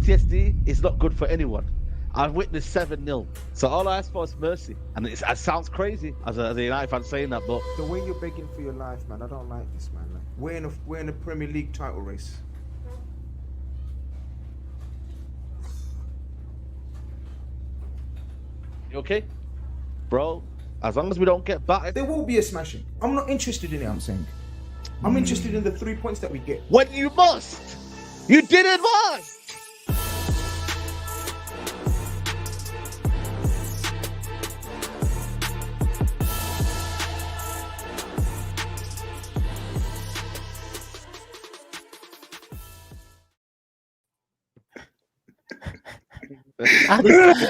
PTSD is not good for anyone. I've witnessed 7-0. So all I ask for is mercy. And it sounds crazy as a United fan saying that, but The way you're begging for your life, man, I don't like this, man. Like, we're in a Premier League title race. you okay? Bro, as long as we don't get battered. There will be a smashing. I'm not interested in it, I'm saying. I'm interested in the 3 points that we get. When you must. You didn't must.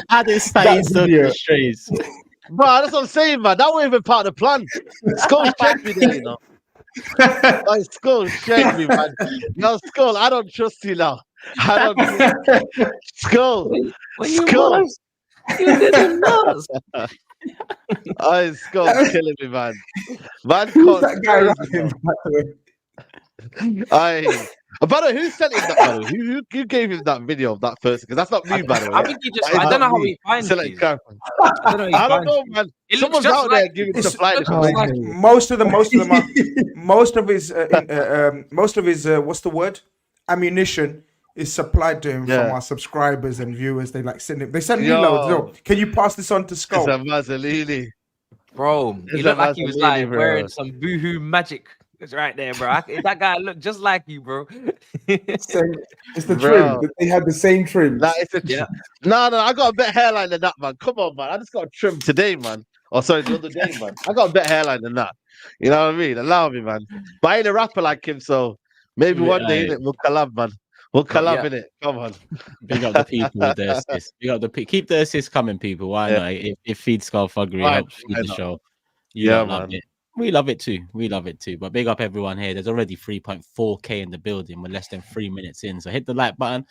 How did Saeed so strays? Bro, that's what I'm saying, man. That wasn't even part of the plan. Skull checked me there, you know. My Skull checked me, man. No, Skull, I don't trust you now. I don't. Skull. Skull. You didn't know. Oh, Skull's killing me, man. Man, that guy rapping, by the way. By the way, who sent him that? By the way? Who gave him that video of that first? Because that's not me, by the way. I think he just. I don't know how he finds it. I don't know, man. Someone's out there giving supply. Most of his what's the word? Ammunition is supplied to him from our subscribers and viewers. They like send him. They send me loads. Yo, can you pass this on to Skull? It's a Mazzolini. Bro, he looked like he was like wearing some boohoo magic. It's right there, bro. That guy looked just like you, bro. It's the trim. They had the same trim. No, I got a better hairline than that, man. Come on, man. I just got a trim today, man. Oh, sorry, the other day, man. I got a better hairline than that. You know what I mean? Allow me, man. But I ain't a rapper like him, so maybe one day we'll collab, man. We'll collab in it. Come on. Big up the people with the assist. Big up keep the assists coming, people. Why not? It feeds Skull Thuggery, helps feed the show. Love it. We love it too. But big up everyone here. There's already 3.4K in the building. We're less than 3 minutes in. So hit the like button.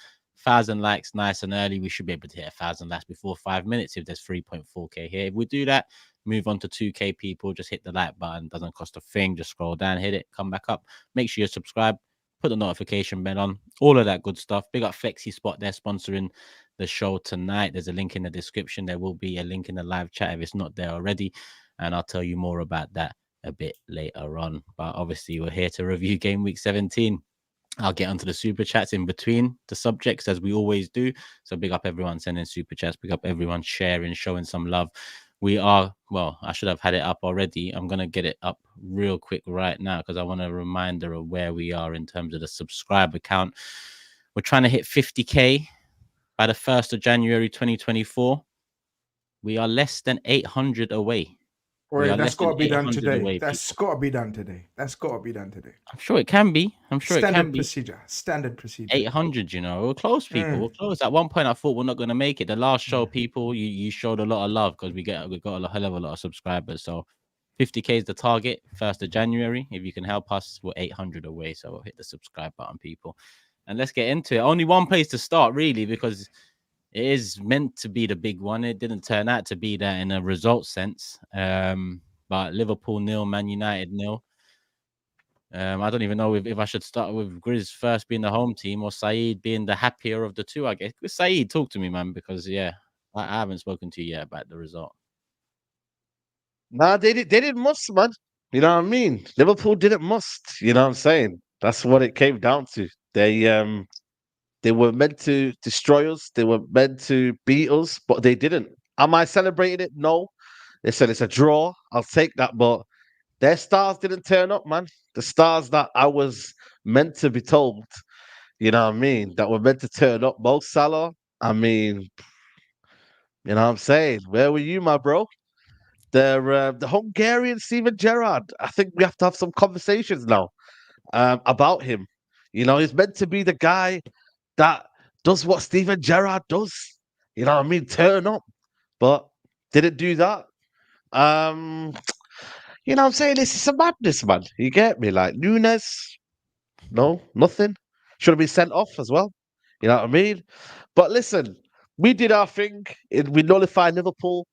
1,000 likes nice and early. We should be able to hit 1,000 likes before 5 minutes if there's 3.4K here. If we do that, move on to 2K people. Just hit the like button. Doesn't cost a thing. Just scroll down, hit it, come back up. Make sure you subscribe. Put the notification bell on. All of that good stuff. Big up Flexi Spot. They're sponsoring the show tonight. There's a link in the description. There will be a link in the live chat if it's not there already. And I'll tell you more about that a bit later on. But obviously we're here to review game week 17. I'll get onto the super chats in between the subjects as we always do. So big up everyone sending super chats, big up everyone sharing, showing some love. We are, well, I should have had it up already. I'm going to get it up real quick right now because I want a reminder of where we are in terms of the subscriber count. We're trying to hit 50K by the 1st of January 2024. We are less than 800 away. That's got to be done today. That's got to be done today. I'm sure it can be. Standard 800, you know. We're close, people. We're close. At one point, I thought we're not going to make it. The last show, people, you showed a lot of love because we got a hell of a lot of subscribers. So 50K is the target, 1st of January. If you can help us, we're 800 away. So we'll hit the subscribe button, people. And let's get into it. Only one place to start, really, because it is meant to be the big one. It didn't turn out to be that in a result sense. But Liverpool 0, Man United 0. I don't even know if I should start with GRIZZ first being the home team or SAEED being the happier of the two, I guess. SAEED, talk to me, man, because, I haven't spoken to you yet about the result. Nah, they didn't must, man. You know what I mean? Liverpool didn't must. You know what I'm saying? That's what it came down to. They were meant to destroy us. They were meant to beat us, but they didn't. Am I celebrating it? No. They said it's a draw. I'll take that, but their stars didn't turn up, man. The stars that I was meant to be told, you know what I mean, that were meant to turn up. Mo Salah, I mean, you know what I'm saying? Where were you, my bro? The Hungarian Steven Gerrard. I think we have to have some conversations now about him. You know, he's meant to be the guy that does what Steven Gerrard does. You know what I mean? Turn up. But didn't do that. You know what I'm saying? This is a madness, man. You get me? Like Nunes, no, nothing. Should have been sent off as well. You know what I mean? But listen, we did our thing. We nullified Liverpool.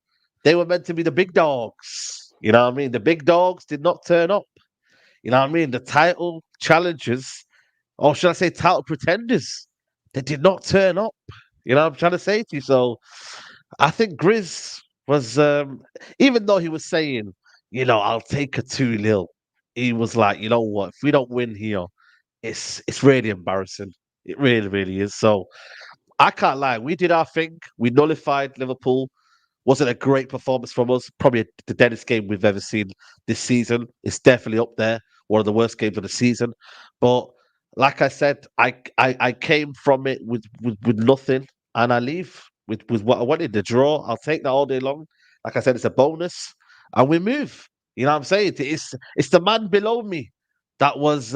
They were meant to be the big dogs. You know what I mean? The big dogs did not turn up. You know what I mean? The title challengers, or should I say title pretenders, they did not turn up. You know what I'm trying to say to you? So I think GRIZZ was, even though he was saying, I'll take a 2-0, he was like, you know what, if we don't win here, it's really embarrassing. It really, really is. So I can't lie. We did our thing. We nullified Liverpool. Wasn't a great performance from us. Probably the deadest game we've ever seen this season. It's definitely up there. One of the worst games of the season. But like I said, I came from it with nothing, and I leave with what I wanted. The draw. I'll take that all day long. Like I said, it's a bonus, and we move. You know what I'm saying? It's the man below me that was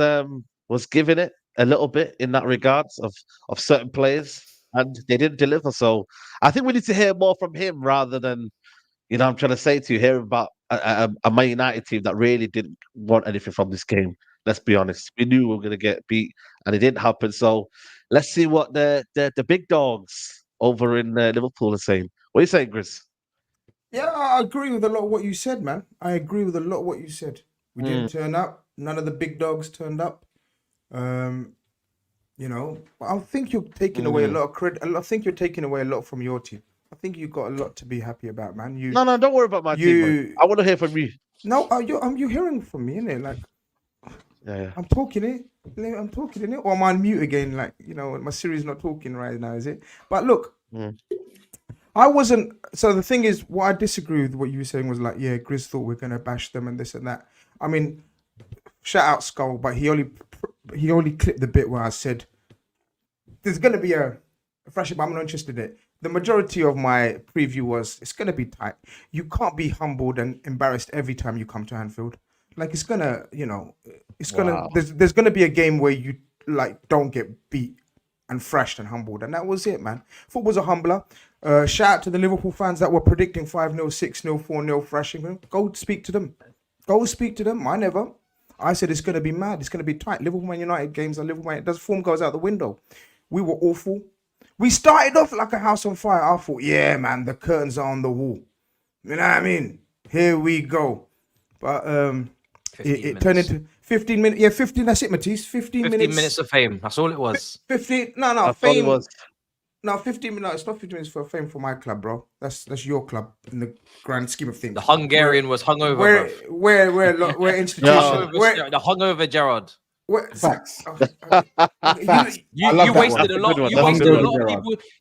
giving it a little bit in that regards of certain players, and they didn't deliver. So I think we need to hear more from him rather than, I'm trying to say to you, hear about a Man United team that really didn't want anything from this game. Let's be honest. We knew we were going to get beat, and it didn't happen. So let's see what the big dogs over in Liverpool are saying. What are you saying, Chris? Yeah, I agree with a lot of what you said, man. I agree with a lot of what you said. We didn't turn up. None of the big dogs turned up. I think you're taking away a lot of credit. I think you're taking away a lot from your team. I think you've got a lot to be happy about, man. No, don't worry about my team. Man. I want to hear from you. No, you're hearing from me, innit? Like, yeah. I'm talking it. I'm talking in it. Or am I on mute again? Like, my Siri's not talking right now, is it? But look, I wasn't. So the thing is, what I disagree with what you were saying was like, yeah, GRIZZ thought we're gonna bash them and this and that. I mean, shout out Skull, but he only clipped the bit where I said there's gonna be a friendship, but I'm not interested in it. The majority of my preview was it's gonna be tight. You can't be humbled and embarrassed every time you come to Anfield. Like it's gonna, there's gonna be a game where you like don't get beat and thrashed and humbled, and that was it, man. Football's a humbler. Shout out to the Liverpool fans that were predicting 5-0, 6-0, 4-0 thrashing. Go speak to them. I never. I said it's gonna be mad. It's gonna be tight. Liverpool Man United games are Liverpool Man. Does form goes out the window. We were awful. We started off like a house on fire. I thought, yeah, man, the curtains are on the wall. You know what I mean? Here we go. But it turned into 15 minutes. Yeah, 15. That's it, Matisse. 15 minutes of fame. That's all it was. 15. No, fame. No, 15 minutes. It's not 15 minutes for fame for my club, bro. That's your club in the grand scheme of things. The Hungarian was hungover. We're institution. The hungover Gerard. Facts. Facts. You wasted a lot.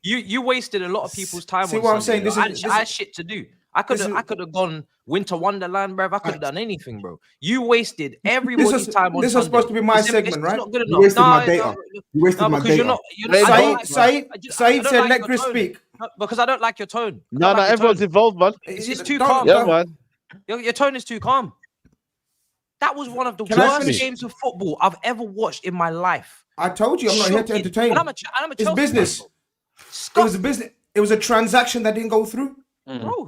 You wasted a lot of people's time. See what I'm saying? I had shit to do. I could have gone Winter Wonderland, bro. I could have done anything, bro. You wasted everybody's time on. This was supposed to be my segment, right? Not good enough. You wasted my data. You wasted my data. Saeed said, "Let GRIZZ speak." Because I don't like your tone. No, everyone's involved, man. It's too calm. Yeah, man. Your tone is too calm. That was one of the worst games of football I've ever watched in my life. I told you I'm not here to entertain. It's business. It was a business. It was a transaction that didn't go through.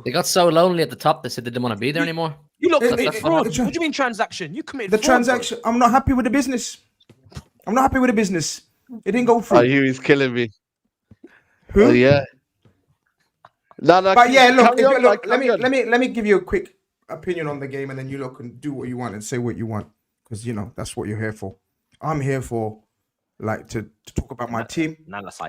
They got so lonely at the top. They said they didn't want to be there anymore. You look fraud. What do you mean transaction? You committed the transaction. Bro. I'm not happy with the business. It didn't go through. Oh, he's killing me. Who? Oh, yeah. No. But yeah, look. Let me give you a quick opinion on the game, and then you look and do what you want and say what you want, because that's what you're here for. I'm here for to talk about my team,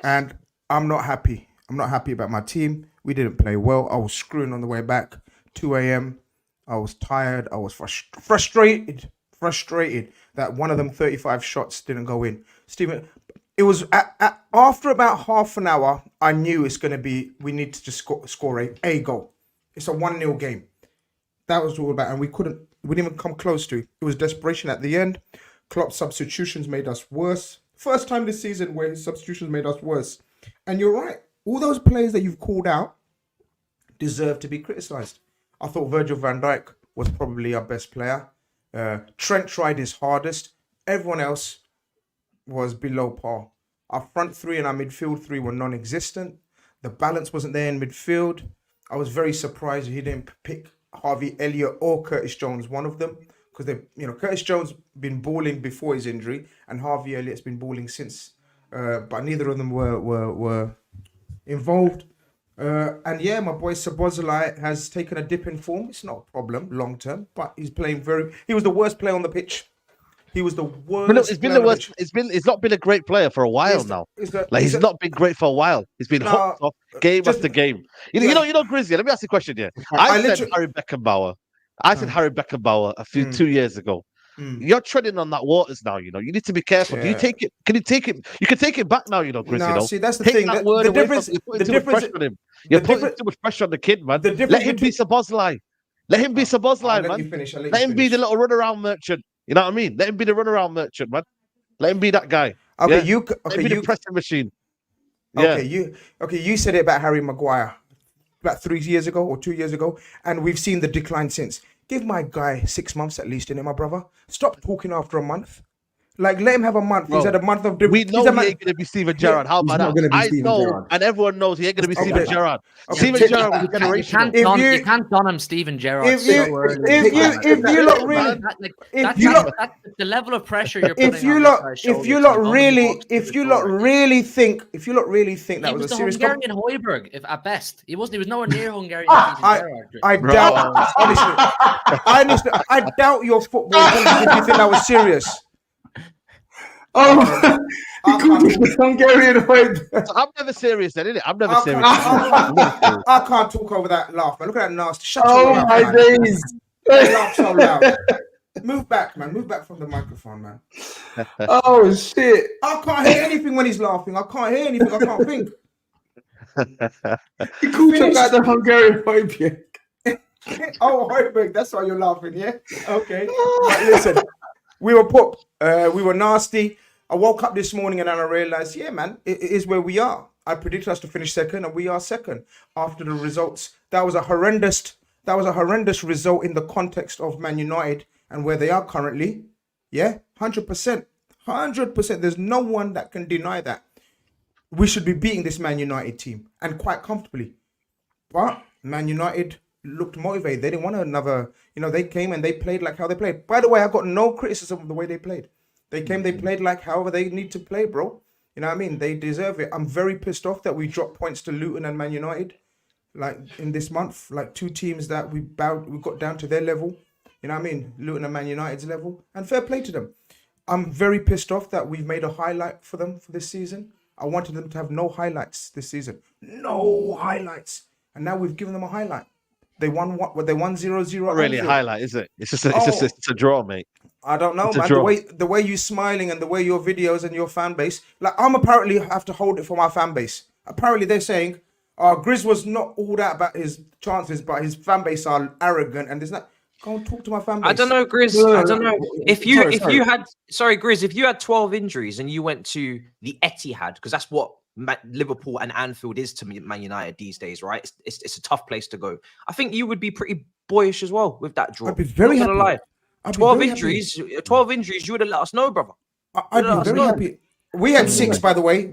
and I'm not happy. I'm not happy about my team. We didn't play well. I was screwing on the way back. 2 a.m. I was tired. I was frustrated that one of them 35 shots didn't go in. Stephen, it was after about half an hour, I knew it's going to be, we need to just score a goal. It's a 1-0 game. That was all about, and we didn't even come close to it. It was desperation at the end. Klopp's substitutions made us worse. First time this season where his substitutions made us worse. And you're right. All those players that you've called out deserve to be criticised. I thought Virgil van Dijk was probably our best player. Trent tried his hardest. Everyone else was below par. Our front three and our midfield three were non-existent. The balance wasn't there in midfield. I was very surprised he didn't pick Harvey Elliott or Curtis Jones, one of them, because Curtis Jones been balling before his injury, and Harvey Elliott's been balling since. But neither of them were involved. And yeah, my boy Szoboszlai has taken a dip in form. It's not a problem long term, but he's playing he was the worst player on the pitch. He was the worst. It's been the worst. It's not been a great player for a while now. He's not been great for a while. He's been hooked off game after game. You know, Grizzy. Let me ask you a question here. I said Harry Beckenbauer. I said Harry Beckenbauer 2 years ago. You're treading on that waters now. You know, you need to be careful. Do you take it? Can you take it? You can take it back now. You know, Grizzy. No, see, that's the thing. The difference. You're putting too much pressure on him. You're putting too much pressure on the kid, man. Let him be Szoboszlai. Let him be Szoboszlai, man. Let him be the little runaround merchant. You know what I mean? Let him be the runaround merchant, man. Let him be that guy. Okay, you the pressing machine. Okay, you said it about Harry Maguire about 3 years ago or 2 years ago, and we've seen the decline since. Give my guy 6 months at least, innit, my brother? Stop talking after a month. Like, let him have a month. He's had a month of... We know he ain't going to be Steven Gerrard. How about that? I know, and everyone knows he ain't going to be Steven Gerrard. Steven Gerrard was a generation. You can't don him Steven Gerrard. If you lot really... the level of pressure you're putting if you lot really think that was a serious... He was the Hungarian Højbjerg, if at best. He was nowhere near Hungarian Steven Gerrard. I doubt your football if you think that was serious. Oh, he called me the Hungarian Højbjerg. I'm never serious, then, innit? I'm never serious. I can't talk over that laugh, man. Look at that nasty. Shut your my man. Days. They laugh so loud. Move back, man. Move back from the microphone, man. Oh shit! I can't hear anything when he's laughing. I can't hear anything. I can't think. He called you like the Hungarian Højbjerg. Oh, Højbjerg, that's why you're laughing, yeah? Okay. But listen, we were nasty. I woke up this morning and then I realized, yeah, man, it is where we are. I predicted us to finish second, and we are second after the results. That was a horrendous result in the context of Man United and where they are currently. Yeah, 100%. 100%. There's no one that can deny that. We should be beating this Man United team, and quite comfortably. But Man United looked motivated. They didn't want another, they came and they played like how they played. By the way, I got no criticism of the way they played. They came, they played like however they need to play, bro. You know what I mean? They deserve it. I'm very pissed off that we dropped points to Luton and Man United, like in this month, like two teams that we got down to their level. You know what I mean? Luton and Man United's level, and fair play to them. I'm very pissed off that we've made a highlight for them for this season. I wanted them to have no highlights this season. No highlights. And now we've given them a highlight. They won what? They won 0-0. Not really a highlight, is it? It's just a draw, mate. I don't know, man. The way you smiling and the way your videos and your fan base, like I'm apparently have to hold it for my fan base. Apparently they're saying, GRIZZ was not all that about his chances, but his fan base are arrogant and there's not. Go and talk to my fan base. I don't know, GRIZZ. I don't know if you GRIZZ, if you had 12 injuries and you went to the Etihad, because that's what Liverpool and Anfield is to Man United these days, right? It's a tough place to go. I think you would be pretty boyish as well with that draw. I'd be very happy. Lie. 12 injuries, you would have let us know, brother. I'd be very happy. We had 6, by the way.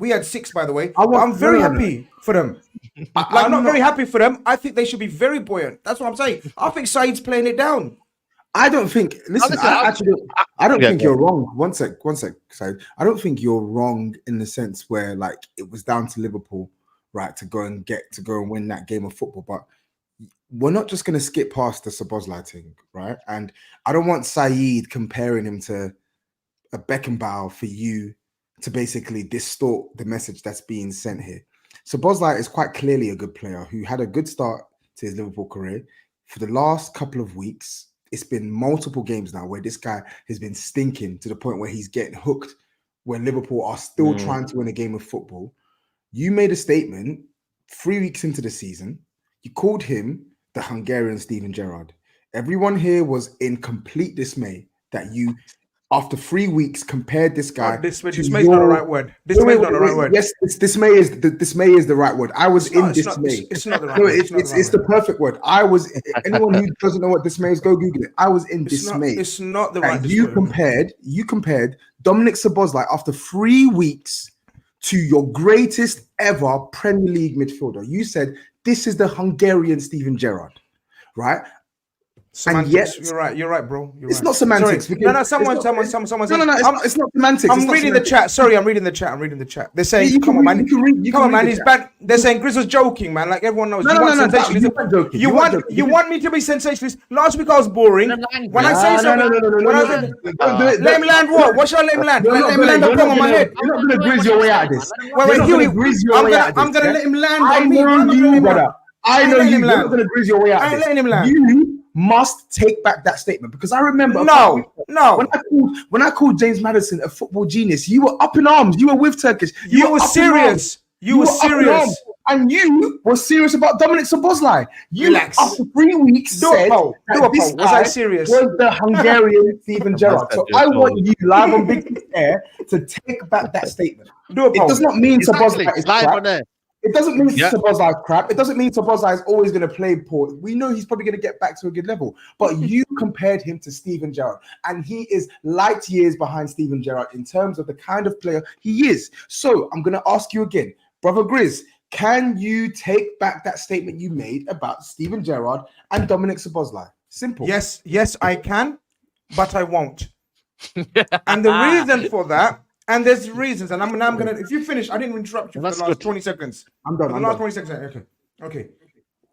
I'm very happy for them. I'm not very happy for them. I think they should be very buoyant. That's what I'm saying. I think Saeed's playing it down. I don't think. Listen, I don't think you're wrong. One sec, Saeed. I don't think you're wrong in the sense where like it was down to Liverpool, right, to go and win that game of football. But we're not just going to skip past the Szoboszlai thing, right? And I don't want Saeed comparing him to a Beckenbauer for you to basically distort the message that's being sent here. Szoboszlai is quite clearly a good player who had a good start to his Liverpool career. For the last couple of weeks, it's been multiple games now where this guy has been stinking to the point where he's getting hooked, where Liverpool are still trying to win a game of football. You made a statement 3 weeks into the season. You called him the Hungarian Steven Gerrard. Everyone here was in complete dismay that you, after 3 weeks, compared this guy. Dismay is not the right word. Dismay is not the right word. Yes, dismay is the right word. I was in dismay. It's not the right word. It's the perfect word. I was. Anyone who doesn't know what dismay is, go Google it. I was in dismay. It's not the right. You compared Dominic Szoboszlai after 3 weeks to your greatest ever Premier League midfielder. You said this is the Hungarian Steven Gerrard, right? Semantics. You're right, bro. It's not semantics. No, someone. No, it's not semantics. I'm reading the chat. Sorry, I'm reading the chat. They're saying, come on, man. Come on, man. He's bad. They're saying GRIZZ was joking, man. Like everyone knows. No. You want me to be sensationalist? Last week I was boring. When I say something, let him land what? What shall I let him land? Let him land a bomb on my head. You're not going to GRIZZ your way out of this. I'm going to let him land on me. I know you, brother. I know you. You're not going to GRIZZ your way out of this. I ain't letting him land. You must take back that statement because I remember. No. When I called James Maddison a football genius, you were up in arms. You were with Turkish. You were serious. You were serious. And you were serious about Dominic Szoboszlai. You, Relax. after 3 weeks, said that this was I serious? Was the Hungarian Steven Gerrard. So I want you live on Big Air to take back that statement. It does not mean Szoboszlai is crap. It doesn't mean Szoboszlai is crap. It doesn't mean Szoboszlai is always going to play poor. We know he's probably going to get back to a good level. But you compared him to Steven Gerrard. And he is light years behind Steven Gerrard in terms of the kind of player he is. So I'm going to ask you again, Brother GRIZZ, can you take back that statement you made about Steven Gerrard and Dominic Szoboszlai? Simple. Yes, I can, but I won't. And the reason for that, and there's reasons, and I'm gonna. If you finish, I didn't interrupt you for the last 20 seconds. I'm done. For the last 20 seconds. Okay.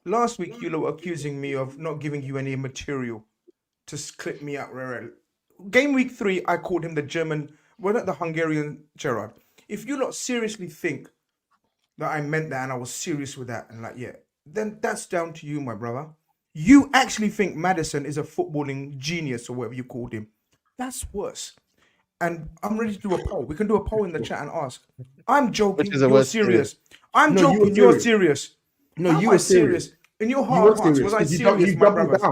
Last week you were accusing me of not giving you any material to clip me out. Game week 3, I called him the German, not the Hungarian Gerrard. If you lot seriously think that I meant that and I was serious with that, and then that's down to you, my brother. You actually think Maddison is a footballing genius or whatever you called him. That's worse. And I'm ready to do a poll. We can do a poll in the chat and ask. I'm joking. You're serious. I'm joking. You're serious. No, you were serious. In your heart of hearts, was I serious, my brothers?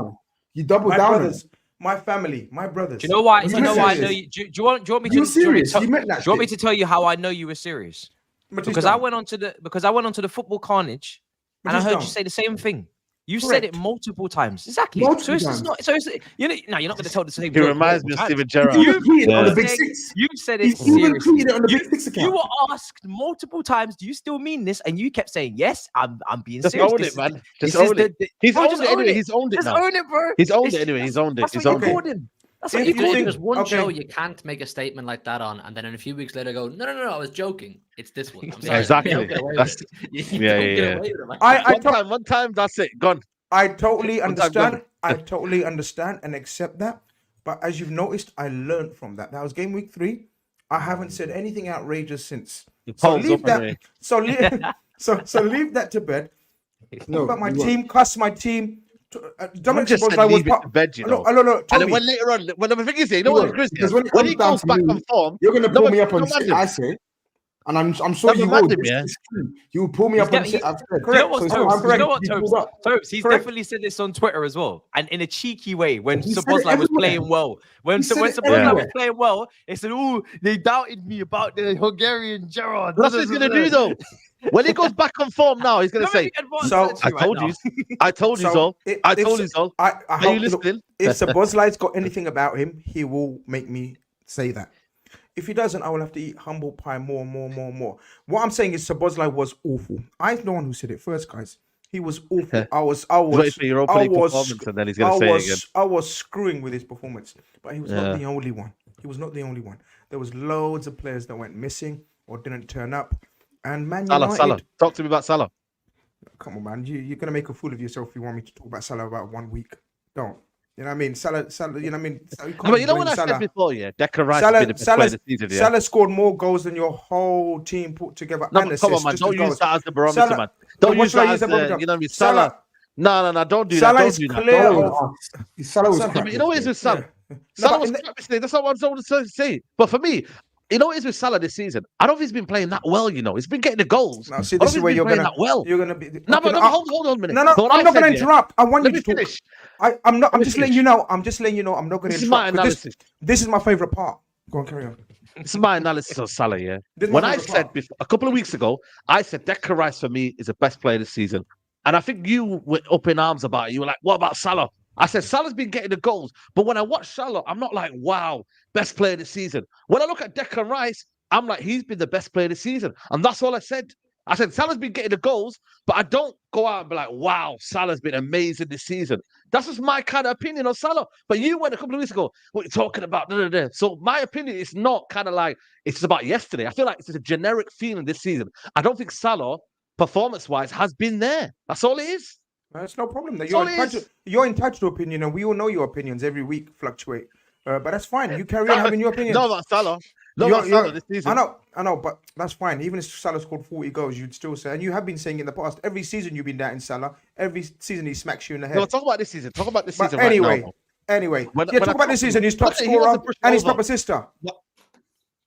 You doubled down. My brothers, my family, my brothers. Do you know why? Do you know why I know you? Do you want me to? You were serious. Do you want me to tell you how I know you were serious? Because I went onto the football carnage, and I heard you say the same thing. You said it multiple times. Exactly. So it's not. So it's, you're not going to tell the same. He reminds me of Steven Gerrard. You tweeted on the Big Six. You said it. You tweeted it on the Big Six account. You were asked multiple times, "Do you still mean this?" And you kept saying, "Yes, I'm being Just serious." Own it, man. Just own it. He's owned it anyway. He's owned it now. Just own it, bro. He's owned it anyway. He's owned it. He's owned it. That's what you call There's one show you can't make a statement like that on, and then in a few weeks later go, no, I was joking. It's this one. I'm sorry. Exactly. One time, that's it. Gone. I totally understand. I totally understand and accept that. But as you've noticed, I learned from that. That was game week 3. I haven't said anything outrageous since. So leave that. So leave that to bed. Talk about my team. Cuss my team. Dominic Szoboszlai was part of bed, you know. No, and then when later on, when the thing is, you know what, because when he goes back on form, you're going to pull me up on shit I say, and I'm sure you will. You will pull me up on shit I've said. You know what, Tobes? He's definitely said this on Twitter as well, and in a cheeky way. When Szoboszlai was playing well, when Szoboszlai was playing well, they said, "Oh, they doubted me about the Hungarian Gerrard." That's what he's going to do, though. When he goes back on form now, he's going to say, "So I told you so. I told you so." Are you listening? If Szoboszlai's got anything about him, he will make me say that. If he doesn't, I will have to eat humble pie more. What I'm saying is Szoboszlai was awful. I'm the one who said it first, guys. He was awful. I was screwing with his performance, but he was not the only one. There was loads of players that went missing or didn't turn up. And Man United. Salah. Talk to me about Salah. Come on, man. You're going to make a fool of yourself if you want me to talk about Salah about 1 week. Don't. You know what I mean? Salah, you know what I mean? But you know what I said before, Declan Rice has been the best player this season, Salah scored more goals than your whole team put together. No, but come on, man. Don't use that as the barometer, man. Don't use that as the, you know what I mean? Salah. No, don't do that. Don't do that. Salah was crap. You know what it is with Salah? Salah was crap. That's not what I was going to say. But for me, you know what it is with Salah this season? I don't think he's been playing that well, you know. He's been getting the goals. Now, see, this is where you're going to be. No, but hold on a minute. No, I'm not going to interrupt. I want you to finish. I'm just letting you know. I'm not going to interrupt. This is my analysis. This is my favorite part. Go on, carry on. This is my analysis of Salah, yeah. When I said a couple of weeks ago, I said Declan Rice for me is the best player this season. And I think you were up in arms about it. You were like, what about Salah? I said, Salah's been getting the goals. But when I watch Salah, I'm not like, wow, best player this season. When I look at Declan Rice, I'm like, he's been the best player this season. And that's all I said. I said Salah's been getting the goals, but I don't go out and be like, wow, Salah's been amazing this season. That's just my kind of opinion on Salah. But you went a couple of weeks ago, what are you talking about? So my opinion is not kind of like, it's just about yesterday. I feel like it's just a generic feeling this season. I don't think Salah, performance-wise, has been there. That's all it is. That's no problem. You're entitled to opinion, and we all know your opinions every week fluctuate. But that's fine. You carry on having your opinion. No, about Salah. No, about Salah this season. I know, but that's fine. Even if Salah scored 40 goals, you'd still say, and you have been saying in the past, every season you've been doubting Salah. Every season he smacks you in the head. No, talk about this season. Talk about this season anyway, right now. Anyway, talk about this season. He's top scorer and his top assister.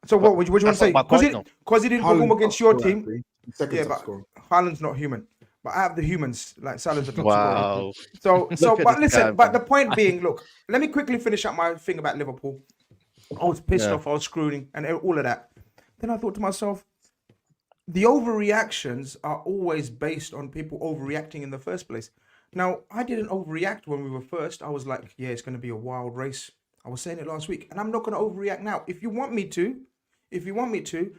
So what would you want to say? Because he didn't perform against your team. Yeah, but Haaland's not human. But I have the humans, like Salah's a top scorer. So, but listen, but the point being, look, let me quickly finish up my thing about Liverpool. I was pissed off, I was screwing, and all of that. Then I thought to myself, the overreactions are always based on people overreacting in the first place. Now, I didn't overreact when we were first. I was like, yeah, it's going to be a wild race. I was saying it last week, and I'm not going to overreact now. If you want me to,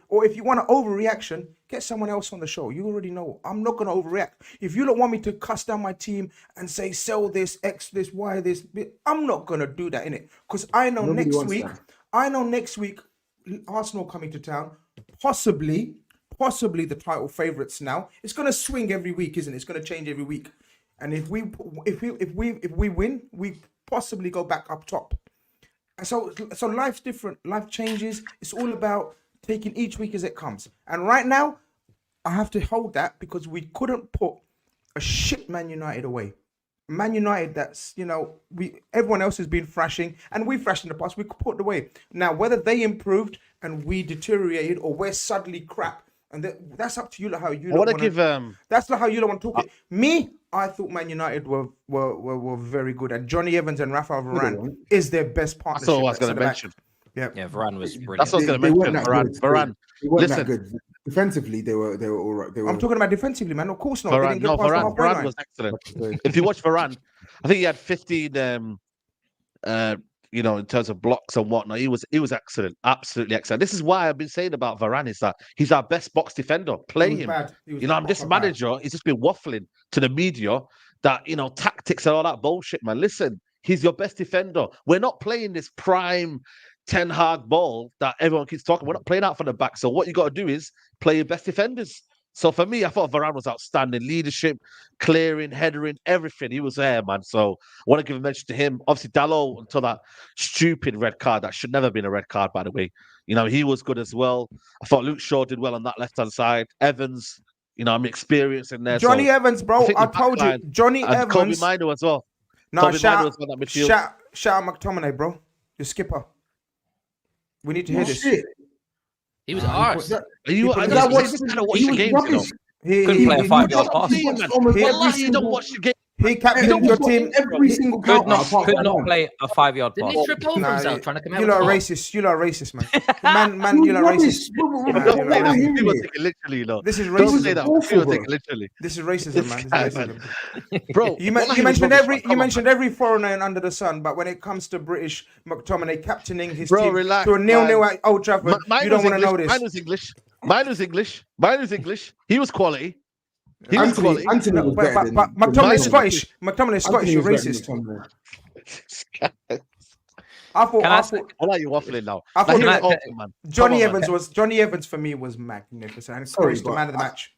or if you want an overreaction, get someone else on the show. You already know. I'm not going to overreact. If you don't want me to cuss down my team and say, sell this, X this, Y this, I'm not going to do that, innit? Because I know next week, Arsenal coming to town, possibly the title favourites now. It's going to swing every week, isn't it? It's going to change every week. And if we win, we possibly go back up top. So life's different. Life changes. It's all about taking each week as it comes. And right now, I have to hold that because we couldn't put a shit Man United away. Man United, that's, everyone else has been thrashing, and we thrashed in the past. We could put it away. Now, whether they improved and we deteriorated, or we're suddenly crap, and that's up to you. How you want to give That's not how you don't want to talk it. Me, I thought Man United were very good, and Johnny Evans and Rafael Varane is their best partnership. That's what I was going to mention. Yeah, Varane was brilliant. That's what I was going to mention. Varane. They weren't that good. Defensively, they were all right. I'm talking about defensively, man. Of course not. Varane was excellent. If you watch Varane, I think he had 15. In terms of blocks and whatnot, he was excellent, absolutely excellent. This is why I've been saying about Varane is that he's our best box defender. Play him. This manager, he's just been waffling to the media that tactics and all that bullshit, man. Listen, he's your best defender. We're not playing this prime Ten Hag ball that everyone keeps talking. We're not playing out from the back. So what you got to do is play your best defenders. So for me, I thought Varane was outstanding. Leadership, clearing, headering, everything. He was there, man. So I want to give a mention to him. Obviously, Dalot, until that stupid red card. That should never have been a red card, by the way. He was good as well. I thought Luke Shaw did well on that left-hand side. Evans, I'm experienced in there. Johnny Evans, bro. I told you. Johnny Evans. Kobe Mino as well. No, shout out McTominay, bro. Your skipper. We need to hear this. Shit. He was arse. He couldn't play a 5-yard pass. You don't watch the game. He captained your team every single could not play a 5-yard pass. Didn't he trip over himself trying to come out? You lot are racist. You lot are racist, man. You lot are racist. People take it literally, This is Don't racism. say that. People take it literally. This is racism, man. This is racism. Bro, you mentioned every foreigner under the sun, but when it comes to British McTominay captaining his team to a 0-0 at Old Trafford, you don't want to know this. Mine was English. He was quality. Anthony was better but McTominay's Scottish. McTominay's Scottish. You're racist. I like you waffling now. I thought Johnny Evans for me was magnificent. And Sorry, the man of the match.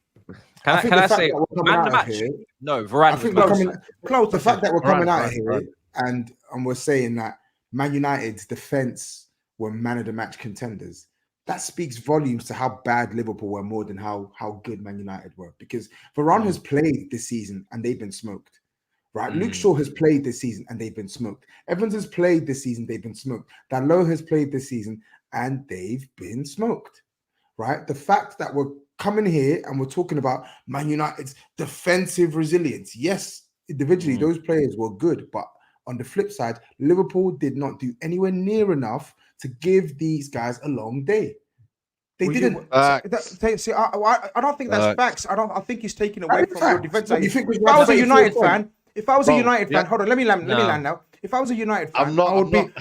Can I say man of the match? No, Varane. I think the fact that we're coming out here and we're saying that Man United's defense were man of the match contenders. That speaks volumes to how bad Liverpool were more than how good Man United were. Because Varane has played this season and they've been smoked, right? Luke Shaw has played this season and they've been smoked. Evans has played this season, they've been smoked. Dalot has played this season and they've been smoked, right? The fact that we're coming here and we're talking about Man United's defensive resilience. Yes, individually, those players were good. But on the flip side, Liverpool did not do anywhere near enough to give these guys a long day. They didn't. See, I don't think that's facts. I think he's taking away from your defense. If I was a United fan, hold on, let me land now. If I was a United fan, I'm not.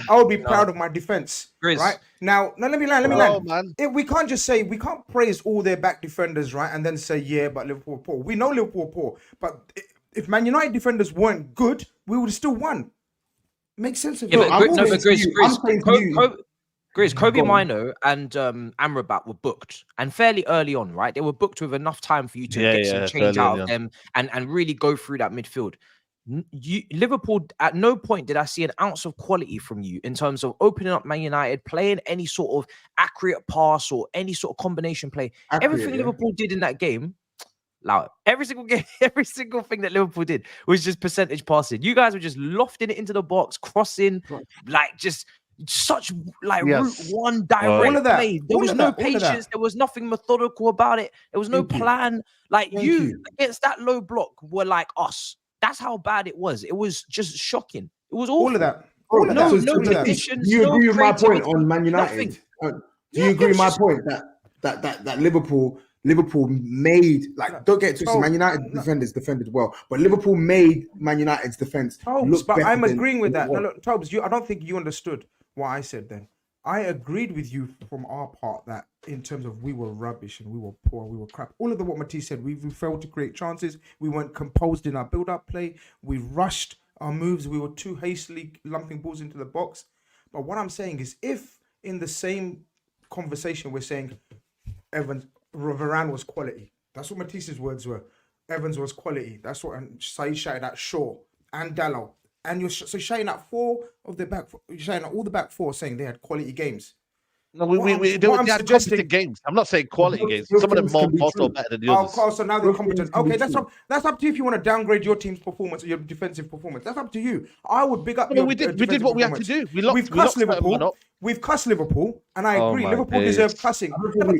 I would be proud of my defense. Grizz. Right now, let me land. Man. We can't praise all their back defenders, right, and then say, yeah, but Liverpool are poor. We know Liverpool are poor, but if Man United defenders weren't good, we would have still won. Makes sense of Yeah, it. but Grizz, Kobe Mino and Amrabat were booked, and fairly early on, right? They were booked with enough time for you to get some change out of them and really go through that midfield. Liverpool, at no point did I see an ounce of quality from you in terms of opening up Man United, playing any sort of accurate pass or any sort of combination play. Everything Liverpool did in that game, every single game, every single thing that Liverpool did was just percentage passing. You guys were just lofting it into the box, crossing, like just such route one direct play. There was no patience. There was nothing methodical about it. There was no plan. Like you against that low block were like us. That's how bad it was. It was just shocking. It was awful. All of that. No tradition. Do you agree with my point on Man United? Do you agree with my point that Liverpool made, like, don't get twisted, Man United defenders defended well, but Liverpool made Man United's defense look but better. I'm agreeing with that. No, look, Tobs, I don't think you understood what I said then. I agreed with you from our part that in terms of we were rubbish and we were poor, we were crap. All of what Matisse said, we failed to create chances. We weren't composed in our build-up play. We rushed our moves. We were too hastily lumping balls into the box. But what I'm saying is, if in the same conversation we're saying Varane was quality, that's what Matisse's words were. Evans was quality. That's what Saeed shouted at Shaw and Dalot. And you're shouting at all the back four saying they had quality games. No, they had competent games. I'm not saying quality games. Some of them more or better than the others. Oh, so now they're competent. Okay, that's up to you if you want to downgrade your team's performance or your defensive performance. That's up to you. I would big up. We did what we had to do. We've cussed Liverpool. We've cussed Liverpool, and I agree. Liverpool deserve cussing.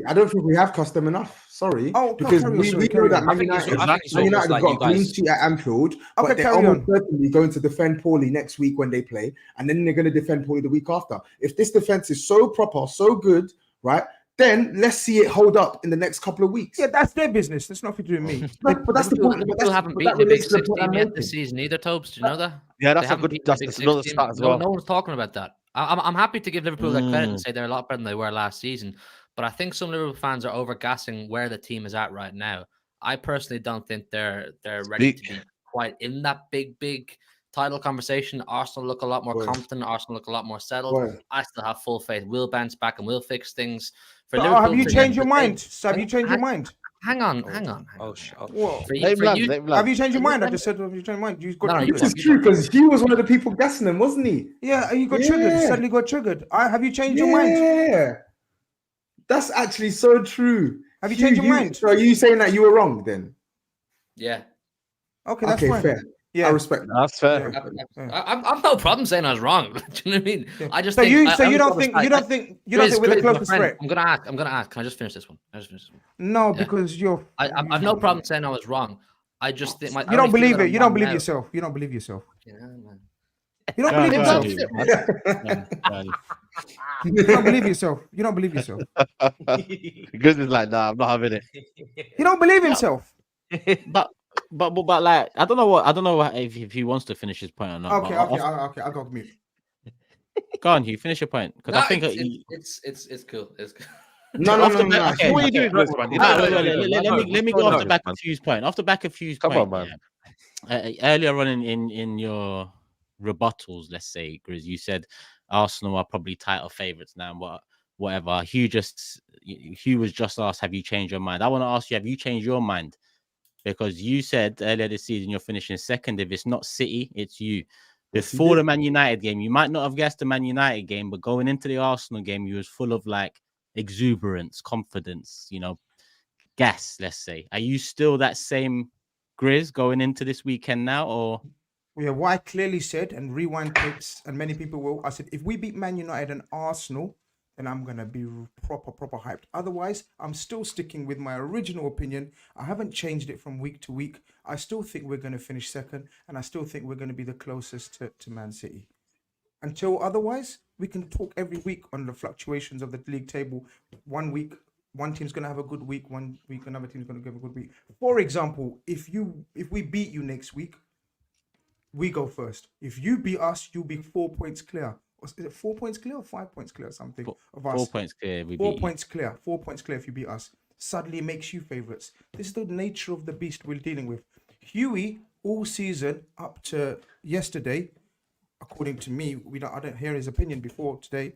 I don't think we have cussed them enough. Sorry, because we know that Man United have got a clean sheet at Anfield, but they're almost certainly going to defend poorly next week when they play, and then they're going to defend poorly the week after. If this defense is so proper, so good, right, then let's see it hold up in the next couple of weeks. Yeah, that's their business. That's nothing to do with me. But that's the point. Liverpool haven't beaten the big 6 team yet this season either, Tobes. Do you know that? Yeah, that's another start as well. No one's talking about that. I'm happy to give Liverpool that credit and say they're a lot better than they were last season. But I think some Liverpool fans are overgassing where the team is at right now. I personally don't think they're ready to be quite in that big title conversation. Arsenal look a lot more confident. Arsenal look a lot more settled. I still have full faith. We'll bounce back and we'll fix things. For Liverpool, have you changed your mind? Have you changed your mind? Hang on. Oh, have you changed your mind? I just said, have you changed your mind? You got this is true because he was one of the people gassing them, wasn't he? Yeah, you got triggered. Suddenly got triggered. Have you changed your mind? Yeah, that's actually so true. Have you changed your mind? So are you saying that you were wrong then? Yeah. Okay, that's fine. Fair. Yeah, I respect that. That's fair. I've no problem saying I was wrong. Do you know what I mean? Yeah. I just so think you don't think we're the closest threat. I'm gonna ask. Can I just finish this one? No, because you're. I've no problem saying I was wrong. I just think you don't believe it. You don't believe yourself. You don't believe yourself. Yeah, man. You don't believe yourself. You don't believe yourself. You don't believe yourself. Because it's like, nah, I'm not having it. He don't believe himself. But like I don't know if he wants to finish his point or not. Okay, I'll go mute. Go on, Hugh, finish your point because I think it's cool. It's cool. No. Okay. What are you doing, Let me go off the back of Hugh's point. Off the back of Hugh's point. Come on, man. Earlier on in your rebuttals, let's say, Grizz, you said Arsenal are probably title favourites now, but whatever. Hugh was just asked, have you changed your mind? I want to ask you, have you changed your mind? Because you said earlier this season you're finishing second. If it's not City, it's you. Before the Man United game, you might not have guessed the Man United game, but going into the Arsenal game, you was full of like exuberance, confidence, gas, let's say. Are you still that same Grizz going into this weekend now, or? Yeah, what I clearly said, and rewind tapes, and many people will, I said, if we beat Man United and Arsenal, then I'm going to be proper hyped. Otherwise, I'm still sticking with my original opinion. I haven't changed it from week to week. I still think we're going to finish second, and I still think we're going to be the closest to Man City. Until otherwise, we can talk every week on the fluctuations of the league table. 1 week, one team's going to have a good week. 1 week, another team's going to have a good week. For example, if we beat you next week, we go first. If you beat us, you'll be 4 points clear. Or is it 4 points clear or 5 points clear or something of us? 4 points clear. We 4 beat points clear. 4 points clear if you beat us. Suddenly it makes you favourites. This is the nature of the beast we're dealing with. Hughie, all season up to yesterday, according to me, I don't hear his opinion before today,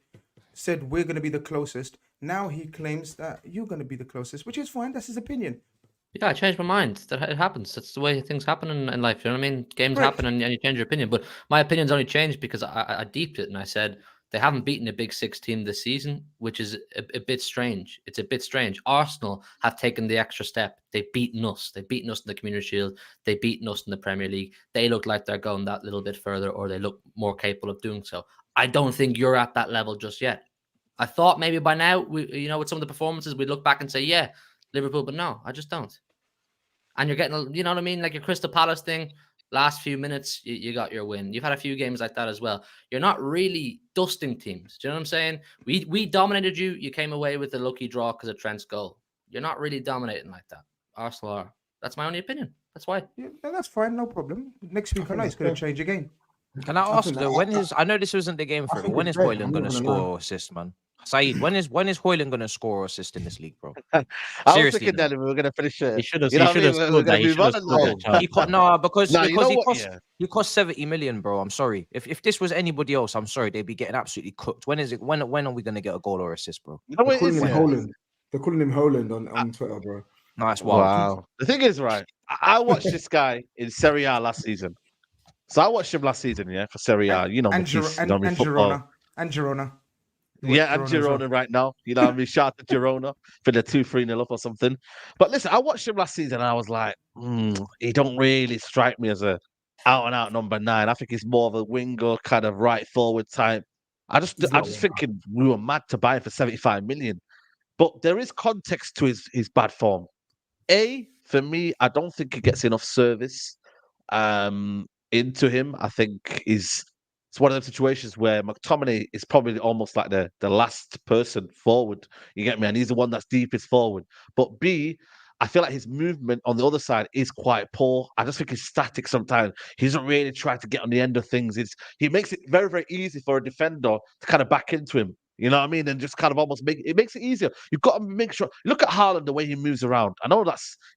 said we're going to be the closest. Now he claims that you're going to be the closest, which is fine. That's his opinion. Yeah, I changed my mind. That it happens. That's the way things happen in life. You know what I mean? Games happen and you change your opinion. But my opinion's only changed because I deeped it and I said they haven't beaten a Big Six team this season, which is a bit strange. It's a bit strange. Arsenal have taken the extra step. They've beaten us. They've beaten us in the Community Shield. They've beaten us in the Premier League. They look like they're going that little bit further, or they look more capable of doing so. I don't think you're at that level just yet. I thought maybe by now, with some of the performances, we'd look back and say, yeah, Liverpool, but no, I just don't. And you're getting, you know what I mean? Like your Crystal Palace thing, last few minutes, you got your win. You've had a few games like that as well. You're not really dusting teams. Do you know what I'm saying? We dominated you. You came away with a lucky draw because of Trent's goal. You're not really dominating like that. Arsenal are. That's my only opinion. That's why. Yeah, that's fine. No problem. Next week, I know it's going to change again. Can I ask though? I know this wasn't the game for it, but when is Højlund going to score or assist, man? SAEED, when is Højlund going to score or assist in this league, bro? I was thinking that we were going to finish it. He should have scored that. Because he cost 70 million, bro. I'm sorry. If this was anybody else, I'm sorry, they'd be getting absolutely cooked. When is it? When are we going to get a goal or assist, bro? They're calling him Højlund on Twitter, bro. Nice. Wow. The thing is, right, I watched this guy in Serie A last season. So I watched him last season, yeah, for Serie A. You know, Matisse, and Girona. And Girona. Yeah, and Girona right now. You know what I mean? Shout out to Girona for the 2-3-0 up or something. But listen, I watched him last season and I was like, he don't really strike me as a out-and-out number 9. I think he's more of a winger, kind of right forward type. I just thinking we were mad to buy him for 75 million. But there is context to his bad form. For me, I don't think he gets enough service into him. I think it's one of those situations where McTominay is probably almost like the last person forward. You get me? And he's the one that's deepest forward. But B, I feel like his movement on the other side is quite poor. I just think he's static sometimes. He doesn't really try to get on the end of things. He makes it very, very easy for a defender to kind of back into him. You know what I mean? And just kind of almost makes it easier. You've got to make sure. Look at Haaland, the way he moves around. I know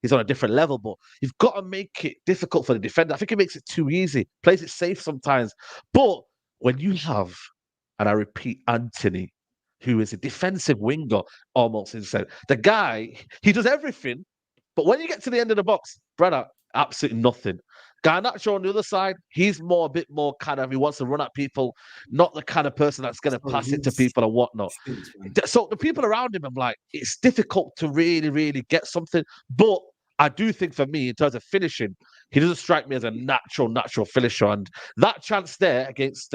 he's on a different level, but you've got to make it difficult for the defender. I think he makes it too easy. Plays it safe sometimes. But when you have, and I repeat, Anthony, who is a defensive winger, almost instead, the guy, he does everything. But when you get to the end of the box, brother, absolutely nothing. Garnacho on the other side, he's a bit more kind of, he wants to run at people, not the kind of person that's going to pass it to people and whatnot. So the people around him, I'm like, it's difficult to really, really get something. But I do think for me, in terms of finishing, he doesn't strike me as a natural finisher. And that chance there against,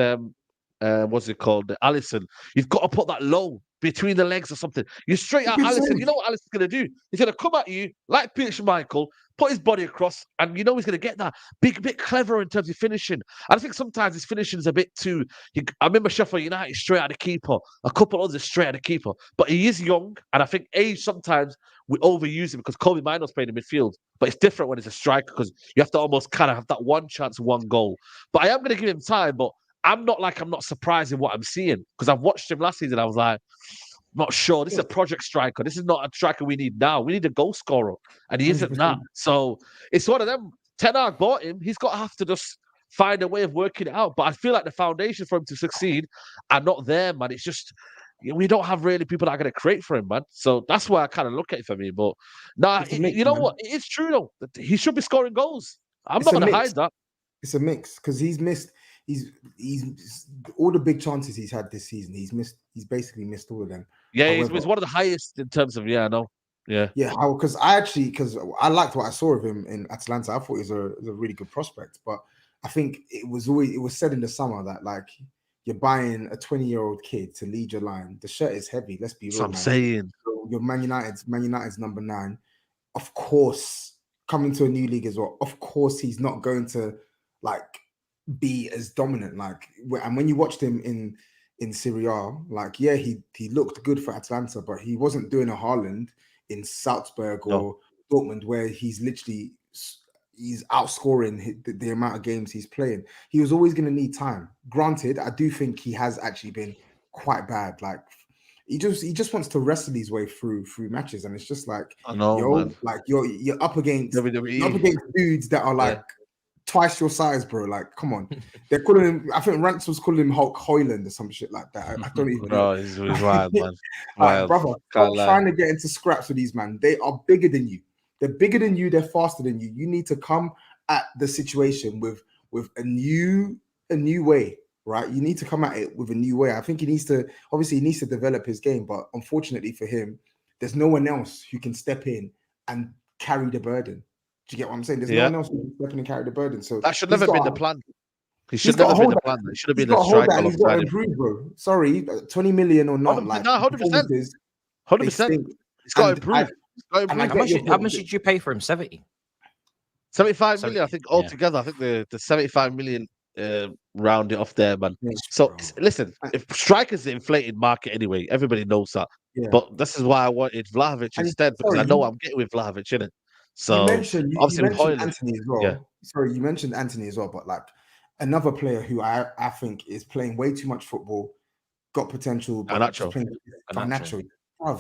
what's it called, Alisson, you've got to put that low between the legs or something. You straight at Alisson. You know what Alisson's going to do? He's going to come at you like Peter Schmeichel, put his body across, and you know he's going to get that bit clever in terms of finishing. And I think sometimes his finishing is a bit too. I remember Sheffield United straight at the keeper, a couple others straight at the keeper. But he is young, and I think age sometimes we overuse him because Kobe Minor's playing in midfield. But it's different when it's a striker because you have to almost kind of have that one chance, one goal. But I am going to give him time, but I'm not surprised in what I'm seeing because I've watched him last season. I was like, not sure. This is a project striker. This is not a striker we need now. We need a goal scorer, and he isn't that. So it's one of them. Ten Hag bought him. He's got to have to just find a way of working it out. But I feel like the foundation for him to succeed are not there, man. It's just we don't have really people that are going to create for him, man. So that's why I kind of look at it for me. But you know what? It's true though. He should be scoring goals. I'm not going to hide that. It's a mix because he's missed. He's all the big chances he's had this season. He's basically missed all of them. Yeah, he's one of the highest in terms of Yeah. Because I liked what I saw of him in Atalanta. I thought he was a really good prospect, but I think it was said in the summer that like you're buying a 20-year-old kid to lead your line. The shirt is heavy. Let's be real. That's what I'm saying. So you're Man United's number 9. Of course, coming to a new league as well. Of course, he's not going to like be as dominant. Like, and when you watched him in Serie A, like, yeah, he looked good for Atalanta, but he wasn't doing a Haaland in Salzburg or Dortmund, where he's literally he's outscoring the amount of games he's playing. He was always going to need time. Granted, I do think he has actually been quite bad. Like he just wants to wrestle his way through matches, and it's just like, I know, man. like you're up against WWE. you're up against dudes that are like twice your size, bro. Like, come on. They're calling him, I think Rance was calling him Hulk Hoyland or some shit like that. I don't even know. He's wild, man. Like, brother, stop trying to get into scraps with these, man. They are bigger than you. They're bigger than you. They're faster than you. You need to come at the situation with a new way, right? You need to come at it with a new way. I think he needs to develop his game, but unfortunately for him, there's no one else who can step in and carry the burden. Do you get what I'm saying? There's no one else who can step in and carry the burden. So that should never been the plan. He should never been the plan. It should have been a striker. He's got to improve, bro. Sorry, 20 million or not, like 100%. 100%. He's got to improve. How much did you pay for him? 70? 75 million, I think, altogether. I think the 75 million round it off there, man. Yes, so listen, if strikers the inflated market anyway, everybody knows that. Yeah. But this is why I wanted Vlahovic instead, because I know I'm getting with Vlahovic, innit? So you mentioned Anthony as well. Yeah. Sorry, you mentioned Anthony as well, but like another player who I think is playing way too much football, got potential, but Garnacho.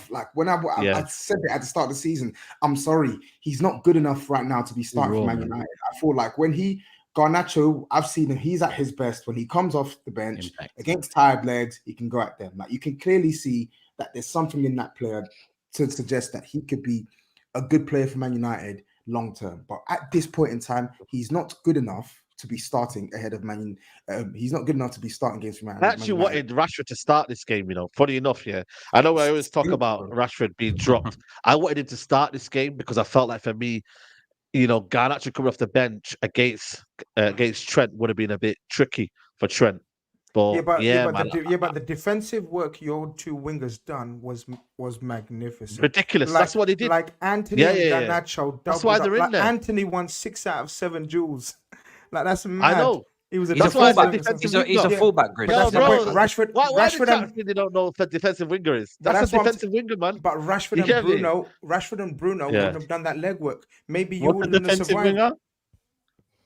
Like when I said it at the start of the season, I'm sorry, he's not good enough right now to be starting for Man United. I feel like when Garnacho, I've seen him, he's at his best when he comes off the bench against tired legs, he can go at them. Like you can clearly see that there's something in that player to suggest that he could be a good player for Man United long term. But at this point in time, he's not good enough to be starting ahead of Man. He's not good enough to be starting games for Man. I actually wanted Rashford to start this game. You know, funny enough, I know I always talk about Rashford being dropped. I wanted him to start this game because I felt like for me, you know, Garnacho coming off the bench against Trent would have been a bit tricky for Trent. But but the defensive work your two wingers done was magnificent. Ridiculous. That's what they did. Like Anthony and Garnacho. That's why they're in there. Anthony won 6 out of 7 duels. Like that's mad. I know. He's a fullback. He's a fullback, Grizz. No, bro, Rashford. Why Rashford they don't know what the defensive winger is? That's a defensive winger, man. But Rashford and Bruno wouldn't have done that legwork. Maybe you wouldn't have survived.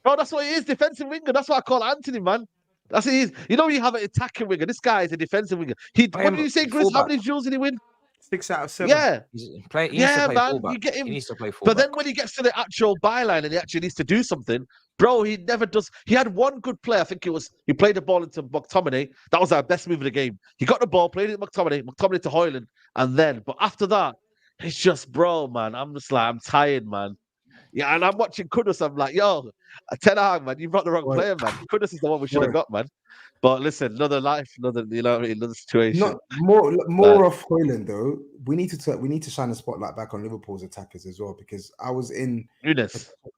Bro, that's what he is. Defensive winger. That's what I call Anthony, man. That's what he is. You know, you have an attacking winger. This guy is a defensive winger. What did you say, Grizz? How many duels did he win? 6 out of 7. Yeah, man. You get him. He needs to play fullback. But then when he gets to the actual byline and he actually needs to do something, bro, he never does. He had one good play. I think he played the ball into McTominay. That was our best move of the game. He got the ball, played it to McTominay to Højlund, but after that, it's just, bro, man. I'm just like, I'm tired, man. Yeah, and I'm watching Kudus. I'm like, yo, Ten Hag, man, you brought the wrong player, man. Kudus is the one we should have got, man. But listen, another life, you know what I mean, another situation. More of Højlund though. We need to shine a spotlight back on Liverpool's attackers as well, because I was in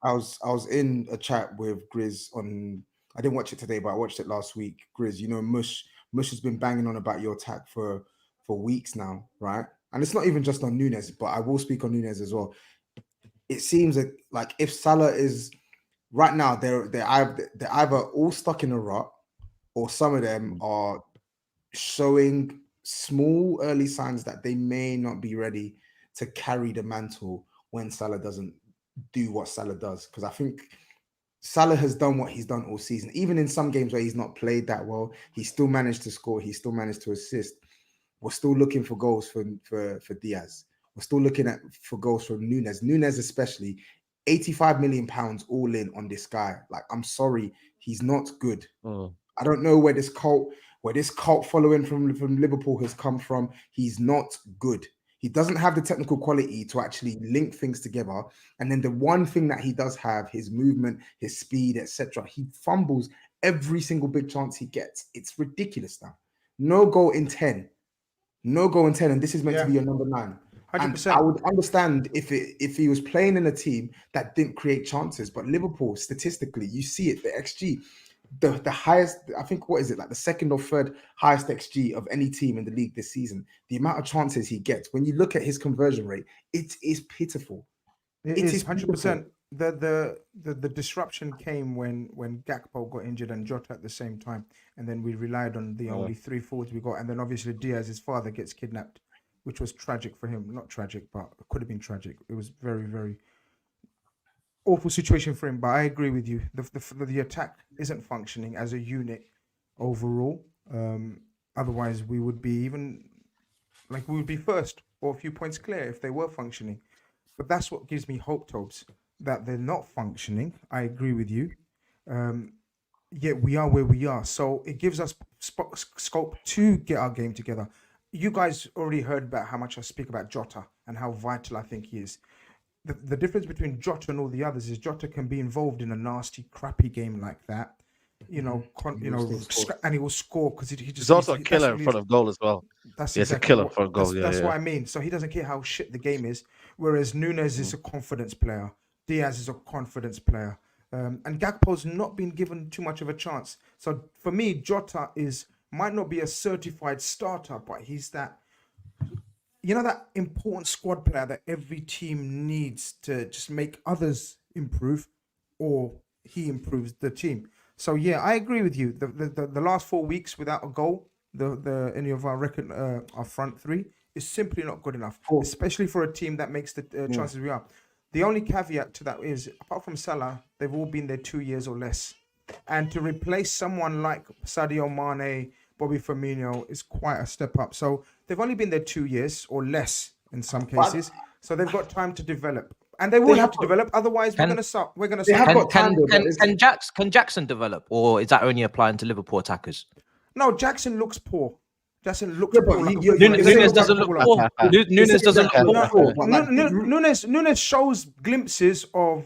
I was in a chat with Grizz on. I didn't watch it today, but I watched it last week. Grizz, you know, Mush has been banging on about your attack for weeks now, right? And it's not even just on Nunes, but I will speak on Nunes as well. It seems like if Salah is right now, they're either all stuck in a rut, or some of them are showing small early signs that they may not be ready to carry the mantle when Salah doesn't do what Salah does. Because I think Salah has done what he's done all season. Even in some games where he's not played that well, he still managed to score. He still managed to assist. We're still looking for goals for Diaz. We're still looking for goals from Nunes. Nunes especially, 85 million pounds all in on this guy. Like, I'm sorry, he's not good. I don't know where this cult following from Liverpool has come from. He's not good. He doesn't have the technical quality to actually link things together. And then the one thing that he does have, his movement, his speed, etc. He fumbles every single big chance he gets. It's ridiculous now. No goal in 10. And this is meant to be your number 9. 100%. I would understand if he was playing in a team that didn't create chances. But Liverpool, statistically, you see it, the XG. The highest, I think, what is it, like the second or third highest XG of any team in the league this season. The amount of chances he gets, when you look at his conversion rate, it is pitiful. It is 100%. The disruption came when Gakpo got injured and Jota at the same time, and then we relied on the only 3 forwards we got, and then obviously Diaz, his father, gets kidnapped, which was tragic for him. Not tragic, but it could have been tragic. It was very, very awful situation for him. But I agree with you. The attack isn't functioning as a unit overall. Otherwise, we would be first or a few points clear if they were functioning. But that's what gives me hope, Tobes, that they're not functioning. I agree with you. Yet we are where we are. So it gives us scope to get our game together. You guys already heard about how much I speak about Jota and how vital I think he is. The difference between Jota and all the others is Jota can be involved in a nasty, crappy game like that. And he will score because he's also a killer in front of goal as well. That's a killer for a goal. That's what I mean. So he doesn't care how shit the game is. Whereas Nunes is a confidence player. Diaz is a confidence player. And Gakpo's not been given too much of a chance. So for me, Jota might not be a certified starter, but he's that important squad player that every team needs to just make others improve, or he improves the team. So yeah, I agree with you. The last 4 weeks without a goal, any of our front three is simply not good enough, especially for a team that makes the chances we are. The only caveat to that is, apart from Salah, they've all been there 2 years or less. And to replace someone like Sadio Mane, Bobby Firmino is quite a step up. So they've only been there 2 years or less in some cases. So they've got time to develop. And they will have to develop. Otherwise, we're going to start. Can Jackson develop? Or is that only applying to Liverpool attackers? No, Jackson looks poor. Jackson looks poor. Nunes doesn't look poor. Nunes doesn't look poor. Nunes shows glimpses of,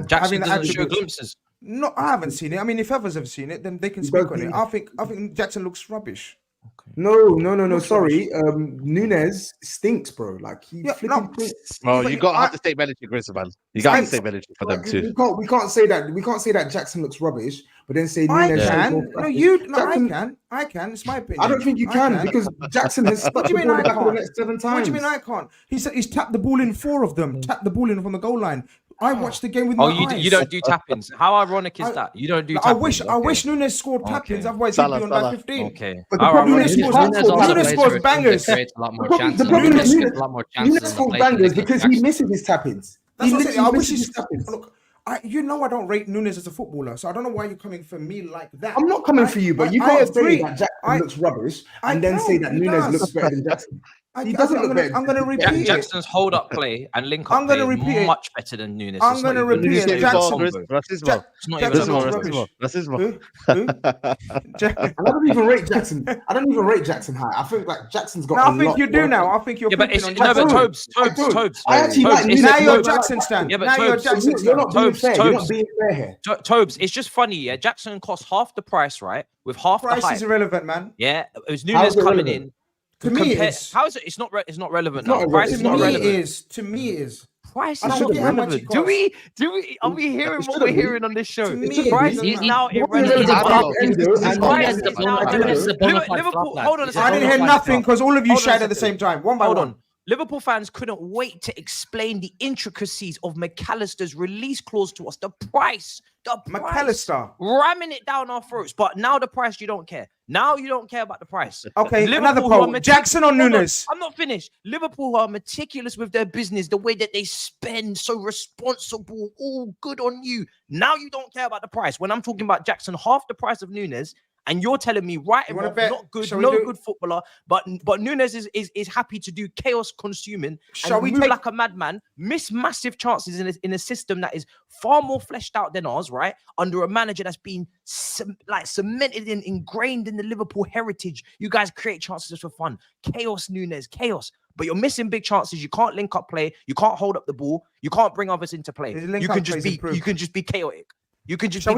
Jackson doesn't show glimpses. No, I haven't seen it. I mean, if others have seen it, then they can speak on it. I think Jackson looks rubbish. Okay. No. Sorry, Nunes stinks, bro. Like he stinks. Well, you have to take Bellingham, GRIZZ, man. You got to say Bellingham for them too. We can't say that. We can't say that Jackson looks rubbish, but then say I Nunes. Can. No, you. No, Jackson, I can. It's my opinion. I don't think you can because Jackson has stuck the ball back the next 7 times. What do you mean I can't? He's tapped the ball in 4 of them. Tapped the ball in from the goal line. I watched the game with my eyes. You don't do tap-ins. How ironic is that? You don't do tap-ins. I wish Nunes scored tap-ins. Otherwise, he'd be on by 15. Okay. But the problem Nunes scores bangers. Nunes scores bangers because he misses his tap-ins. I wish his tap-ins. Look, I don't rate Nunes as a footballer, so I don't know why you're coming for me like that. I'm not coming for you, but you can't say that Jackson looks rubbish and then say that Nunes looks better than Jackson. He doesn't look better. I'm going to repeat it. Jackson's hold-up play and link-up play is much better than Nunes. I'm going to repeat it. Racismo. I don't even rate Jackson. I don't even rate Jackson high. I think like Jackson's got. I think you do now. I think you're. Yeah, but it's Tobes. I actually like now you're Jackson stan. Yeah, but now you're Jackson stan. You're not being fair. You're not being fair here. Tobes, it's just funny. Yeah, Jackson costs half the price, right? With half the hype. Price is irrelevant, man. Yeah, it was Nunes coming in. To me, how is it? It's not relevant. Price is not relevant. To me, is price is not relevant. Do we? Are we hearing what we're hearing on this show? Price is now irrelevant. Liverpool. Hold on a second. I didn't hear nothing because all of you shouted at the same time. One by one. Liverpool fans couldn't wait to explain the intricacies of McAllister's release clause to us. The price. McAllister ramming it down our throats. But now the price, you don't care. Now you don't care about the price. Okay, another poll. Jackson or Nunes? I'm not finished. Liverpool are meticulous with their business, the way that they spend, so responsible, all good on you. Now you don't care about the price. When I'm talking about Jackson, half the price of Nunes, and you're telling me not good, good footballer, but Nunes is happy to do chaos consuming and move like a madman, miss massive chances in a system that is far more fleshed out than ours, right? Under a manager that's been cemented and ingrained in the Liverpool heritage. You guys create chances just for fun. Chaos, Nunes, chaos. But you're missing big chances. You can't link up play. You can't hold up the ball. You can't bring others into play. You can just be chaotic. You can just shall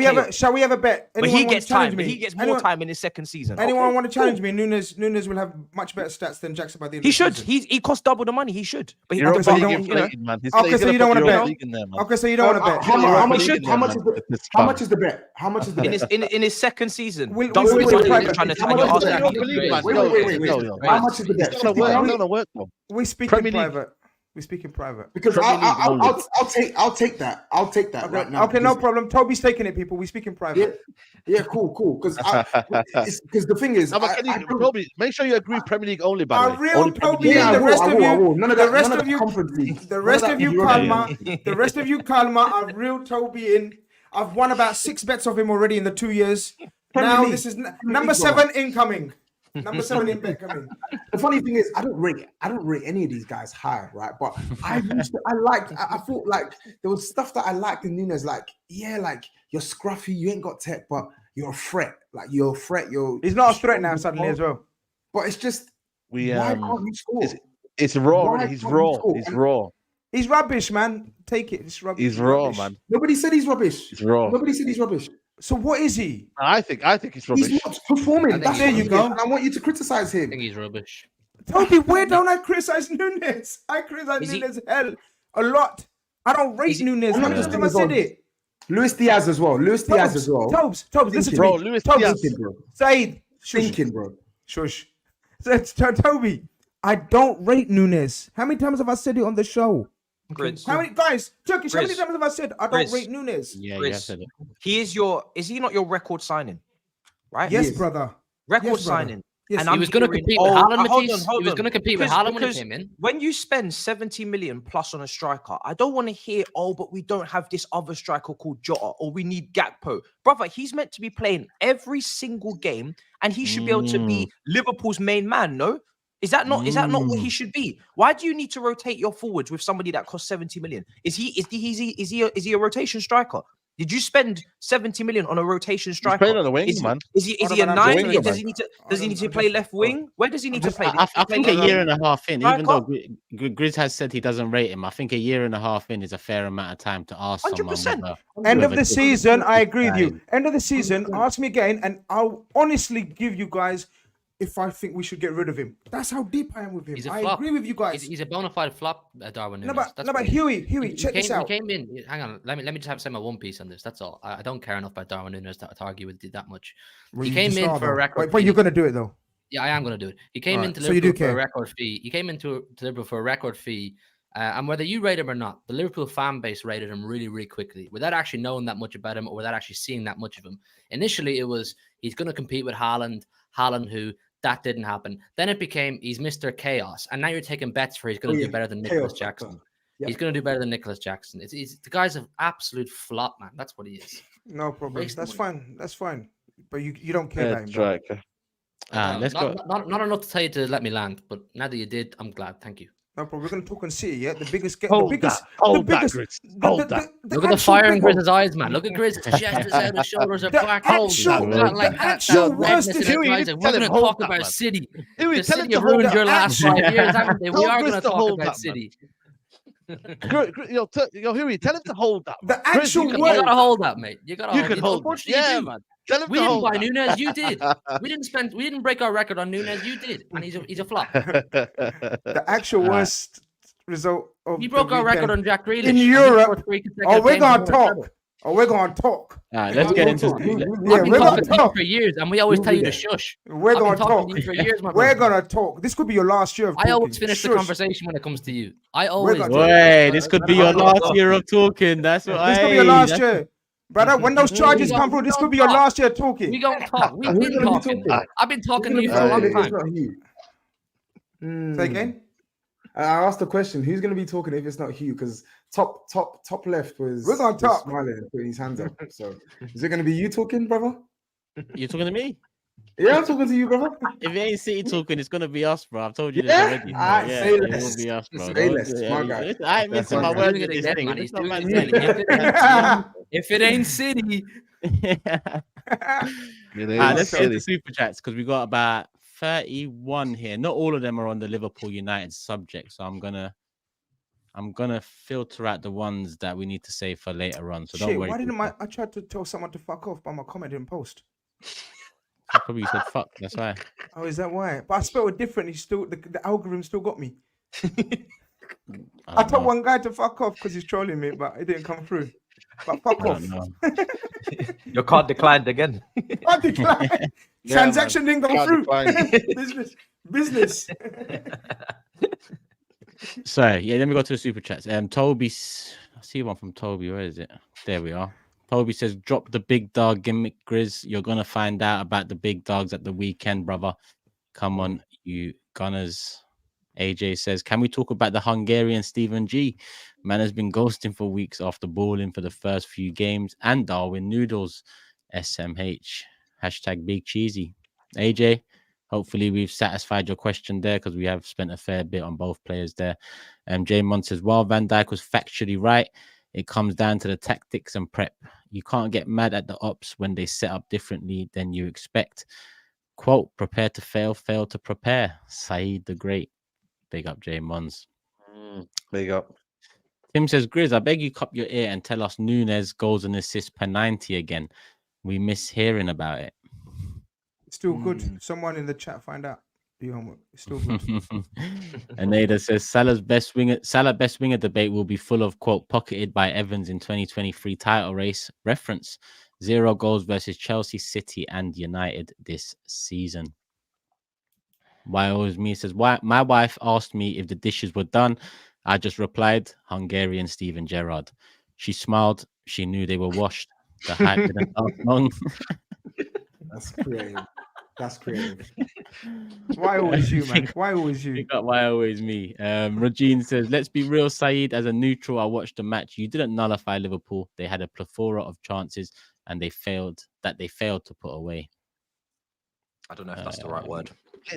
we have a bet? But he gets time. But he gets more time in his second season. Anyone want to challenge me? Nunes will have much better stats than Jackson by the end. He should. He costs double the money. He should. But so you don't want to bet. Okay, so you don't want to bet. How much is the bet? How much is the bet? In his second season. Wait. How much is the bet? We speak in private. We speak in private. Because I'll take that. I'll take that right now. Okay, no problem. Toby's taking it, people. We speak in private. Yeah, cool. Because the thing is, Toby, make sure you agree Premier League only. By the way, real Toby, the rest of you, the rest of you, Kalma, are real Toby in. I've won about 6 bets of him already in the 2 years. Now this is number 7 incoming. Number 7 in bet coming. The funny thing is, I don't rate any of these guys high, right? But I thought like there was stuff that I liked in Nunes, like you're scruffy, you ain't got tech, but you're a threat. Like you're a threat. He's not a threat now suddenly as well. But it's just why can't you score? It's raw. He's raw. He's raw. He's rubbish, man. Take it. It's rubbish. He's raw, man. Nobody said he's rubbish. He's raw. Nobody said he's rubbish. So what is he? I think he's rubbish. He's not performing. There you go. And I want you to criticize him. I think he's rubbish. Toby, where don't I criticize Nunes? I criticize Nunes hell a lot. I don't rate Nunes. How many times I said it? Luis Diaz as well. Tobes, listen to me. Luis Diaz. SAEED. Thinking, bro. Shush. Toby, I don't rate Nunes. How many times have I said it on the show? GRIZZ. How many guys? Turkish. How many GRIZZ. times have I said I don't GRIZZ. rate Nunes? Yeah, GRIZZ. yeah, said it. Is he not your record signing? Right? Yes, brother. Record signing. Yes, and He was going to compete with Haaland. He was going to compete with Haaland when he came in. When you spend 70 million plus on a striker, I don't want to hear, but we don't have this other striker called Jota, or we need Gakpo. Brother, he's meant to be playing every single game, and he should be able to be Liverpool's main man, no? Is that not what he should be? Why do you need to rotate your forwards with somebody that costs 70 million? Is he a rotation striker? Did you spend 70 million on a rotation striker? He's playing on the wing, man. Is he a 9? Does he need to play left wing? Where does he need to play? I think a year and a half in, even though GRIZZ has said he doesn't rate him, I think a year and a half in is a fair amount of time to ask 100%. someone. End of the season, I agree with you. End of the season, ask me again, and I'll honestly give you guys if I think we should get rid of him. That's how deep I am with him. I agree with you guys. He's a bona fide flop, Darwin Nunes. No, but Huey, check this out. He came in. Hang on, let me just say my one piece on this. That's all. I don't care enough about Darwin Nunes to argue with you that much. He came in for a record. Wait, you're gonna do it though. Yeah, I am gonna do it. He came into Liverpool for a record fee. He came into Liverpool for a record fee. And whether you rate him or not, the Liverpool fan base rated him really, really quickly without actually knowing that much about him or without actually seeing that much of him. Initially, it was he's going to compete with Haaland who that didn't happen. Then it became he's Mr. Chaos. And now you're taking bets for he's going to do better than Nicholas Jackson. Yeah. He's going to do better than Nicholas Jackson. The guy's an absolute flop, man. That's what he is. No problem. That's fine. But you don't care about him. Let's go. Not enough to tell you to let me land, but now that you did, I'm glad. Thank you. No problem. We're going to talk on City, yeah? The biggest... Hold that. Look at the fire in GRIZZ's eyes, man. Look at GRIZZ. Chest is out, his shoulders are back. The actual worst... We're going to talk about City. The City have ruined your last 5 years, haven't they? We are going to talk about City. Yo, Huey, tell him to hold that. The actual You got to hold that, mate. You got to hold that. Yeah, man. We didn't buy Nunes, you did. We didn't break our record on Nunes, you did, and he's a flop. The actual worst result of we broke our record on Jack Grealish in Europe. We're gonna talk. Let's get into it. We're gonna talk for years, and we always tell you to shush. We're gonna talk for years, We're gonna talk. This could be your last year of talking. I always finish the conversation when it comes to you. I always. Wait, this could be your last year of talking. That's what. This could be your last year. Brother, when those charges come through, this could be your last year talking. We gonna talk. We've been talking. I've been talking to you for a long time. Say again? I asked the question, who's going to be talking if it's not Hugh? Because top left was smiling, putting his hands up. So is it going to be you talking, brother? You talking to me? Yeah, I'm talking to you, brother. If it ain't City talking, it's gonna be us, bro. I've told you this already. Say less. It will be us, bro. Say less, my guy. I ain't missing my word with this thing. If it ain't City. Let's get into super chats because we got about 31 here. Not all of them are on the Liverpool United subject, so I'm gonna filter out the ones that we need to save for later on. So don't worry. Why didn't I tried to tell someone to fuck off, but my comment didn't post? I probably said fuck. That's why. Oh, is that why? But I spelled it different. The algorithm still got me. I told one guy to fuck off because he's trolling me, but it didn't come through. But fuck off. Your card declined again. Card declined. Transaction didn't go through. Business. Sorry, yeah, let me go to the super chats. Toby, I see one from Toby. Where is it? There we are. Toby says, drop the big dog gimmick, Grizz. You're going to find out about the big dogs at the weekend, brother. Come on, you Gunners. AJ says, can we talk about the Hungarian Stephen G? Man has been ghosting for weeks after balling for the first few games, and Darwin Noodles. SMH. Hashtag Big Cheesy. AJ, hopefully we've satisfied your question there, because we have spent a fair bit on both players there. J Mon says, while Van Dijk was factually right, it comes down to the tactics and prep. You can't get mad at the ops when they set up differently than you expect. Quote, prepare to fail, fail to prepare. SAEED the Great. Big up, J Mons. Big up. Tim says, Grizz, I beg you cup your ear and tell us Nunes goals and assists per 90 again. We miss hearing about it. It's still good. Someone in the chat find out. It's still good. And Ada says Salah's best winger debate will be full of quote pocketed by Evans in 2023 title race. Reference 0 goals versus Chelsea, City, and United this season. Why always me says, why my wife asked me if the dishes were done. I just replied, Hungarian Steven Gerrard. She smiled. She knew they were washed. The hype didn't last long. That's creative. That's creative. Why always you, man? Why always you? Why always me? Regine says, let's be real, SAEED. As a neutral, I watched the match. You didn't nullify Liverpool. They had a plethora of chances and they failed to put away. I don't know if that's the right word.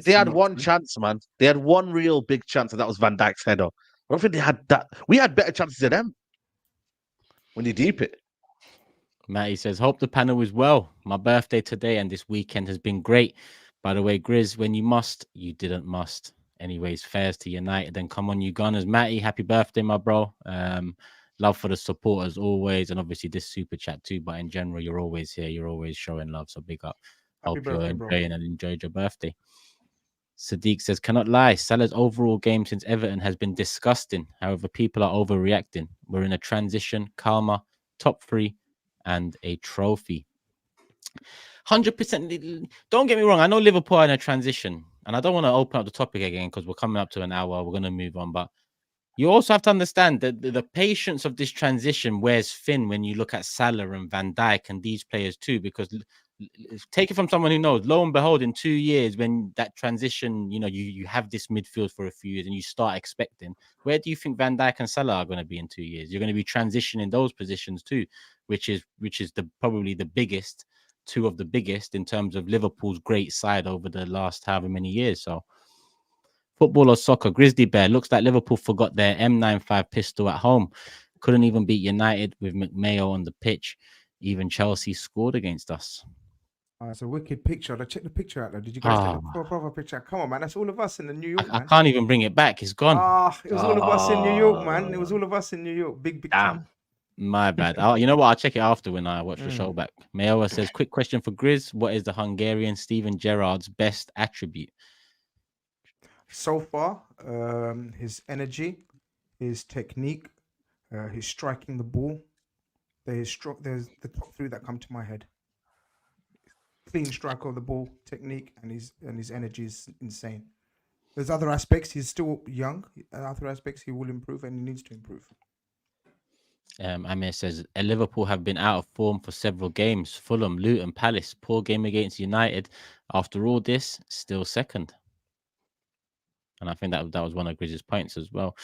They had one chance, man. They had one real big chance, and that was Van Dijk's header. I don't think they had that. We had better chances than them when you deep it. Matty says, hope the panel is well. My birthday today and this weekend has been great. By the way, Grizz, when you must, you didn't must. Anyways, fairs to United. Then come on, you Gunners. Matty, happy birthday, my bro. Love for the support as always. And obviously this super chat too. But in general, you're always here. You're always showing love. So big up. Hope you're enjoying and enjoyed your birthday. Sadiq says, cannot lie. Salah's overall game since Everton has been disgusting. However, people are overreacting. We're in a transition, calmer, top 3, and a trophy. 100%. Don't get me wrong. I know Liverpool are in a transition, and I don't want to open up the topic again because we're coming up to an hour. We're going to move on, but you also have to understand that the patience of this transition wears thin when you look at Salah and Van Dijk and these players too, because take it from someone who knows, lo and behold, in 2 years, when that transition, you have this midfield for a few years and you start expecting, where do you think Van Dijk and Salah are going to be in 2 years? You're going to be transitioning those positions too, which is probably the biggest, two of the biggest in terms of Liverpool's great side over the last however many years. So football or soccer, Grizzly Bear, looks like Liverpool forgot their M95 pistol at home. Couldn't even beat United with McMayo on the pitch. Even Chelsea scored against us. Oh, it's a wicked picture. Check the picture out there. Did you guys take the proper picture? Come on, man. That's all of us in the New York, man. I can't even bring it back. It's gone. It was all of us in New York, man. It was all of us in New York. Big picture. Damn. My bad. You know what? I'll check it after when I watch the show back. Mayowa says, quick question for Grizz. What is the Hungarian Steven Gerrard's best attribute? So far, his energy, his technique, his striking the ball. There's the top 3 that come to my head. Clean strike of the ball, technique, and his energy is insane. There's other aspects. He's still young. Other aspects he will improve, and he needs to improve. Amir says, Liverpool have been out of form for several games. Fulham, Luton, Palace, poor game against United. After all this, still second. And I think that was one of Grizz's points as well.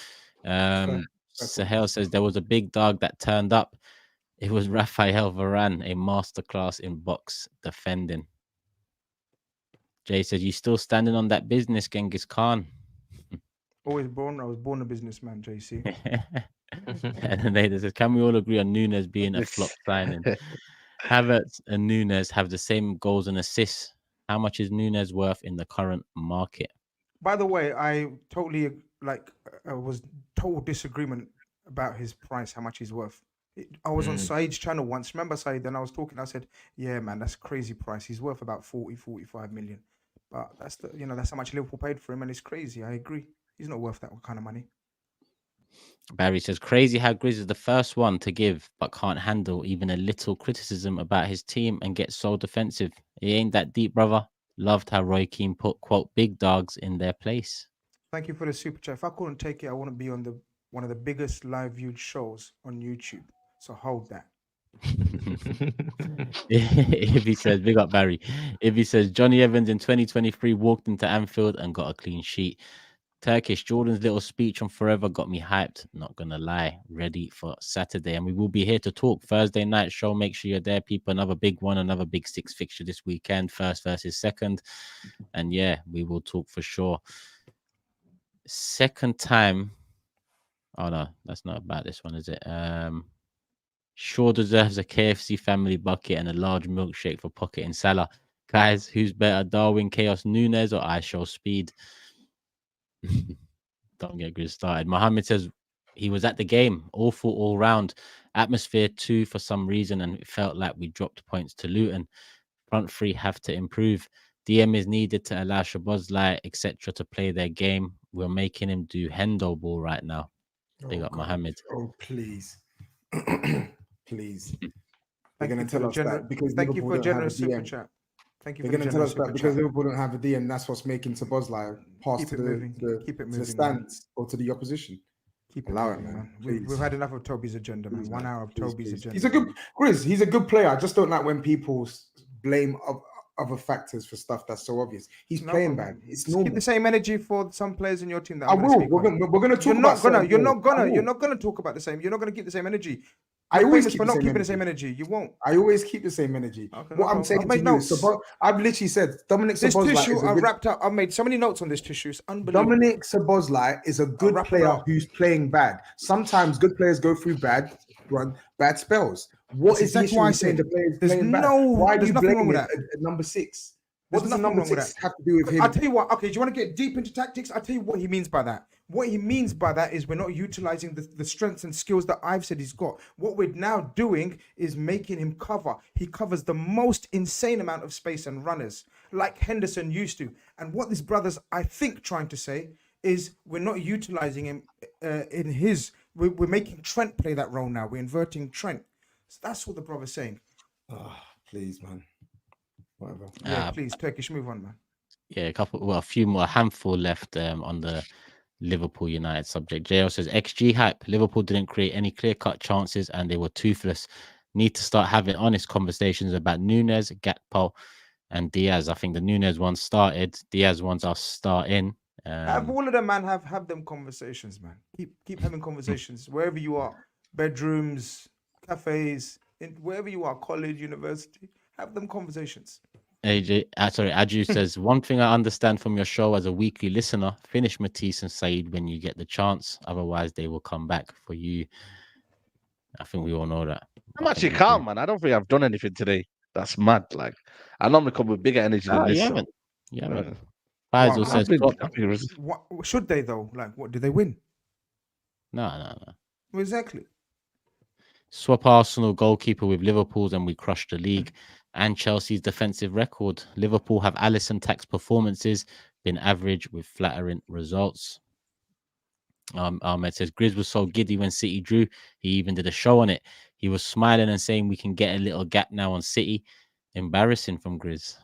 Sahel says there was a big dog that turned up. It was Rafael Varane, a masterclass in box defending. Jay says, you still standing on that business, Genghis Khan? I was born a businessman, JC. And then they says, can we all agree on Nunes being a flop signing? Havertz and Nunes have the same goals and assists. How much is Nunes worth in the current market? By the way, I totally was total disagreement about his price, how much he's worth. I was on SAEED's channel once. Remember SAEED? And I was talking. I said, "Yeah, man, that's a crazy price. He's worth about 45 million." But that's that's how much Liverpool paid for him, and it's crazy. I agree. He's not worth that kind of money. Barry says, crazy how Grizz is the first one to give, but can't handle even a little criticism about his team and gets so defensive. He ain't that deep, brother. Loved how Roy Keane put, quote, big dogs in their place. Thank you for the super chat. If I couldn't take it, I wouldn't be on one of the biggest live viewed shows on YouTube. So hold that. If he says, big up Barry. If he says Johnny Evans in 2023 walked into Anfield and got a clean sheet. Turkish, Jordan's little speech on Forever got me hyped. Not gonna lie, ready for Saturday, and we will be here to talk Thursday night show. Make sure you're there, people. Another big one, another big six fixture this weekend. First versus second, and yeah, we will talk for sure. Second time. Oh no, that's not about this one, is it? Shaw deserves a KFC family bucket and a large milkshake for pocketing Salah. Guys, who's better, Darwin, Chaos, Nunes, or I Show Speed? Don't get Grizz started. Mohammed says he was at the game, awful all round. Atmosphere too for some reason, and it felt like we dropped points to Luton. Front three have to improve. DM is needed to allow Shabozlai, etc. to play their game. We're making him do Hendo ball right now. Big up Mohammed. Oh, please. Please. They're going to tell us that because thank you for generous super chat. Thank you. They're going to tell us that because Liverpool don't have a DM. That's what's making Szoboszlai pass to the stands or to the opposition. Allow it, man. We've had enough of Toby's agenda, man. 1 hour of Toby's agenda. He's a good Grizz. He's a good player. I just don't like when people blame other factors for stuff that's so obvious. He's playing bad. It's normal. Keep the same energy for some players in your team. That I will. We're going to talk about. You're not gonna talk about the same. You're not gonna keep the same energy. I always keep not keeping the same energy. You won't. I always keep the same energy. Okay, what I'm saying to you is, I've literally said Dominic this Szoboszlai tissue I've wrapped up. I've made so many notes on this tissue. It's unbelievable. Dominic Szoboszlai is a good player who's playing bad. Sometimes good players go through bad spells. What is exactly why I said the players there's playing no. bad? Why do you nothing blame wrong with it that. at number 6? What There's does the number 6 have to do with him? I'll tell you what. Okay, do you want to get deep into tactics? I'll tell you what he means by that. What he means by that is we're not utilizing the strengths and skills that I've said he's got. What we're now doing is making him cover. He covers the most insane amount of space and runners, like Henderson used to. And what this brother's, I think, trying to say is we're not utilizing him in his. We're making Trent play that role now. We're inverting Trent. So that's what the brother's saying. Oh, please, man. Whatever. Yeah, please, Turkish, move on, man. Yeah, a handful left on the Liverpool United subject. JL says XG hype. Liverpool didn't create any clear-cut chances and they were toothless. Need to start having honest conversations about Nunes, Gakpo, and Diaz. I think the Nunes ones started. Diaz ones are starting. Have all of them, man. Have them conversations, man. Keep having conversations wherever you are. Bedrooms, cafes, wherever you are, college, university. Have them conversations. Aju says, one thing I understand from your show as a weekly listener, finish Matisse and SAEED when you get the chance. Otherwise, they will come back for you. I think we all know that. I'm actually calm, man. I don't think I've done anything today. That's mad. Like, I normally come with bigger energy than this. You haven't. Faisal says, what should they, though? Like, what, did they win? No. Exactly. Swap Arsenal goalkeeper with Liverpool's and we crushed the league. And Chelsea's defensive record. Liverpool have Alisson tax performances, been average with flattering results. Ahmed says, Grizz was so giddy when City drew. He even did a show on it. He was smiling and saying we can get a little gap now on City. Embarrassing from Grizz.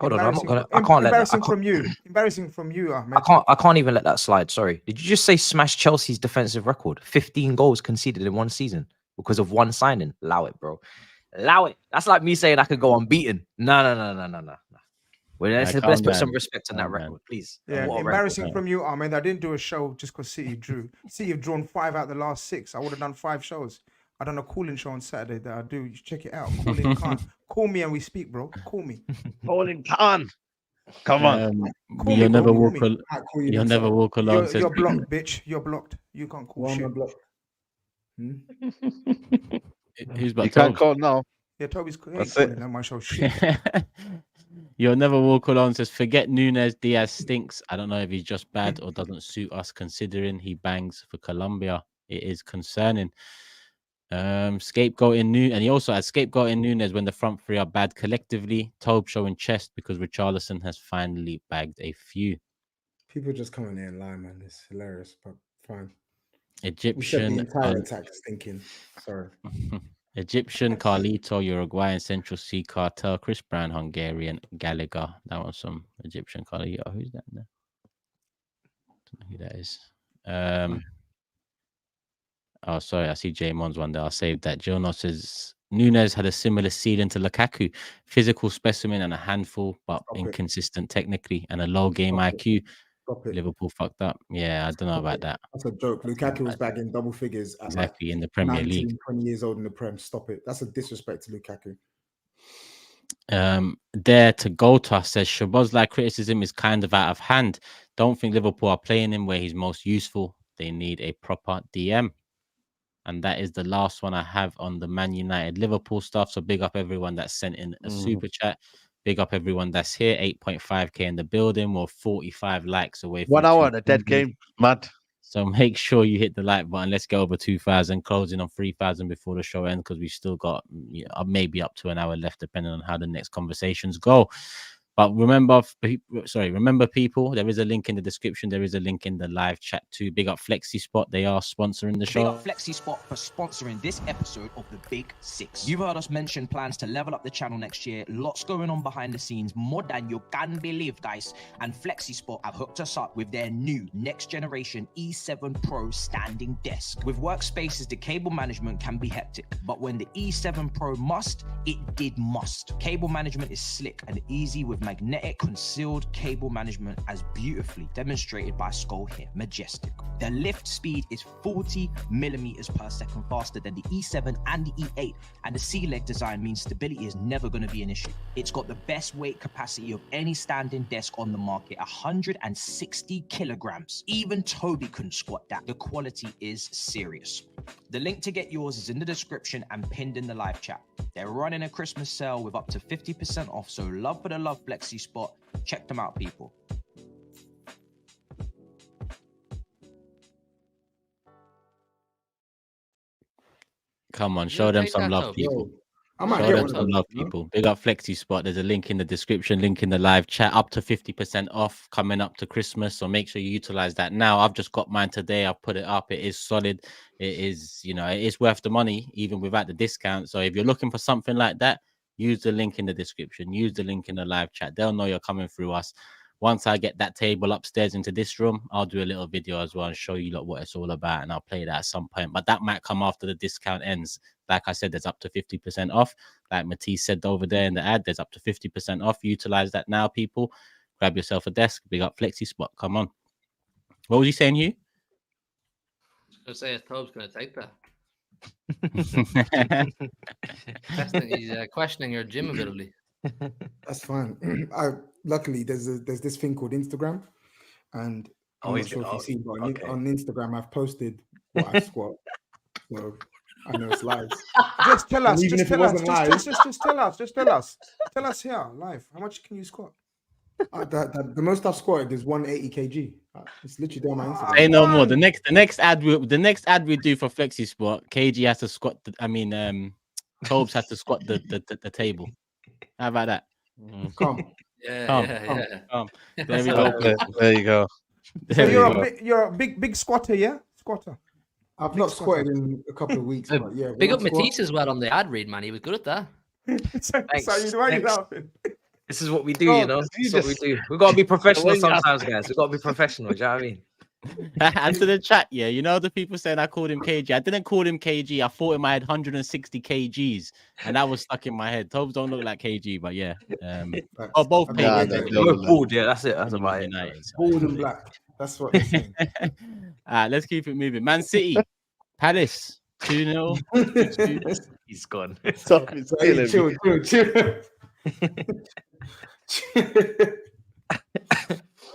Hold on, I can't let that. Embarrassing from you, Ahmed. I can't even let that slide. Sorry. Did you just say smash Chelsea's defensive record? 15 goals conceded in one season because of one signing. Allow it, bro. Allow it. That's like me saying I could go unbeaten. No. Well, let's put some respect on that record, please. Yeah, embarrassing from you, Ahmed. I didn't do a show just because City drew. City have drawn 5 out of the last 6. I would have done 5 shows. I done a calling show on Saturday that I do. You check it out. Calling Khan. Call me and we speak, bro. Call me. Calling Khan. Come on. You'll never walk alone. You're blocked, bitch. You're blocked. You can't call shit. Who's you can't call now. Yeah, Toby's calling on my show. Shit. You'll never walk alone. Says, forget Nunes. Diaz stinks. I don't know if he's just bad or doesn't suit us, considering he bangs for Colombia. It is concerning. Scapegoating and he also has scapegoating Nunes when the front three are bad collectively. TOBS showing chest because Richarlison has finally bagged a few. People just come in there and lie, man. It's hilarious, but fine. Egyptian the entire attack thinking. Sorry. Egyptian, Carlito, Uruguayan, Central C, Cartel, Chris Brown, Hungarian, Gallagher. That was some Egyptian Carlito. Who's that there? who that is. Oh, sorry, I see Jamon's one there. I'll save that. Jonas says Nunes had a similar ceiling to Lukaku, physical specimen and a handful, but inconsistent technically and a low game IQ. Liverpool fucked up. Yeah, I don't know about that. That's a joke. Lukaku was back in double figures at exactly in the Premier 19, League. 20 years old in the Prem. Stop it. That's a disrespect to Lukaku. There to go to us says Shabazz criticism is kind of out of hand. Don't think Liverpool are playing him where he's most useful. They need a proper DM. And that is the last one I have on the Man United Liverpool stuff. So big up everyone that sent in a super chat. Big up everyone that's here. 8.5k in the building. We're 45 likes away from 1 hour on a dead game. Mad. So make sure you hit the like button. Let's get over 2,000, closing on 3,000 before the show ends, because we've still got maybe up to an hour left, depending on how the next conversations go. But remember, people, there is a link in the description. There is a link in the live chat too. Big up FlexiSpot. They are sponsoring the show. Big up FlexiSpot for sponsoring this episode of the Big Six. You've heard us mention plans to level up the channel next year. Lots going on behind the scenes, more than you can believe, guys. And FlexiSpot have hooked us up with their new next generation E7 Pro standing desk. With workspaces, the cable management can be hectic, but when the E7 Pro must, it did must. Cable management is slick and easy with magnetic concealed cable management, as beautifully demonstrated by Skull here. Majestic. The lift speed is 40 millimeters per second faster than the E7 and the E8, and the C-leg design means stability is never going to be an issue. It's got the best weight capacity of any standing desk on the market, 160 kilograms. Even Toby couldn't squat that. The quality is serious. The link to get yours is in the description and pinned in the live chat. They're running a Christmas sale with up to 50% off, so love for the love, FlexiSpot. Check them out, people. Come on, show them some love, people. Show them some love, people. Big up FlexiSpot. There's a link in the description, link in the live chat. Up to 50% off coming up to Christmas, so make sure you utilize that now. I've just got mine today. I've put it up. It is solid. It is, it is worth the money, even without the discount. So if you're looking for something like that, use the link in the description. Use the link in the live chat. They'll know you're coming through us. Once I get that table upstairs into this room, I'll do a little video as well and show you what it's all about, and I'll play that at some point. But that might come after the discount ends. Like I said, there's up to 50% off. Like Matisse said over there in the ad, there's up to 50% off. Utilize that now, people. Grab yourself a desk. Big up FlexiSpot. Come on. What was you saying, Hugh? I was going to say, if Tob's going to take that. He's questioning your gym ability. That's fine. Luckily, there's this thing called Instagram, and I'm not sure if you've seen, but on Instagram, I've posted what I squat. So I know it's live. Just tell us. Even if it wasn't live, just tell us. Just tell us. Tell us here live. How much can you squat? The most I've squatted is 180 kg. It's literally down my Instagram. Say no more. The next ad we do for FlexiSpot, KG has to squat. Tobes has to squat the table. How about that? Come. Come. There we go. There you go. So you're a big squatter, yeah? Squatter. I've not squatted in a couple of weeks, but yeah. Big up Matisse as well on the ad read, man. He was good at that. This is what we do, This is what we do. We've got to be professional sometimes, guys. We've got to be professional. Do you know what I mean? Answer the chat, yeah. The people saying I called him KG. I didn't call him KG. I thought him I had 160 kgs, and that was stuck in my head. Tobes don't look like KG, but yeah. Both KG. Both bald, yeah. That's it. That's about it. Bald and black. That's what they're saying. Let's keep it moving. Man City, Palace, 2-0. He's gone. Chill.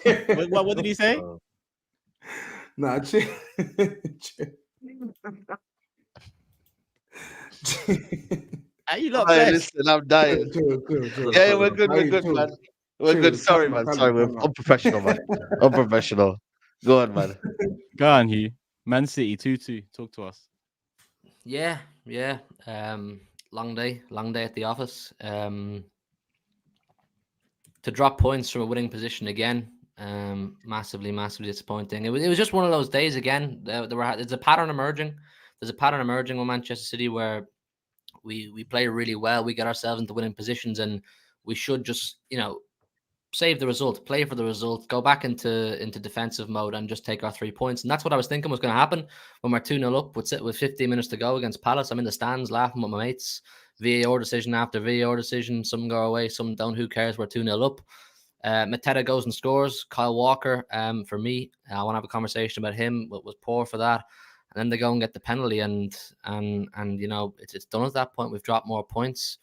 What did he say? Nah, chill. You lot listen, I'm dying. Yeah, we're good, man. We're good. Sorry, man. Sorry, we're unprofessional, man. Unprofessional. Go on, man. Go on, Hugh. Man City 2-2. Talk to us. Yeah. Long day at the office. To drop points from a winning position again, massively disappointing. It was just one of those days again. There's a pattern emerging. There's a pattern emerging with Manchester City where we play really well. We get ourselves into winning positions, and we should just save the result, play for the result, go back into defensive mode and just take our 3 points. And that's what I was thinking was going to happen when we're 2-0 up with 15 minutes to go against Palace. I'm in the stands laughing with my mates. VAR decision after VAR decision. Some go away, some don't. Who cares? We're 2-0 up. Mateta goes and scores. Kyle Walker, for me, I want to have a conversation about him. Was poor for that. And then they go and get the penalty, and you know, it's done at that point. We've dropped more points.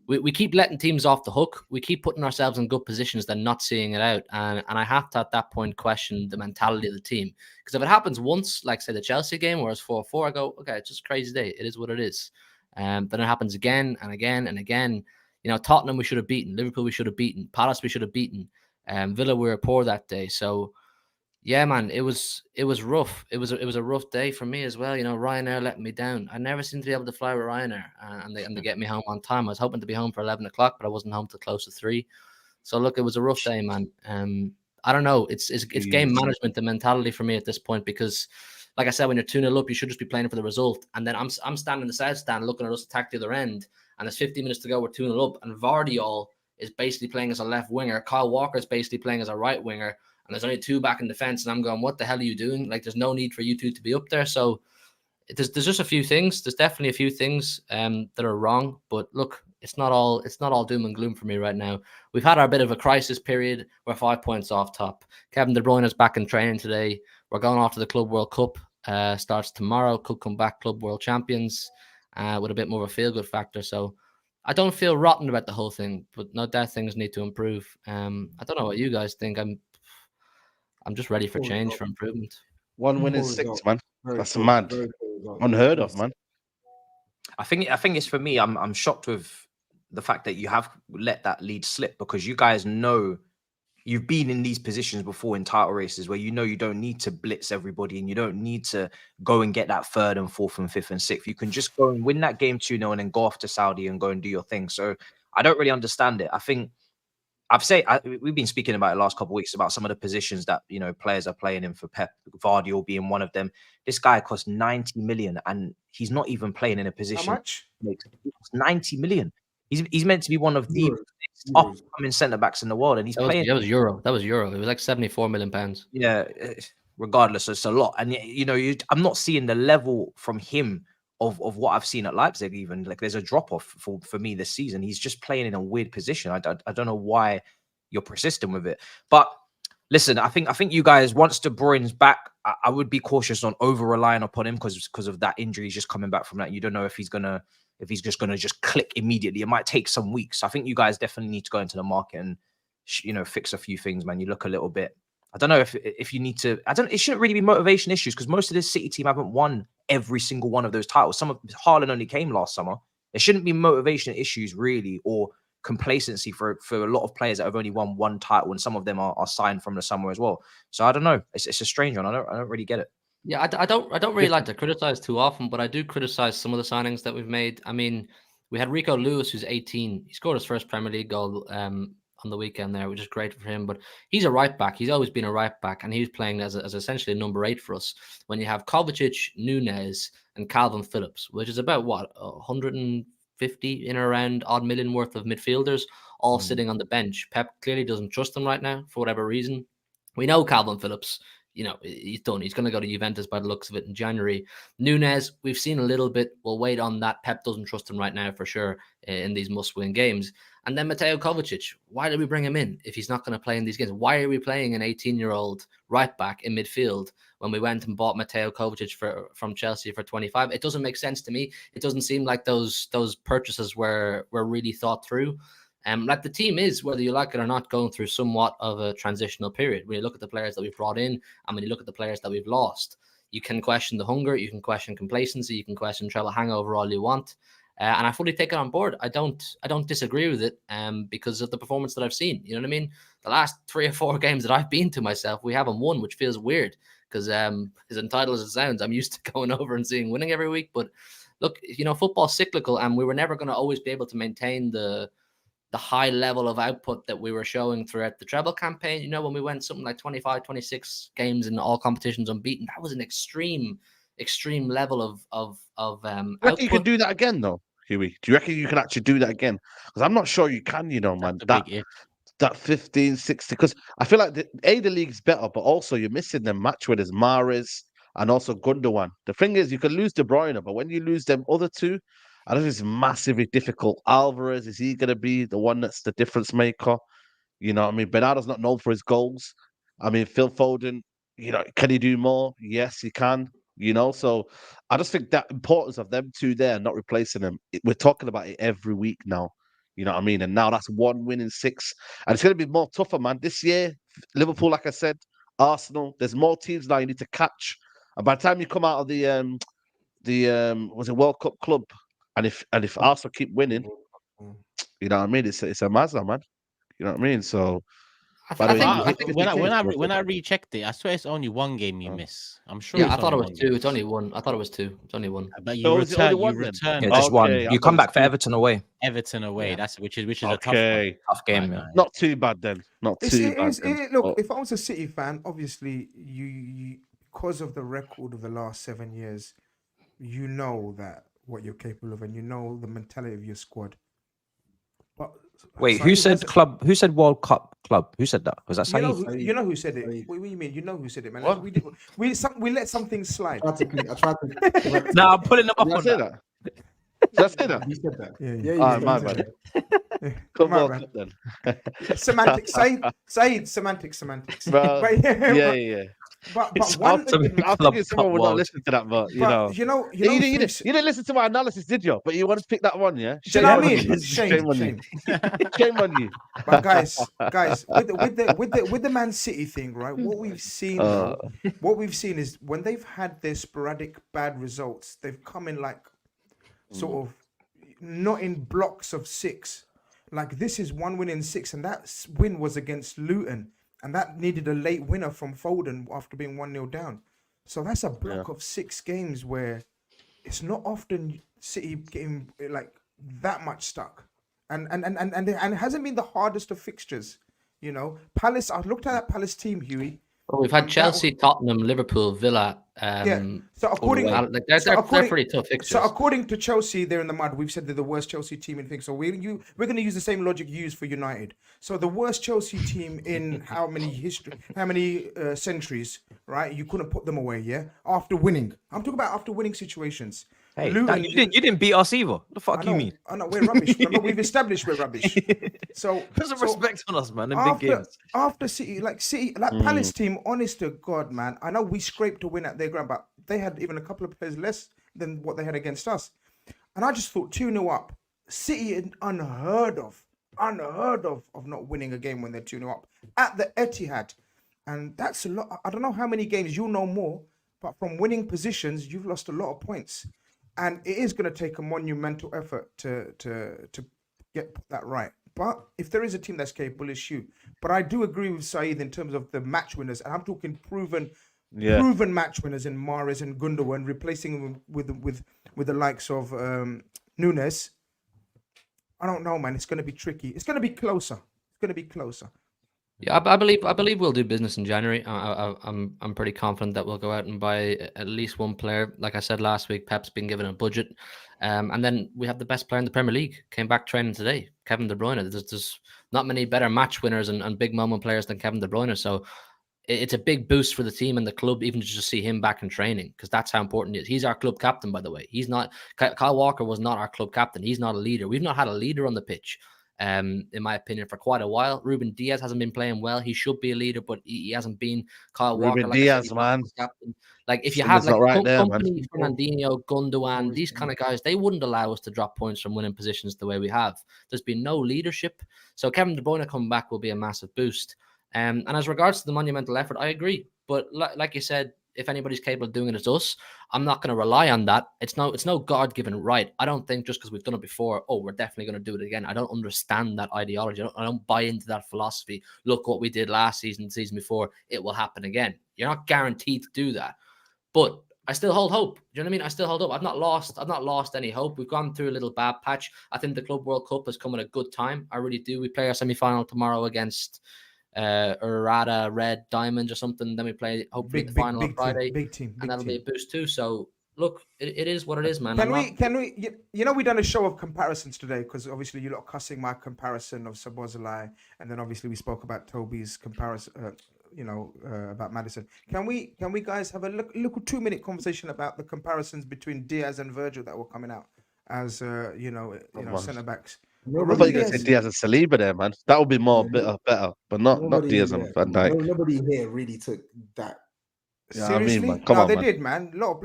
We keep letting teams off the hook. We keep putting ourselves in good positions, then not seeing it out. And I have to, at that point, question the mentality of the team. Because if it happens once, like, say, the Chelsea game where it's 4-4, I go, okay, it's just a crazy day. It is what it is. Then it happens again and again and again. You know, Tottenham we should have beaten. Liverpool we should have beaten. Palace we should have beaten. Villa we were poor that day. So, yeah, man, it was rough. It was a rough day for me as well. You know, Ryanair let me down. I never seem to be able to fly with Ryanair, and they get me home on time. I was hoping to be home for 11 o'clock, but I wasn't home till close to 3. So look, it was a rough day, man. I don't know. It's game management, the mentality for me at this point, because, like I said, when you're 2-0 up, you should just be playing for the result. And then I'm standing in the south stand looking at us attack the other end, and there's 50 minutes to go. We're 2-0 up, and Vardiol is basically playing as a left winger. Kyle Walker is basically playing as a right winger. And there's only 2 back in defense, and I'm going, what the hell are you doing? Like, there's no need for you 2 to be up there. So there's just a few things. There's definitely a few things that are wrong. But look, it's not all doom and gloom for me right now. We've had our bit of a crisis period. We're 5 points off top. Kevin De Bruyne is back in training today. We're going off to the Club World Cup. Starts tomorrow. Could come back Club World Champions with a bit more of a feel-good factor. So I don't feel rotten about the whole thing, but no doubt things need to improve. I don't know what you guys think. I'm just ready for change, for improvement. 1 win in 6, man. That's mad. Unheard of, man. I think it's, for me, I'm shocked with the fact that you have let that lead slip, because you guys know you've been in these positions before in title races where you know you don't need to blitz everybody and you don't need to go and get that 3rd and 4th and 5th and 6th. You can just go and win that game 2-0 and then go off to Saudi and go and do your thing. So I don't really understand it. I think we've been speaking about it the last couple of weeks about some of the positions that, you know, players are playing in for Pep, Vardiol being one of them. This guy costs 90 million and he's not even playing in a position. How much? 90 million. He's meant to be one of the up-and-coming centre-backs in the world, and he's playing. That was euro. It was like 74 million pounds. Yeah, regardless, it's a lot. And, you know, I'm not seeing the level from him of what I've seen at Leipzig. Even like there's a drop-off for me this season. He's just playing in a weird position. I don't know why you're persistent with it. But listen, I think you guys, once De Bruyne's back, I would be cautious on over-relying upon him because of that injury. He's just coming back from that. You don't know if he's just gonna click immediately. It might take some weeks. I think you guys definitely need to go into the market and, you know, fix a few things, man. You look a little bit. I don't know if you need to. It shouldn't really be motivation issues, because most of this City team haven't won every single one of those titles. Some of Haaland only came last summer. There shouldn't be motivation issues really, or complacency for a lot of players that have only won 1 title, and some of them are signed from the summer as well. So I don't know. It's a strange one. I don't really get it. Yeah, I don't really like to criticize too often, but I do criticize some of the signings that we've made. I mean, we had Rico Lewis, who's 18. He scored his first Premier League goal on the weekend there, which is great for him. But he's a right back. He's always been a right back, and he was playing as essentially a number 8 for us. When you have Kovacic, Nunez, and Calvin Phillips, which is about 150 in or around odd million worth of midfielders, all sitting on the bench. Pep clearly doesn't trust them right now for whatever reason. We know Calvin Phillips, you know, he's done. He's going to go to Juventus by the looks of it in January. Nunez, we've seen a little bit. We'll wait on that. Pep doesn't trust him right now for sure in these must-win games. And then Mateo Kovacic, why did we bring him in if he's not going to play in these games? Why are we playing an 18-year-old right back in midfield when we went and bought Mateo Kovacic from Chelsea for 25? It doesn't make sense to me. It doesn't seem like those purchases were really thought through. Like the team is, whether you like it or not, going through somewhat of a transitional period. When you look at the players that we've brought in and when you look at the players that we've lost, you can question the hunger, you can question complacency, you can question treble hangover all you want. And I fully take it on board. I don't disagree with it because of the performance that I've seen. You know what I mean? The last 3 or 4 games that I've been to myself, we haven't won, which feels weird because as entitled as it sounds, I'm used to going over and seeing winning every week. But look, you know, football's cyclical, and we were never going to always be able to maintain the high level of output that we were showing throughout the treble campaign. You know, when we went something like 25, 26 games in all competitions unbeaten, that was an extreme level of output. You can do that again, though, Hughie? Do you reckon you can actually do that again? Because I'm not sure you can, you know, man. that 15, 60, because I feel like the league's better, but also you're missing them match winners, Mahrez and also Gundogan. The thing is, you can lose De Bruyne, but when you lose them other two, I think it's massively difficult. Alvarez, is he going to be the one that's the difference maker? You know what I mean? Bernardo's not known for his goals. I mean, Phil Foden, can he do more? Yes, he can. So I just think that importance of them two there, not replacing them, we're talking about it every week now. You know what I mean? And now that's 1 win in 6. And it's going to be more tougher, man. This year, Liverpool, like I said, Arsenal, there's more teams now you need to catch. And by the time you come out of the was it World Cup club, and if Arsenal keep winning, you know what I mean? It's a mazza, man. You know what I mean? So I think when I rechecked it, I swear it's only one game you miss. I'm sure. Yeah, I thought it was 2. It's only 1. I thought it was 2. It's only 1. But you return. Yeah, just one. You come back for Everton away. Everton away. Yeah. Which is a tough game. Right, not too bad then. Not too bad. Look, if I was a City fan, obviously you because of the record of the last 7 years, you know that what you're capable of, and you know the mentality of your squad. But wait, who said club? Who said World Cup club? Who said that? Was that SAEED? You know who said it? What do you mean? You know who said it, man? What? We let something slide. I tried to No, I'm pulling them up on that. Did I say that? You said that. Yeah. My bad. Come on, then. Semantics, SAEED, semantics. Bro, yeah. But one, I think someone would not listen to that, but you didn't listen to my analysis, did you? But you want to pick that one, yeah? Shame on you. Shame on you. But guys, with the Man City thing, right? What we've seen is when they've had their sporadic bad results, they've come in like sort of not in blocks of 6. Like this is 1 win in 6, and that win was against Luton. And that needed a late winner from Foden after being 1-0 down. So that's a block of 6 games where it's not often City getting like that much stuck. And it hasn't been the hardest of fixtures. Palace, I looked at that Palace team, Hughie. Well, we've had Chelsea, Tottenham, Liverpool, Villa. So according, they're pretty tough fixtures. So according to Chelsea, they're in the mud. We've said they're the worst Chelsea team in things. So we're going to use the same logic used for United. So the worst Chelsea team in how many centuries, right? You couldn't put them away, yeah. After winning, I'm talking about after winning situations. Hey, Luton, you didn't beat us either. The fuck you mean? I know we're rubbish. Remember, we've established we're rubbish. So put some respect on us, man. In big games. After City, Palace team, honest to God, man. I know we scraped to win at their ground, but they had even a couple of players less than what they had against us. And I just thought 2-0 up. City unheard of not winning a game when they're 2-0 up at the Etihad. And that's a lot. I don't know how many games, you'll know more, but from winning positions, you've lost a lot of points. And it is going to take a monumental effort to get that right. But if there is a team that's capable, it's you. But I do agree with SAEED in terms of the match winners. And I'm talking proven match winners in Mahrez and Gundogan, replacing them with the likes of Nunes. I don't know, man. It's going to be tricky. It's going to be closer. Yeah, I believe we'll do business in January. I'm pretty confident that we'll go out and buy at least one player. Like I said last week, Pep's been given a budget, and then we have the best player in the Premier League. Came back training today, Kevin De Bruyne. There's not many better match winners and big moment players than Kevin De Bruyne. So it's a big boost for the team and the club, even to just see him back in training, because that's how important he is. He's our club captain, by the way. He's not. Kyle Walker was not our club captain. He's not a leader. We've not had a leader on the pitch. In my opinion, for quite a while. Ruben Diaz hasn't been playing well. He should be a leader, but he hasn't been. Kyle Walker, Ruben Diaz, man. Like if you have like company, Fernandinho, Gundogan, these kind of guys, they wouldn't allow us to drop points from winning positions the way we have. There's been no leadership. So Kevin De Bruyne coming back will be a massive boost. And as regards to the monumental effort, I agree. But like you said, if anybody's capable of doing it, it's us. I'm not going to rely on that. It's no God-given right. I don't think just because we've done it before, we're definitely going to do it again. I don't understand that ideology. I don't buy into that philosophy. Look what we did last season, the season before. It will happen again. You're not guaranteed to do that. But I still hold hope. Do you know what I mean? I still hold hope. I've not lost any hope. We've gone through a little bad patch. I think the Club World Cup has come at a good time. I really do. We play our semi-final tomorrow against Urada Red Diamonds or something. Then we play hopefully the final on Friday. Big team. And that'll be a boost too. So look, it is what it is, man. Can we, we done a show of comparisons today because obviously you're not cussing my comparison of Szoboszlai, and then obviously we spoke about Toby's comparison, about Maddison. Can we guys have a little 2-minute conversation about the comparisons between Diaz and Virgil that were coming out as centre backs? I thought you were going to say Diaz and Saliba there, man. That would be more better, but not Diaz and Van Dijk. Nobody here really took that. Seriously? Man. Come on, they man. did, man. Lot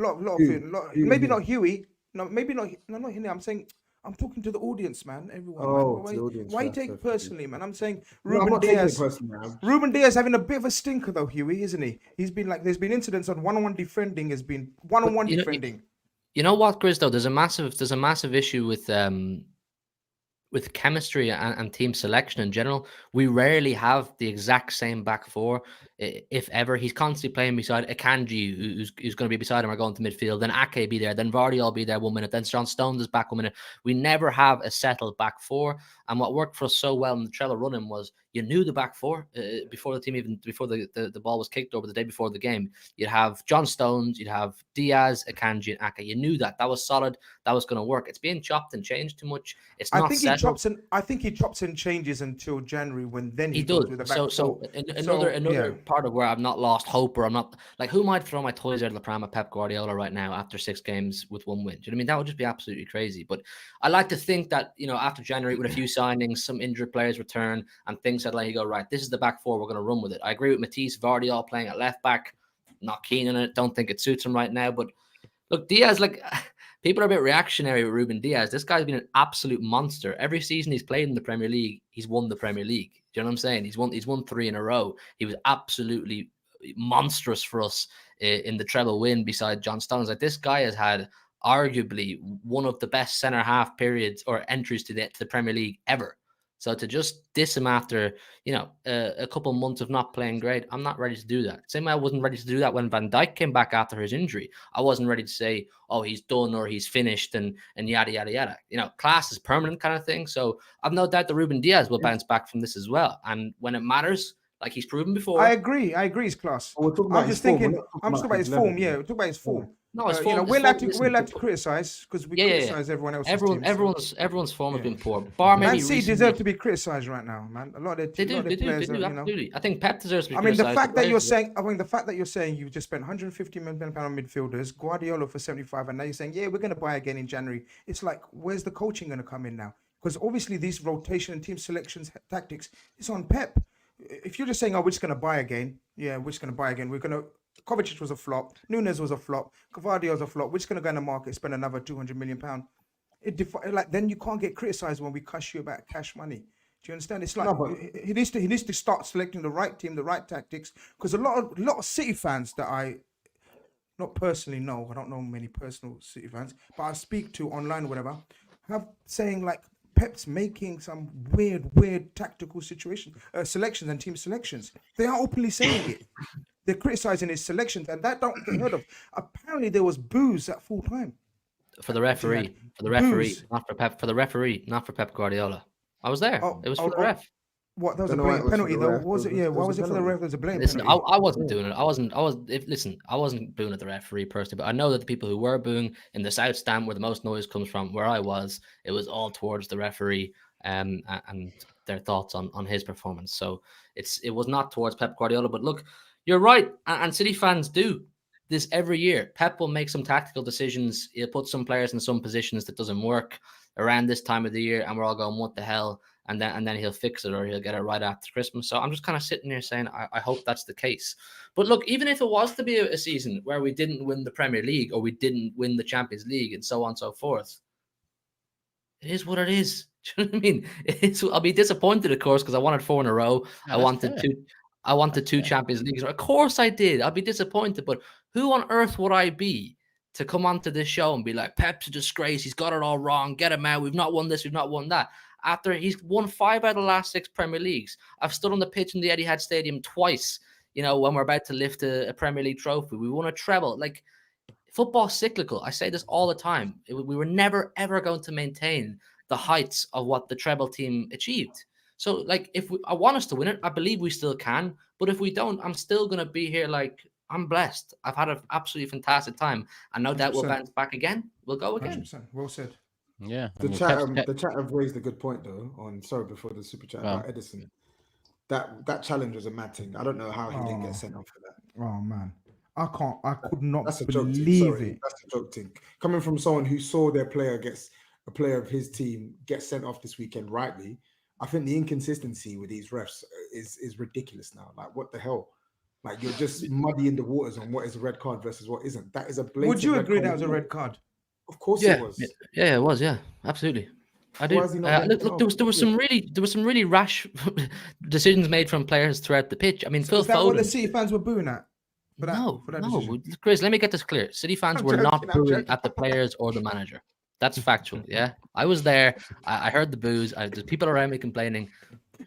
maybe not Hughie. No, maybe not. No, not Hughie. I'm saying, I'm talking to the audience, man. Everyone. Oh, man. the audience. Why you take it personally, man? I'm saying Ruben Diaz. Ruben Diaz having a bit of a stinker though, Hughie, isn't he? He's been like, there's been incidents on one-on-one defending. Has been one-on-one defending. You know what, Grizz? Though there's a massive issue with chemistry and team selection in general. We rarely have the exact same back four, if ever. He's constantly playing beside Akanji, who's going to be beside him or going to midfield. Then Ake be there. Then Vardy will be there 1 minute. Then John Stones is back 1 minute. We never have a settled back four. And what worked for us so well in the Trello running was you knew the back four before the ball was kicked over the day before the game. You'd have John Stones, you'd have Diaz, Akanji, and Ake. You knew that was solid. That was going to work. It's being chopped and changed too much. It's not settled. I think he chops and changes until January when then he does. Goes with the back four. Another part of where I've not lost hope, or I'm not like, who might throw my toys out of the pram at Pep Guardiola right now after 6 games with 1 win? Do you know what I mean? That would just be absolutely crazy. But I like to think that, after January with a few signings, some injured players return and things that you go, right, this is the back four, we're going to run with it. I agree with Matisse, Vardy all playing at left back. Not keen on it. Don't think it suits him right now. But look, Diaz, people are a bit reactionary with Ruben Diaz. This guy's been an absolute monster. Every season he's played in the Premier League, he's won the Premier League. Do you know what I'm saying? He's won 3 in a row. He was absolutely monstrous for us in the treble win beside John Stones. This guy has had arguably one of the best centre half periods or entries to the Premier League ever. So to just diss him after, a couple of months of not playing great, I'm not ready to do that. Same way I wasn't ready to do that when Van Dijk came back after his injury. I wasn't ready to say, oh, he's done or he's finished and yada, yada, yada. Class is permanent kind of thing. So I've no doubt that Ruben Diaz will bounce back from this as well. And when it matters, like he's proven before. I agree. His class. I'm just talking about his form. Yeah, we're talking about his form. No, we're allowed to criticize because we criticize everyone else. Everyone's form has been poor. Bar Man City deserve to be criticized right now, man. A lot of they do, absolutely. I think Pep deserves to be criticized. The fact that you're saying you just spent 150 million pound on midfielders, Guardiola for 75, and now you're saying, yeah, we're going to buy again in January. It's like, where's the coaching going to come in now? Because obviously these rotation and team selections tactics, it's on Pep. If you're just saying, oh, we're just going to buy again, we're going to. Kovacic was a flop. Nunes was a flop. Cavadio was a flop. We're just going to go in the market, spend another £200 million. Then you can't get criticised when we cuss you about cash money. Do you understand? It's like he needs to start selecting the right team, the right tactics. Because a lot of City fans that I not personally know, I don't know many personal City fans, but I speak to online or whatever, have saying Pep's making some weird tactical selections and team selections. They are openly saying it. They're criticizing his selections, and that don't get heard of. Apparently, there was booze at full time. For the referee, not for Pep. For the referee, not for Pep Guardiola. I was there. It was for the ref. What? That was a blatant penalty, though. What was it? Yeah. Why was it for the ref? There's a blatant penalty. I wasn't doing it. I wasn't booing at the referee personally, but I know that the people who were booing in the South Stand, where the most noise comes from, where I was, it was all towards the referee and their thoughts on his performance. So it was not towards Pep Guardiola. But look, you're right, and City fans do this every year. Pep will make some tactical decisions. He'll put some players in some positions that doesn't work around this time of the year, and we're all going, what the hell? And then he'll fix it, or he'll get it right after Christmas. So I'm just kind of sitting here saying, I hope that's the case. But look, even if it was to be a season where we didn't win the Premier League or we didn't win the Champions League and so on and so forth, it is what it is. Do you know what I mean? I'll be disappointed, of course, because I wanted 4 in a row. I wanted 2 Champions Leagues. Of course I did. I'll be disappointed. But who on earth would I be to come onto this show and be like, Pep's a disgrace. He's got it all wrong. Get him out. We've not won this. We've not won that. After he's won 5 out of the last 6 Premier Leagues. I've stood on the pitch in the Etihad Stadium twice, when we're about to lift a Premier League trophy. We won a treble. Football's cyclical. I say this all the time. We were never, ever going to maintain the heights of what the treble team achieved. So, if I want us to win it, I believe we still can. But if we don't, I'm still going to be here I'm blessed. I've had an absolutely fantastic time, and no doubt we'll 100%. bounce back again. We'll go again. 100%. Well said. Yeah. I The mean, chat have raised a good point though. Sorry, before the super chat about Edison. That challenge was a mad thing. I don't know how he didn't get sent off for that. Oh man, I could not That's a joke thing. believe Sorry, it. that's a joke thing. Coming from someone who saw a player of his team get sent off this weekend rightly, I think the inconsistency with these refs is ridiculous now. Like, what the hell? Like, you're just muddying the waters on what is a red card versus what isn't. That is a blatant. Would you agree red that card. was a red card? Of course Yeah, it was. yeah, it was. Yeah, absolutely. I do. Why is he not getting Look, there was some really rash decisions made from players throughout the pitch. I mean, So Phil is that Foden. what the City fans were booing at? No, decision? Chris, let me get this clear. City fans were not booing at the players or the manager. That's factual. Yeah, I was there. I heard the boos. There's people around me complaining.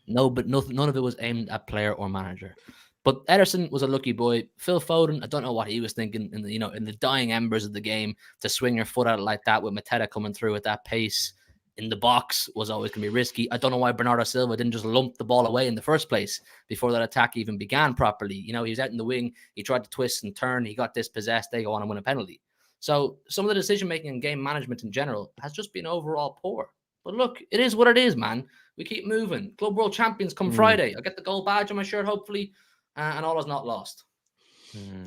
No, but none of it was aimed at player or manager. But Ederson was a lucky boy. Phil Foden, I don't know what he was thinking in the dying embers of the game to swing your foot out like that with Mateta coming through at that pace in the box was always going to be risky. I don't know why Bernardo Silva didn't just lump the ball away in the first place before that attack even began properly. He was out in the wing. He tried to twist and turn. He got dispossessed. They go on and win a penalty. So some of the decision-making and game management in general has just been overall poor. But look, it is what it is, man. We keep moving. Club World Champions come Friday. I'll get the gold badge on my shirt, hopefully, and all is not lost.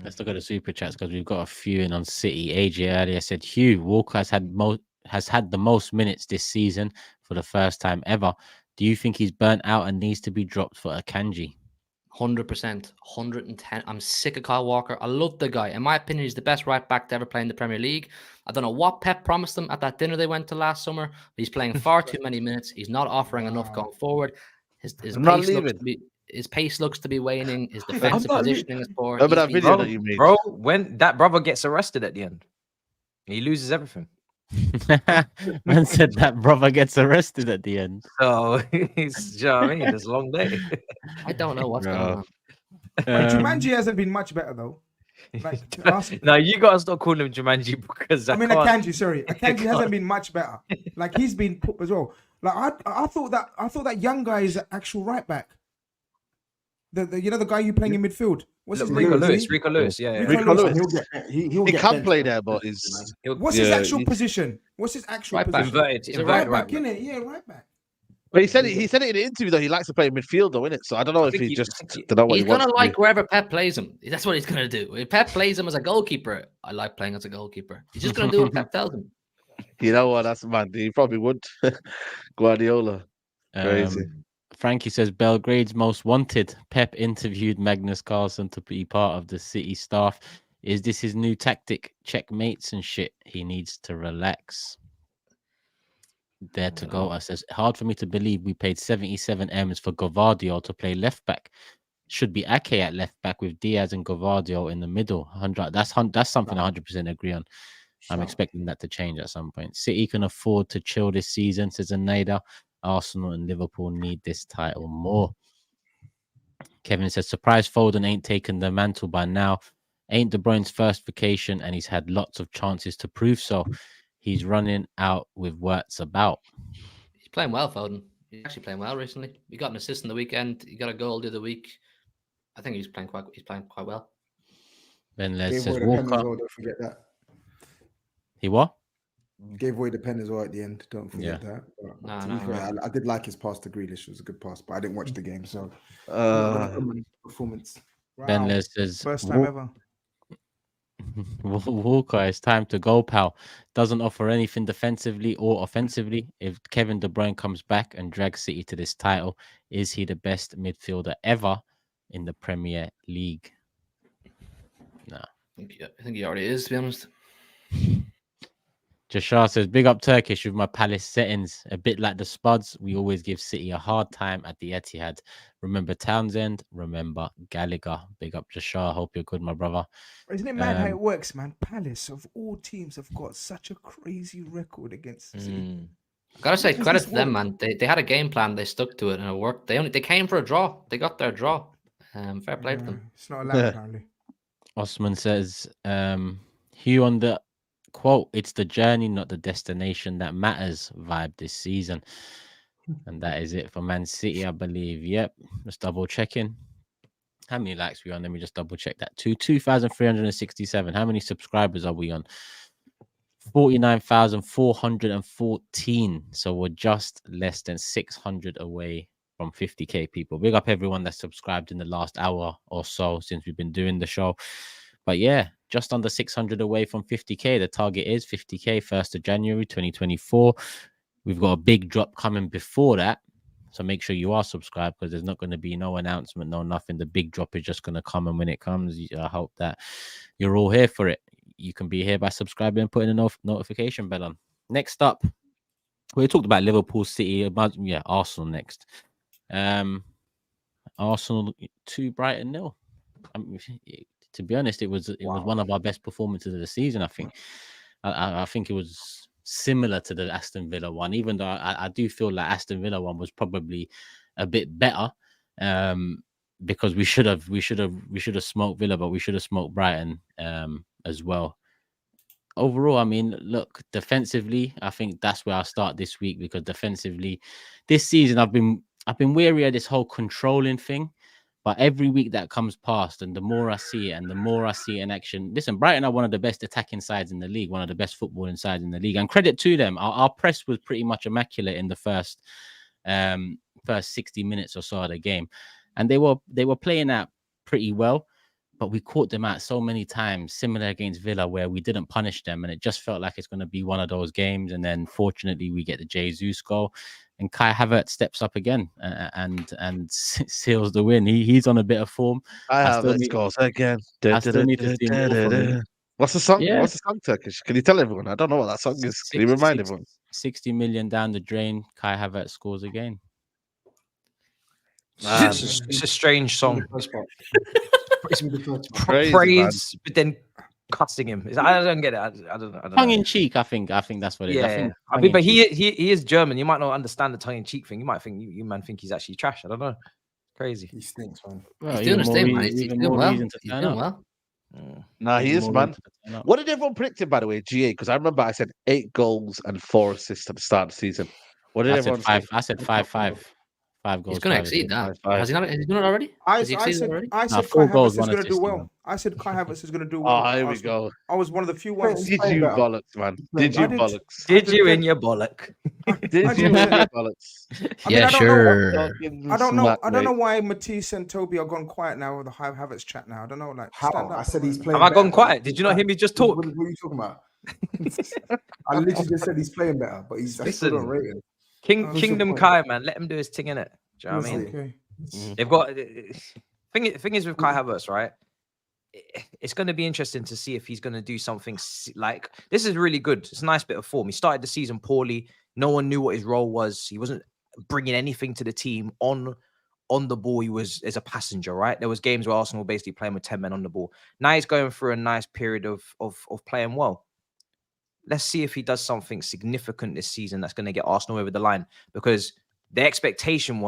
Let's look at the super chats because we've got a few in on City. AJ earlier said, Hugh, Walker has had the most minutes this season for the first time ever. Do you think he's burnt out and needs to be dropped for Akanji? 100%, 110. I'm sick of Kyle Walker. I love the guy. In my opinion, he's the best right back to ever play in the Premier League. I don't know what Pep promised him at that dinner they went to last summer. But he's playing far too many minutes. He's not offering enough going forward. His pace looks to be waning. His defensive positioning is poor. Remember that video that you made? Bro, when that brother gets arrested at the end, he loses everything. Man said that brother gets arrested at the end. So it's, you know what I mean? It's a long day. I don't know what's going on. Jumanji hasn't been much better though. Like, no, you gotta stop calling him Jumanji because Akanji. Sorry, Akanji hasn't been much better. Like, he's been put as well. Like, I thought that young guy is an actual right back. The guy you playing in midfield. What's his name? Rico Lewis. Yeah. Rico Lewis. He can play there, but what's his actual position? What's his actual position? Inverted. Right back, innit? Yeah, right back. But he said it in the interview though. He likes to play midfield, though, innit? So I don't know if he just don't know what he's gonna like wherever Pep plays him. That's what he's gonna do. If Pep plays him as a goalkeeper, I like playing as a goalkeeper. He's just gonna do what Pep tells him. You know what? That's mad. He probably would. Guardiola. Crazy. Frankie says Belgrade's most wanted. Pep interviewed Magnus Carlsen to be part of the City staff. Is this his new tactic? Checkmates and shit. He needs to relax. There to go. I says, hard for me to believe we paid 77 M's for Gvardiol to play left back. Should be Ake at left back with Diaz and Gvardiol in the middle. 100. That's something I 100% agree on. I'm expecting that to change at some point. City can afford to chill this season, says Aneda. Arsenal and Liverpool need this title more. Kevin says, surprise Foden ain't taken the mantle by now. Ain't De Bruyne's first vacation, and he's had lots of chances to prove so. He's running out with words about. He's playing well, Foden. He's actually playing well recently. He got an assist in the weekend. He got a goal the other week. I think he's playing quite well. Ben Les says, Walker. Don't forget that. He what? Gave away the pen as well at the end. Don't forget that. But I did like his pass to Grealish. It was a good pass, but I didn't watch the game. So performance. Ben Les says, first time ever. Walker, it's time to go, pal. Doesn't offer anything defensively or offensively. If Kevin De Bruyne comes back and drags City to this title, is he the best midfielder ever in the Premier League? No. I think he already is, to be honest. Jashar says, big up Turkish with my Palace settings. A bit like the Spuds, we always give City a hard time at the Etihad. Remember Townsend, remember Gallagher. Big up Jashar. Hope you're good, my brother. Isn't it mad how it works, man? Palace, of all teams, have got such a crazy record against City. Gotta say, credit to them, man. They had a game plan, they stuck to it, and it worked. They came for a draw. They got their draw. Fair play to them. It's not allowed, apparently. Osman says, Hugh on the quote, it's the journey, not the destination that matters vibe this season. And that is it for Man City, I believe. Yep. Just double checking. How many likes we on? Let me just double check that. 2,367. How many subscribers are we on? 49,414. So we're just less than 600 away from 50k people. Big up everyone that's subscribed in the last hour or so since we've been doing the show. But yeah, just under 600 away from 50k. The target is 50k, 1st of January 2024. We've got a big drop coming before that. So make sure you are subscribed, because there's not going to be no announcement, no nothing. The big drop is just going to come. And when it comes, I hope that you're all here for it. You can be here by subscribing and putting a notification bell on. Next up, we talked about Liverpool, City, Arsenal next. Arsenal 2, Brighton 0. To be honest, it was one of our best performances of the season. I think. I think it was similar to the Aston Villa one, even though I do feel like Aston Villa one was probably a bit better. Because we should have smoked Villa, but we should have smoked Brighton as well. Overall, I mean, look, defensively, I think that's where I'll start this week, because defensively, this season I've been wary of this whole controlling thing. But every week that comes past, and the more I see it, and the more I see it in action. Listen, Brighton are one of the best attacking sides in the league, one of the best footballing sides in the league, and credit to them. Our press was pretty much immaculate in the first 60 minutes or so of the game, and they were playing out pretty well. But we caught them out so many times, similar against Villa, where we didn't punish them, and it just felt like it's going to be one of those games. And then, fortunately, we get the Jesus goal, and Kai Havertz steps up again and seals the win. He's on a bit of form. Kai Havertz scores again. I still need to see more from him. What's the song? Yeah. What's the song, Turkish? Can you tell everyone? I don't know what that song is. Can you remind everyone? 60 million down the drain. Kai Havertz scores again. It's a strange song. Praise, but then cussing him. I don't get it. I don't know. Tongue in cheek, I think that's what it is. Yeah, I mean, but he is German. You might not understand the tongue in cheek thing. You might think you man think he's actually trash. I don't know. Crazy. He stinks, man. Well, he's doing his thing, man. He's doing well. He's doing well. Nah, he is, man. What did everyone predict him, by the way, GA? Because I remember I said 8 goals and 4 assists at the start of the season. What did everyone say? I said 5-5. 5 goals. He's going to exceed that. Has he not? Has he done it already? I said Kai Havertz is going to do well. I said Kai Havertz is going to do well. Oh, here we go. I was one of the few ones. Did you bollocks, man? Did you bollocks? Did you in your bollock? Did you in your bollocks? Yeah, sure. I don't know why Matisse and Toby are gone quiet now with the Havertz chat now. I don't know. Like, how? I said he's playing. Have I gone quiet? Did you not hear me just talk? What are you talking about? I literally just said he's playing better, but he's still not rated. Kingdom Kai, man. Let him do his thing, innit? Do you know what I mean? Okay. They've got thing is with Kai Havertz, right? It's going to be interesting to see if he's going to do something like this. Is really good. It's a nice bit of form. He started the season poorly. No one knew what his role was. He wasn't bringing anything to the team on the ball. He was as a passenger, right? There was games where Arsenal were basically playing with 10 men on the ball. Now he's going through a nice period of playing well. Let's see if he does something significant this season that's going to get Arsenal over the line, because the expectation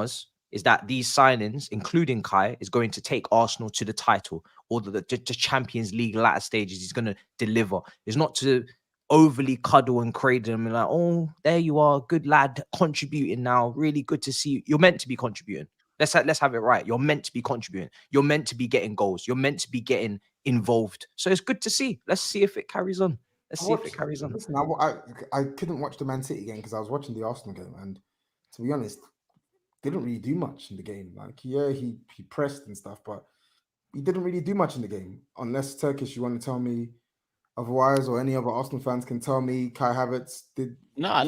is that these signings, including Kai, is going to take Arsenal to the title or the Champions League latter stages. He's going to deliver. It's not to overly cuddle and cradle him and like, oh, there you are, good lad, contributing now. Really good to see you. You're meant to be contributing. Let's have it right. You're meant to be contributing. You're meant to be getting goals. You're meant to be getting involved. So it's good to see. Let's see if it carries on. Listen, I couldn't watch the Man City game because I was watching the Arsenal game, and to be honest, didn't really do much in the game. Like, yeah, he pressed and stuff, but he didn't really do much in the game. Unless Turkish, you want to tell me otherwise, or any other Arsenal fans can tell me Kai Havertz did. No.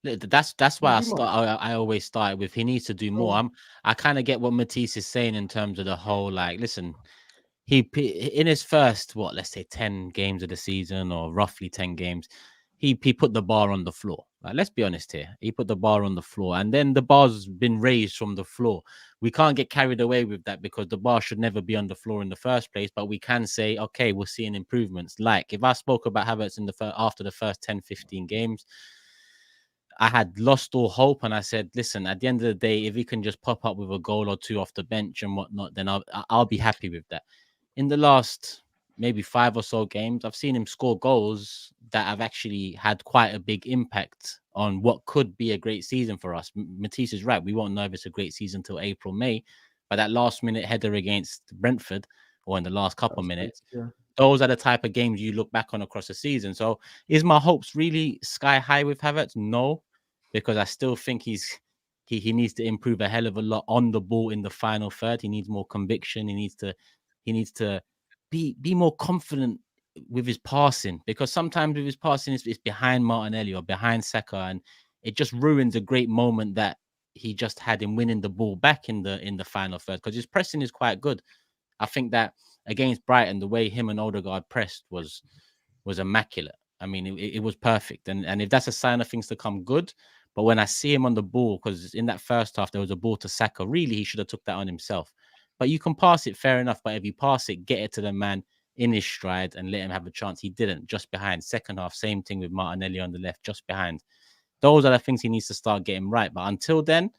That's why I always start with he needs to do more. I kind of get what Matisse is saying in terms of the whole, like, listen, he in his first, let's say 10 games of the season, or roughly 10 games, he put the bar on the floor. Like, let's be honest here. He put the bar on the floor, and then the bar's been raised from the floor. We can't get carried away with that, because the bar should never be on the floor in the first place. But we can say, okay, we're seeing improvements. Like, if I spoke about Havertz after the first 10, 15 games, I had lost all hope, and I said, listen, at the end of the day, if he can just pop up with a goal or two off the bench and whatnot, then I'll be happy with that. In the last maybe 5 or so games, I've seen him score goals that have actually had quite a big impact on what could be a great season for us. Matisse is right. We won't know if it's a great season until April, May. But that last minute header against Brentford, or in the last couple of minutes, those are the type of games you look back on across the season. So is my hopes really sky high with Havertz? No, because I still think he needs to improve a hell of a lot on the ball in the final third. He needs more conviction. He needs to be more confident with his passing, because sometimes with his passing it's behind Martinelli or behind Saka, and it just ruins a great moment that he just had in winning the ball back in the final third, because his pressing is quite good. I think that against Brighton, the way him and Odegaard pressed was immaculate. I mean, it was perfect. And if that's a sign of things to come, good. But when I see him on the ball, because in that first half, there was a ball to Saka. Really, he should have took that on himself. But you can pass it, fair enough. But if you pass it, get it to the man in his stride and let him have a chance. He didn't, just behind. Second half, same thing with Martinelli on the left, just behind. Those are the things he needs to start getting right. But until then,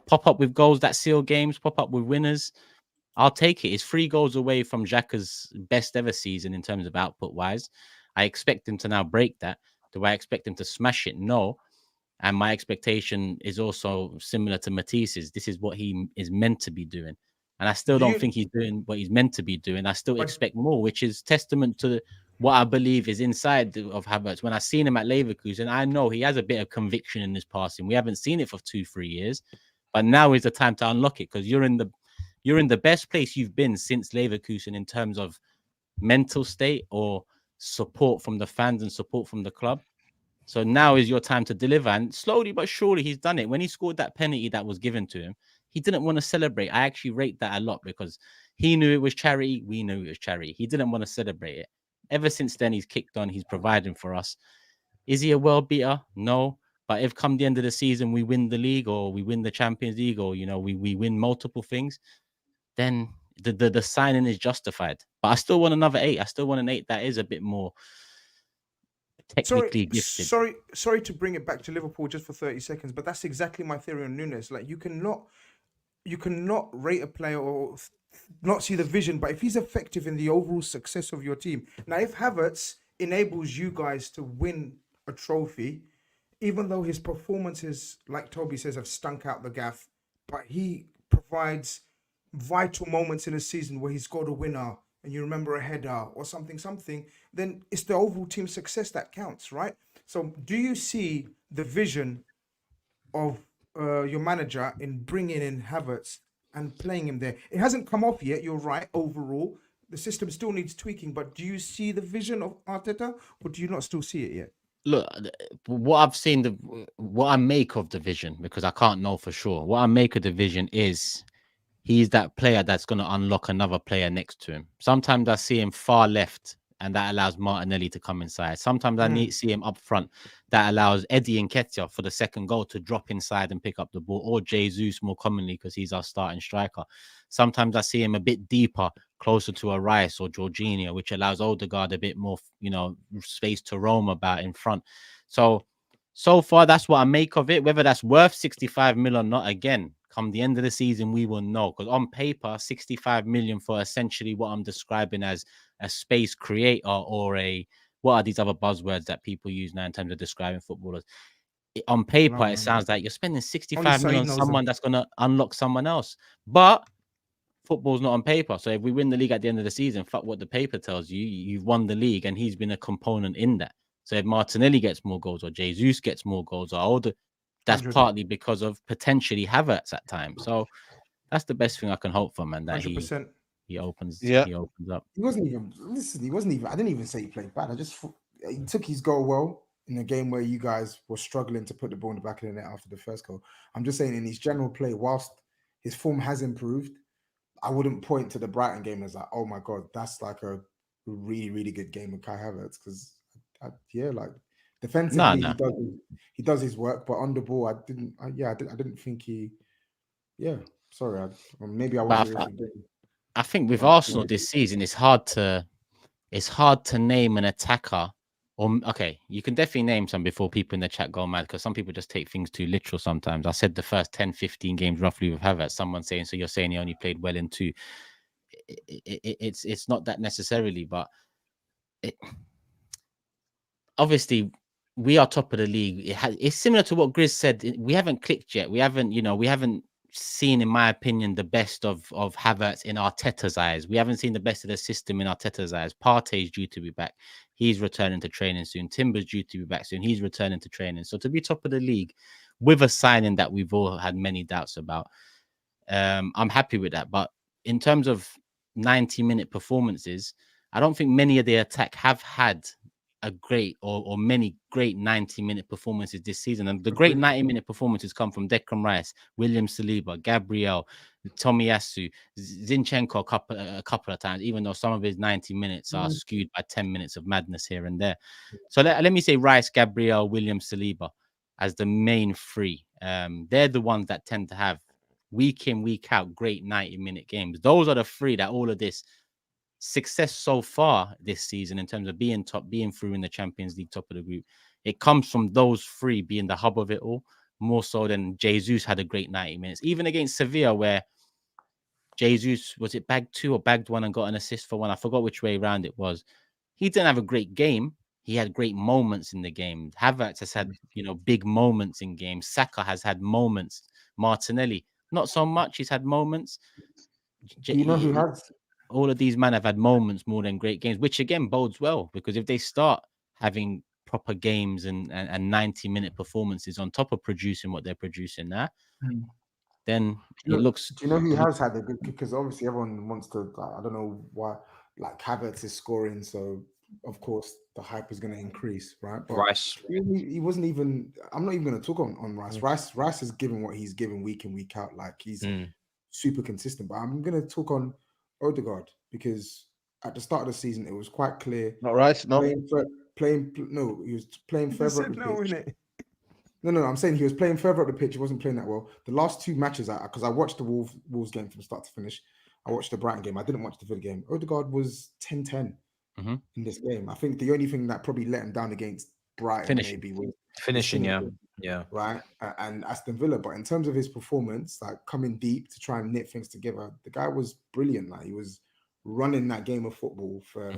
pop up with goals that seal games, pop up with winners. I'll take it. It's 3 goals away from Xhaka's best ever season in terms of output wise. I expect him to now break that. Do I expect him to smash it? No. And my expectation is also similar to Matisse's. This is what he is meant to be doing. And I still don't think he's doing what he's meant to be doing. I still expect more, which is testament to what I believe is inside of Havertz. When I seen him at Leverkusen, I know he has a bit of conviction in his passing. We haven't seen it for 2-3 years, but now is the time to unlock it, because you're in the best place you've been since Leverkusen in terms of mental state or support from the fans and support from the club. So now is your time to deliver. And slowly but surely he's done it. When he scored that penalty that was given to him, he didn't want to celebrate. I actually rate that a lot, because he knew it was charity. We knew it was charity. He didn't want to celebrate it. Ever since then, he's kicked on. He's providing for us. Is he a world beater? No. But if come the end of the season, we win the league, or we win the Champions League, or, we win multiple things, then the signing is justified. But I still want another 8. I still want an 8 that is a bit more technically gifted. Sorry to bring it back to Liverpool just for 30 seconds, but that's exactly my theory on Nunes. Like, you cannot rate a player or not see the vision, but if he's effective in the overall success of your team. Now, if Havertz enables you guys to win a trophy, even though his performances, like Toby says, have stunk out the gaff, but he provides vital moments in a season where he scored a winner and you remember a header or something, then it's the overall team success that counts, right? So do you see the vision of your manager in bringing in Havertz and playing him there? It hasn't come off yet, you're right, overall. The system still needs tweaking, but do you see the vision of Arteta, or do you not still see it yet? Look, what I've seen, what I make of the vision, because I can't know for sure, what I make of the vision is he's that player that's going to unlock another player next to him. Sometimes I see him far left, and that allows Martinelli to come inside. Sometimes I see him up front. That allows Eddie Nketiah for the second goal to drop inside and pick up the ball, or Jesus more commonly, because he's our starting striker. Sometimes I see him a bit deeper, closer to a Rice or Jorginho, which allows Odegaard a bit more, space to roam about in front. So far, that's what I make of it. Whether that's worth 65 million or not, again, come the end of the season, we will know. Because on paper, 65 million for essentially what I'm describing as a space creator, or what are these other buzzwords that people use now in terms of describing footballers? On paper, it sounds like you're spending 65 million on someone that's going to unlock someone else. But football's not on paper. So if we win the league at the end of the season, fuck what the paper tells you. You've won the league, and he's been a component in that. So if Martinelli gets more goals, or Jesus gets more goals, or older, that's partly because of potentially Havertz at times. So that's the best thing I can hope for, man. That 100%. He opens up. He wasn't even. I didn't even say he played bad. He took his goal well in a game where you guys were struggling to put the ball in the back of the net after the first goal. I'm just saying, in his general play, whilst his form has improved, I wouldn't point to the Brighton game as like, oh my god, that's like a really, really good game with Kai Havertz, because defensively he does his work, but on the ball I didn't think he. Yeah, sorry, maybe I wasn't. I think with Arsenal this season, it's hard to name an attacker. Or okay, you can definitely name some before people in the chat go mad, because some people just take things too literal sometimes. I said the first 10-15 games roughly with Havertz. Someone saying, so you're saying he only played well in 2. It's not that necessarily, but obviously we are top of the league. It's similar to what GRIZZ said. We haven't clicked yet. We haven't seen, in my opinion, the best of Havertz in Arteta's eyes. We haven't seen the best of the system in Arteta's eyes. Partey's due to be back. He's returning to training soon. Timber's due to be back soon. He's returning to training. So to be top of the league with a signing that we've all had many doubts about, I'm happy with that. But in terms of 90-minute performances, I don't think many of the attack have had a great or many great 90-minute performances this season. And the great 90-minute performances come from Declan Rice, William Saliba, Gabriel, Tomiyasu, Zinchenko a couple of times, even though some of his 90 minutes are skewed by 10 minutes of madness here and there. So let me say Rice, Gabriel, William Saliba as the main three. They're the ones that tend to have week in, week out, great 90-minute games. Those are the three that all of this success so far this season in terms of being top, being through in the Champions League, top of the group, it comes from those three being the hub of it all, more so than Jesus had a great 90 minutes. Even against Sevilla, where Jesus, was it bagged 2 or bagged 1 and got an assist for 1? I forgot which way around it was. He didn't have a great game. He had great moments in the game. Havertz has had, big moments in games. Saka has had moments. Martinelli, not so much. He's had moments. Do you know who has? All of these men have had moments more than great games, which again bodes well, because if they start having proper games and 90-minute performances on top of producing what they're producing now, then it looks. Do you know who has had a good? Because obviously everyone wants to. I don't know why. Like Havertz is scoring, so of course the hype is going to increase, right? But Rice, he wasn't even. I'm not even going to talk on Rice. Rice is giving what he's giving week in, week out. Like he's super consistent. But I'm going to talk on Odegaard, because at the start of the season it was quite clear. Not Rice, no. He was playing further up the pitch. No, I'm saying he was playing further up the pitch. He wasn't playing that well. The last 2 matches, because I watched the Wolves game from start to finish. I watched the Brighton game. I didn't watch the Villa game. Odegaard was 10-10 in this game. I think the only thing that probably let him down against Brighton maybe was finishing, yeah. Right, and Aston Villa. But in terms of his performance, like coming deep to try and knit things together, the guy was brilliant. Like he was running that game of football for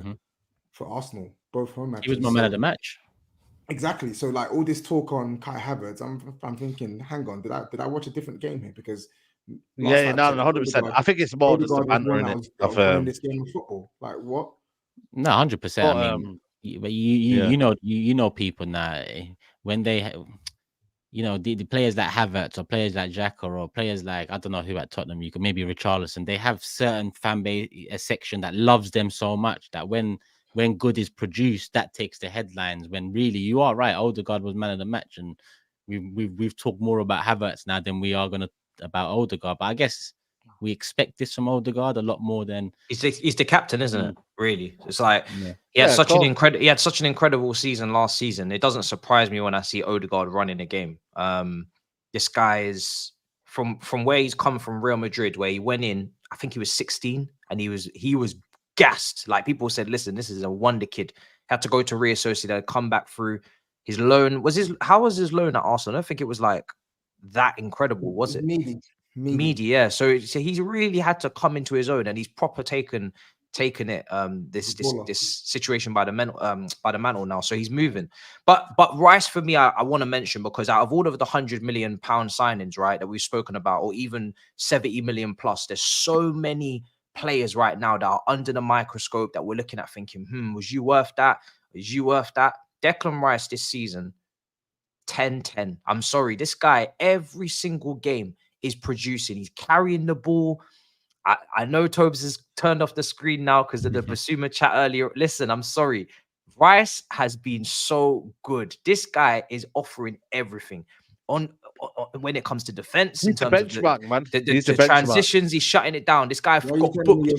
Arsenal, both home matches. He was my man of the match. Exactly. So like all this talk on Kai Havertz, I'm thinking, hang on, did I watch a different game here? Because 100%. I think it's more just the banter in it of this game of football. Like what? No, 100%. I mean, but you know people now when they, the players like Havertz or players like Xhaka or players like, I don't know who at Tottenham, you could maybe Richarlison, they have certain fan base, a section that loves them so much that when good is produced, that takes the headlines. When really, you are right, Odegaard was man of the match, and we've talked more about Havertz now than we are going to about Odegaard. But I guess we expect this from Odegaard a lot more than he's the captain, isn't it? Really, it's like he had such an incredible season last season. It doesn't surprise me when I see Odegaard running a game. This guy is from where he's come from, Real Madrid, where he went in. I think he was 16, and he was gassed. Like people said, listen, this is a wonder kid. Had to go to Real Sociedad, come back through his loan. How was his loan at Arsenal? I don't think it was like that incredible, was it? Meaty, yeah. So he's really had to come into his own, and he's proper taken it this situation by the mantle now. So he's moving. But Rice for me, I want to mention, because out of all of the £100 million signings, right, that we've spoken about, or even 70 million plus, there's so many players right now that are under the microscope that we're looking at thinking, was you worth that? Was you worth that? Declan Rice this season, 10-10. I'm sorry, this guy every single game is producing. He's carrying the ball. I know TOBS has turned off the screen now because of the Bissouma chat earlier. Listen, I'm sorry. Rice has been so good. This guy is offering everything on when it comes to defense. He's the benchmark, man. The transitions, he's shutting it down. This guy got booked.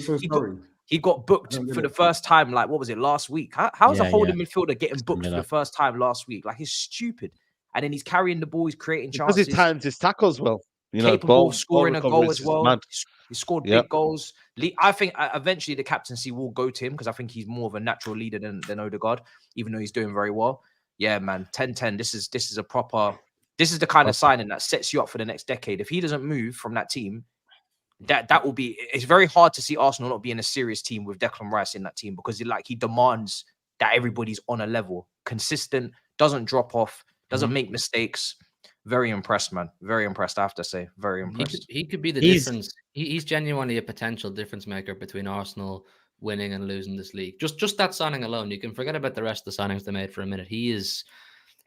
He got booked for the first time. Like, what was it, last week? How's a holding midfielder getting booked for the first time last week? Like, he's stupid. And then he's carrying the ball. He's creating chances. Because he times his tackles well. Capable of scoring a goal as well. He scored big goals. I think eventually the captaincy will go to him, because I think he's more of a natural leader than Odegaard, even though he's doing very well. Yeah, man, 10-10. This is the kind of signing that sets you up for the next decade. If he doesn't move from that team, that will be. It's very hard to see Arsenal not being a serious team with Declan Rice in that team, because he demands that everybody's on a level, consistent, doesn't drop off, doesn't make mistakes. very impressed, man. Very impressed. I have to say, very impressed. He could be the difference. He's genuinely a potential difference maker between Arsenal winning and losing this league. Just that signing alone, you can forget about the rest of the signings they made for a minute. He's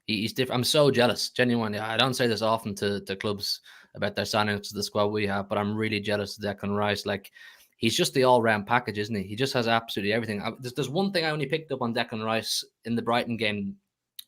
different. I'm so jealous, genuinely. I don't say this often to clubs about their signings to the squad we have, but I'm really jealous of Declan Rice. Like, he's just the all-round package, isn't he? He just has absolutely everything. There's one thing I only picked up on Declan Rice in the Brighton game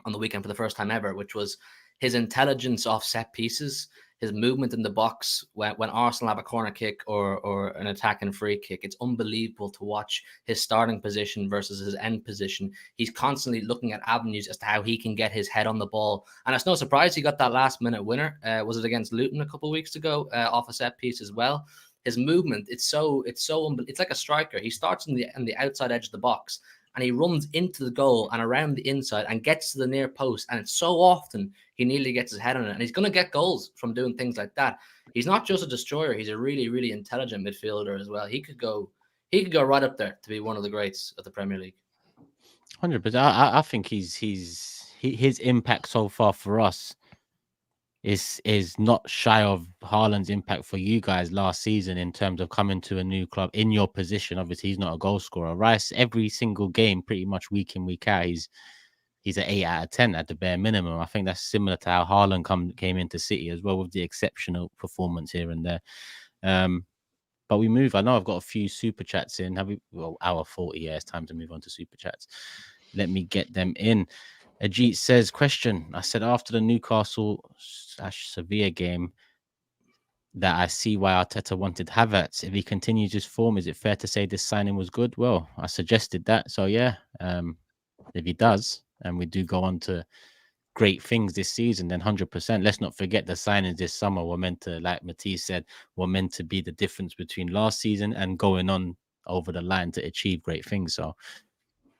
on the weekend for the first time ever, which was his intelligence off set pieces, his movement in the box when Arsenal have a corner kick or an attacking free kick. It's unbelievable to watch his starting position versus his end position. He's constantly looking at avenues as to how he can get his head on the ball. And it's no surprise he got that last-minute winner. Was it against Luton a couple of weeks ago off a set piece as well? His movement, it's like a striker. He starts on the outside edge of the box, and he runs into the goal and around the inside and gets to the near post. And it's so often he nearly gets his head on it. And he's going to get goals from doing things like that. He's not just a destroyer. He's a really, really intelligent midfielder as well. He could go right up there to be one of the greats of the Premier League. 100%. I think his impact so far for us is not shy of Haaland's impact for you guys last season in terms of coming to a new club in your position. Obviously, he's not a goal scorer. Rice, every single game, pretty much week in, week out, he's an 8 out of 10 at the bare minimum. I think that's similar to how Haaland came into City as well, with the exceptional performance here and there. But we move. I know I've got a few super chats in. Have we? Well, hour 40. Yeah, it's time to move on to super chats. Let me get them in. Ajit says, question. I said after the Newcastle/Sevilla game that I see why Arteta wanted Havertz. If he continues his form, is it fair to say this signing was good? Well, I suggested that. So, yeah, if he does, and we do go on to great things this season, then 100%. Let's not forget the signings this summer were meant to, like Matisse said, were meant to be the difference between last season and going on over the line to achieve great things. So,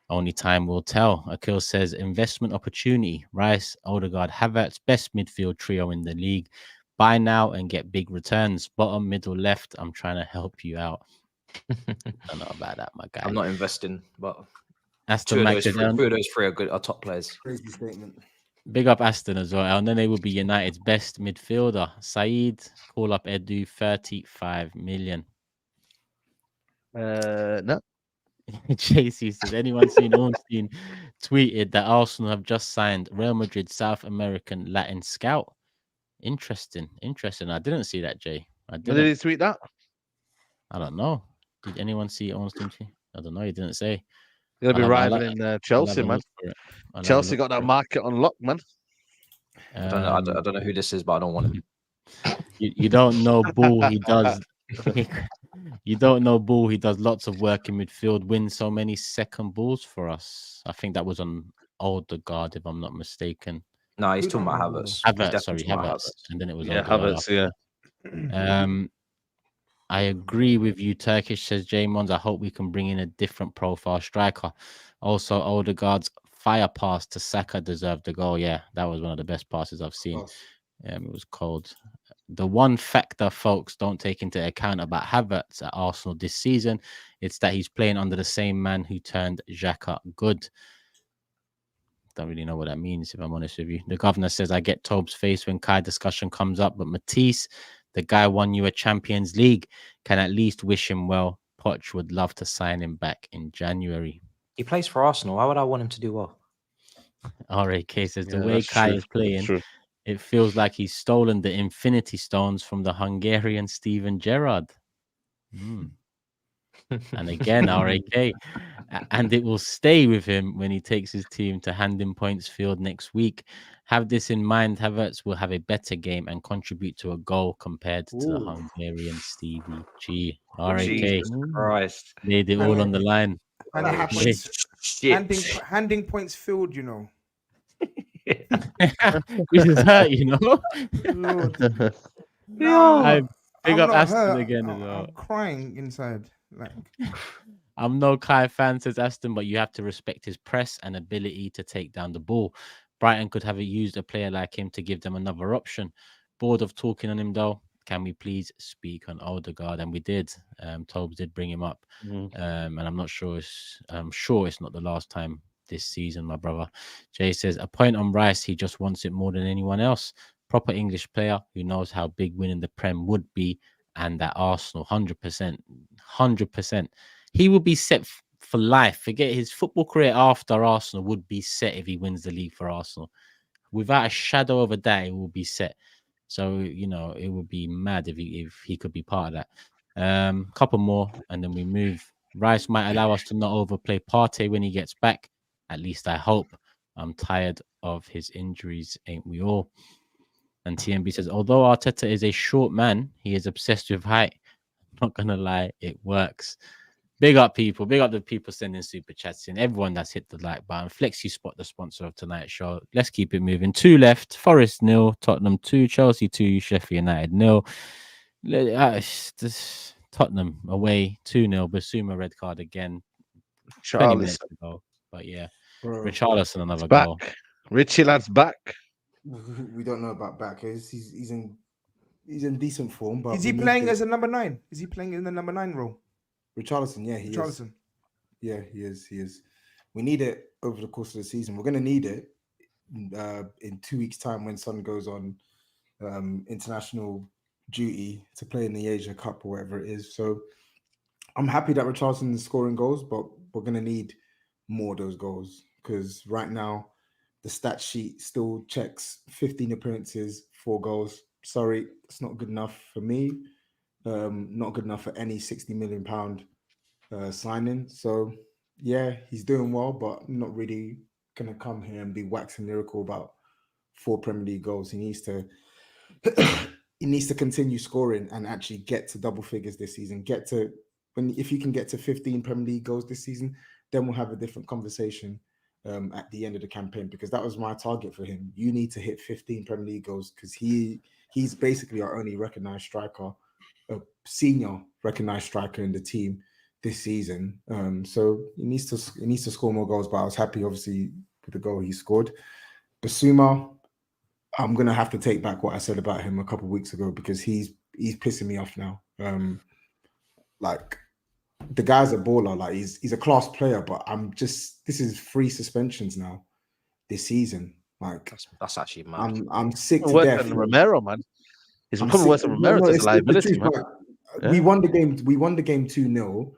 only time will tell. Akil says, investment opportunity. Rice, Odegaard, Havertz, best midfield trio in the league. Buy now and get big returns. Bottom, middle, left. I'm trying to help you out. I don't know about that, my guy. I'm not investing, but Aston two of those three are top players. Crazy statement. Big up Aston as well. And then they will be United's best midfielder. SAEED, call up Edu, 35 million. No. JC says, anyone seen Ornstein tweeted that Arsenal have just signed Real Madrid South American Latin scout? Interesting. I didn't see that, Jay. When did he tweet that? I don't know. Did anyone see Ornstein? I don't know. He didn't say. He'll be rivaling Chelsea, man. Chelsea got that market on lock, man. I don't know who this is, but I don't want him. You don't know Bull. He does. You don't know Bull. He does lots of work in midfield. Wins so many second balls for us. I think that was on Odegaard, if I'm not mistaken. No, he's talking about Havertz. Havertz. And then it was Havertz. Yeah. I agree with you, Turkish, says J Mons. I hope we can bring in a different profile striker. Also, Odegaard's fire pass to Saka deserved the goal. Yeah, that was one of the best passes I've seen. It was cold. The one factor folks don't take into account about Havertz at Arsenal this season, it's that he's playing under the same man who turned Xhaka good. Don't really know what that means, if I'm honest with you. The governor says, I get TOBS face when Kai discussion comes up, but Matisse, the guy won you a Champions League, can at least wish him well. Poch would love to sign him back in January. He plays for Arsenal. Why would I want him to do well? RAK says, the way Kai is playing, it feels like he's stolen the Infinity Stones from the Hungarian Steven Gerrard. And again, RAK. And it will stay with him when he takes his team to Handing Points Field next week. Have this in mind. Havertz will have a better game and contribute to a goal compared to the Hungarian Stevie G. RAK. Christ. Laid it all on the line. Handing Points Field, you know. Which is hurt, you know. I big up Aston again as well. I'm crying inside. Like, I'm no Kai fan, says Aston, but you have to respect his press and ability to take down the ball. Brighton could have used a player like him to give them another option. Bored of talking on him though. Can we please speak on Odegaard? And we did. TOBS did bring him up, and I'm sure it's not the last time this season, my brother. Jay says, a point on Rice, he just wants it more than anyone else. proper English player who knows how big winning the Prem would be, and that Arsenal 100%, he will be set for life. Forget his football career after Arsenal would be set if he wins the league for Arsenal. Without a shadow of a doubt, it will be set. So, you know, it would be mad if he could be part of that. Couple more, and then we move. Rice might allow us to not overplay Partey when he gets back. At least I hope. I'm tired of his injuries, ain't we all? And TMB says, although Arteta is a short man, he is obsessed with height. Not gonna lie, it works. Big up people, big up the people sending super chats in. Everyone that's hit the like button. Flex, you spot the sponsor of tonight's show. Let's keep it moving. 2 left. Forest 0, Tottenham 2, Chelsea 2, Sheffield United 0. Tottenham away 2-0. Bissouma red card again. 20 minutes to go. But yeah, Richarlison another goal. Richie lad's back. We don't know about back. He's in decent form. But is he playing as a number 9? Is he playing in the number 9 role? Richarlison, yeah, he is. Yeah, he is. We need it over the course of the season. We're going to need it in 2 weeks' time when Son goes on international duty to play in the Asia Cup or whatever it is. So I'm happy that Richarlison is scoring goals, but we're going to need more of those goals because right now the stat sheet still checks 15 appearances, 4 goals. Sorry, it's not good enough for me. Not good enough for any £60 million signing. So yeah, he's doing well, but I'm not really gonna come here and be waxing lyrical about 4 Premier League goals. He needs to continue scoring and actually get to double figures this season. If you can get to 15 Premier League goals this season, then we'll have a different conversation at the end of the campaign, because that was my target for him. You need to hit 15 Premier League goals because he's basically our only recognised striker, a senior recognised striker in the team this season. So he needs to score more goals, but I was happy obviously with the goal he scored. Bissouma, I'm gonna have to take back what I said about him a couple of weeks ago because he's pissing me off now. Like the guy's a baller, like he's a class player, but this is 3 suspensions now this season. Like that's actually mad. I'm sick to worse death. than Romero, man. He's becoming worse than Romero. It's a liability, man. We won the game 2-0,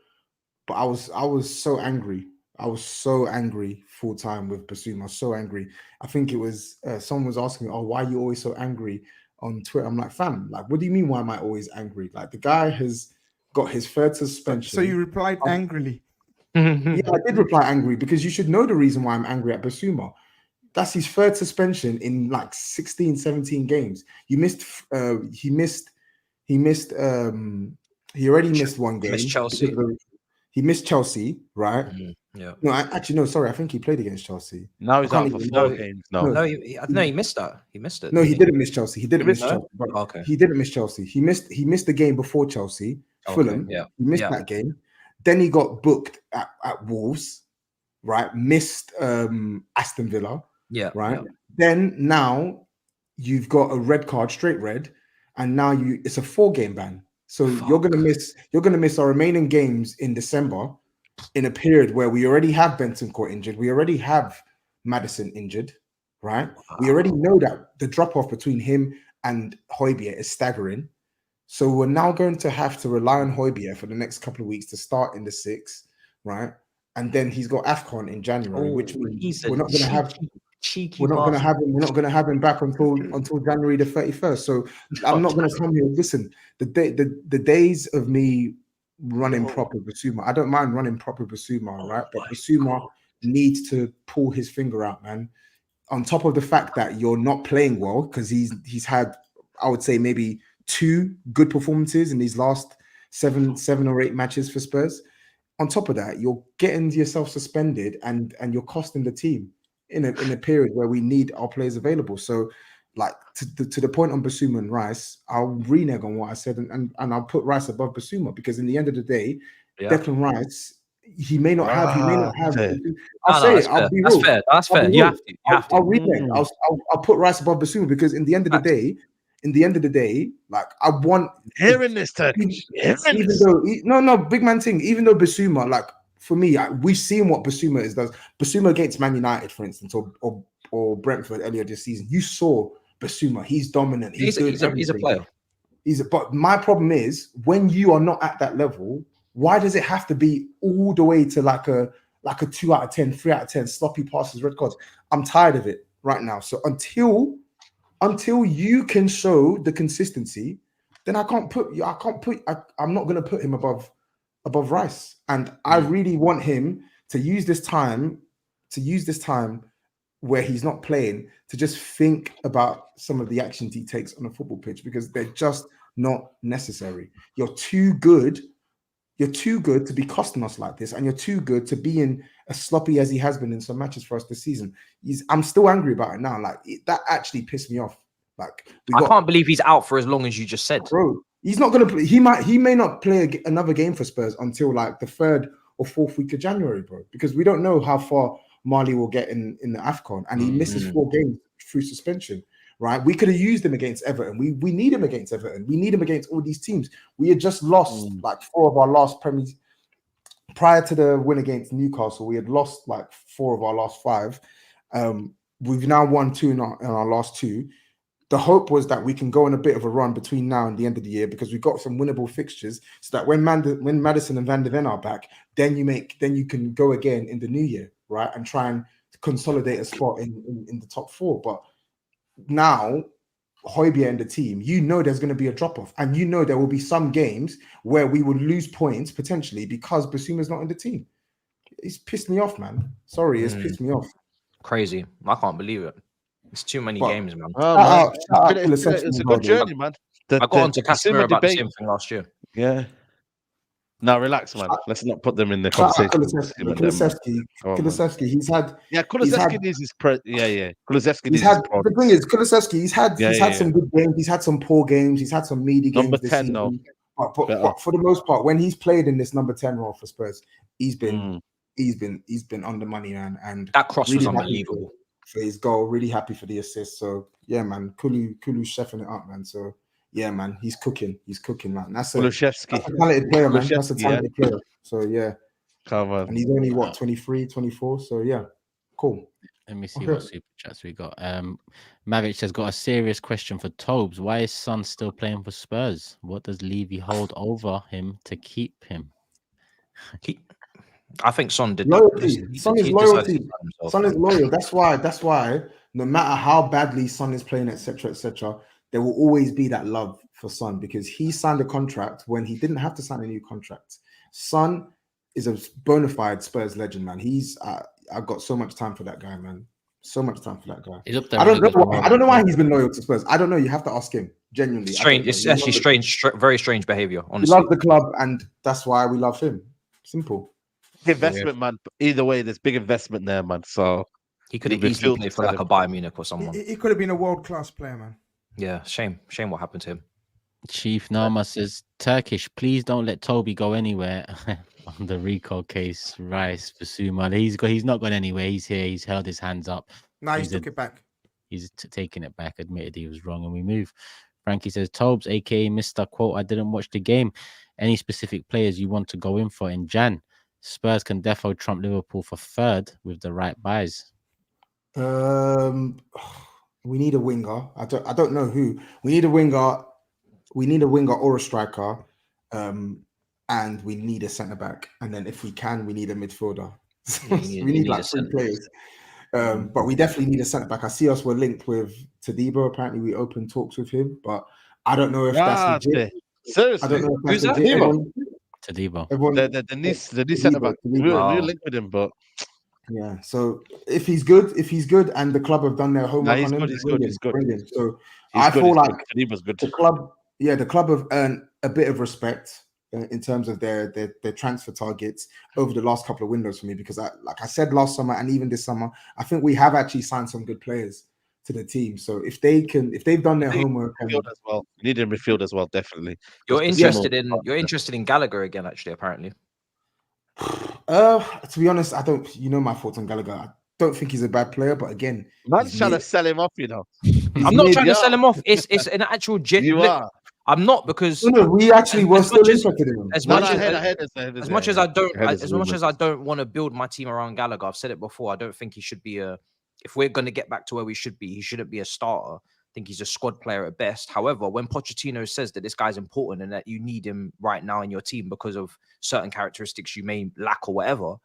but I was so angry. I was so angry full time with Bissouma. I was so angry. I think it was someone was asking me, "Oh, why are you always so angry on Twitter?" I'm like, "Fam, like, what do you mean? Why am I always angry? Like, the guy has got his 3rd suspension." So you replied angrily? Yeah, I did reply angry because you should know the reason why I'm angry at Bissouma. That's his 3rd suspension in like 16, 17 games. He already missed 1 game. He missed Chelsea, right? Yeah. No, sorry. I think he played against Chelsea. Now he's out for 4 games. No, he missed that. He missed it. No, he didn't miss Chelsea. He didn't miss Chelsea. Okay. He didn't miss Chelsea. He missed the game before Chelsea, Fulham. Yeah. He missed that game. Then he got booked at Wolves, right? Missed Aston Villa. Yeah. Right. Yeah. Then now you've got a red card, straight red, and now it's a 4-game ban. So you're gonna miss our remaining games in December in a period where we already have Bentancur injured, we already have Maddison injured, right? Wow. We already know that the drop-off between him and Højbjerg is staggering. So we're now going to have to rely on Højbjerg for the next couple of weeks to start in the 6th, right? And then he's got AFCON in January, which means we're not going to have. We're not going to have him back until January the 31st. So I'm not going to come here. Listen, the days of me running proper Bissouma, I don't mind running proper Bissouma, right? But Bissouma needs to pull his finger out, man. On top of the fact that you're not playing well, because he's had, I would say, maybe 2 good performances in these last seven or 8 matches for Spurs. On top of that, you're getting yourself suspended and you're costing the team in a period where we need our players available. So, like, to the point on Bissouma and Rice, I'll renege on what I said and I'll put Rice above Bissouma, because in the end of the day, Declan Rice, he may not have. That's fair. You have to. I'll renege. I'll put Rice above Bissouma, because in the end of the day, like, I want hearing this, Turkish. No, big man thing. Even though Bissouma, like, for me, we've seen what Bissouma does. Bissouma against Man United, for instance, or Brentford earlier this season. You saw Bissouma, he's dominant. He's a player. But my problem is when you are not at that level, why does it have to be all the way to like a 2 out of 10, 3 out of 10, sloppy passes, red cards? I'm tired of it right now. So until you can show the consistency, then I'm not going to put him above Rice. And I really want him to use this time where he's not playing to just think about some of the actions he takes on a football pitch, because they're just not necessary. You're too good to be costing us like this, and you're too good to be in as sloppy as he has been in some matches for us this season. I'm still angry about it now. Like that actually pissed me off. Like I can't believe he's out for as long as you just said, bro. He's not going to play. He may not play another game for Spurs until like the 3rd or 4th week of January, bro, because we don't know how far Mali will get in the AFCON, and he misses 4 games through suspension. Right, we could have used him against Everton. We need him against Everton. We need him against all these teams. We had just lost like 4 of our last Premiers prior to the win against Newcastle. We had lost like 4 of our last 5. We've now won 2 in our last 2. The hope was that we can go on a bit of a run between now and the end of the year, because we've got some winnable fixtures, so that when Maddison and Van de Ven are back, then you can go again in the new year, right, and try and consolidate a spot in the top 4. But now Højbjerg and the team, there's going to be a drop-off, and there will be some games where we will lose points potentially because Bissouma's not in the team. It's pissed me off, man. Sorry, it's pissed me off. Crazy. I can't believe it. It's too many games, man. It's a good journey, man. I got onto Casemiro about the same thing last year. Yeah. Now relax, man. Let's not put them in the conversation. Kulusevski, he's had. Yeah, Kulusevski needs his Kulusevski needs his the thing is, Kulusevski, he's had some good games. He's had some poor games. He's had some meaty games. Number 10, though. But for the most part, when he's played in this number 10 role for Spurs, he's been on the money, man. And that cross really was unbelievable. For his goal, really happy for the assist. So yeah, man, Kulu's chefing it up, man. So yeah, man, he's cooking, man. That's a talented player, man. That's a talented player. So yeah, come on. And he's only 23, 24. So yeah, cool. Let me see what super chats we got. Mavic has got a serious question for Tobes. Why is Son still playing for Spurs? What does Levy hold over him to keep him? I think Son did loyalty. Son is loyalty. Son is loyal. That's why no matter how badly Son is playing, etc., there will always be that love for Son, because he signed a contract when he didn't have to sign a new contract. Son is a bona fide Spurs legend, man. I've got so much time for that guy, man. So much time for that guy. He's up there. I don't know why he's been loyal to Spurs. I don't know. You have to ask him. Genuinely, strange. It's actually strange. Very strange behavior. Honestly, he loves the club, and that's why we love him. Simple. Investment, man. Either way, there's big investment there, man. So he could have easily played for like a Bayern Munich or someone. He could have been a world-class player, man. Yeah, shame what happened to him. Chief Nama says, Turkish, please don't let Toby go anywhere on the Rico case. Rice, Bissouma. He's not gone anywhere. He's here. He's held his hands up. No, he took it back. He's taking it back, admitted he was wrong, and we move. Frankie says, Tobes, aka Mr. Quote, I didn't watch the game. Any specific players you want to go in for in Jan? Spurs can defo trump Liverpool for 3rd with the right buys. We need a winger. I don't know who. We need a winger. We need a winger or a striker, and we need a centre back. And then if we can, we need a midfielder. We need like 3 players. But we definitely need a centre back. I see us were linked with Todibo. Apparently, we opened talks with him, but I don't know if that's legit. Seriously, I don't know if who's that? Todibo. The new centre back. We're linked with him, but yeah. So if he's good, and the club have done their homework on him, he's good. So I feel like Todibo's good. The club have earned a bit of respect in terms of their transfer targets over the last couple of windows for me, because like I said last summer and even this summer, I think we have actually signed some good players to the team. So if they've done their homework, as well, you need a midfield as well, definitely. You're interested in Gallagher again, actually, apparently. To be honest, I don't. You know my thoughts on Gallagher. I don't think he's a bad player, but again, man's trying to sell him off. You know, I'm not trying to sell him off. It's an actual You are. I'm not, because no, we actually were still interested in him. As much as I don't want to build my team around Gallagher, I've said it before. I don't think he should be if we're going to get back to where we should be, he shouldn't be a starter. think he's a squad player at best. However, when Pochettino says that this guy's important and that you need him right now in your team because of certain characteristics you may lack or whatever,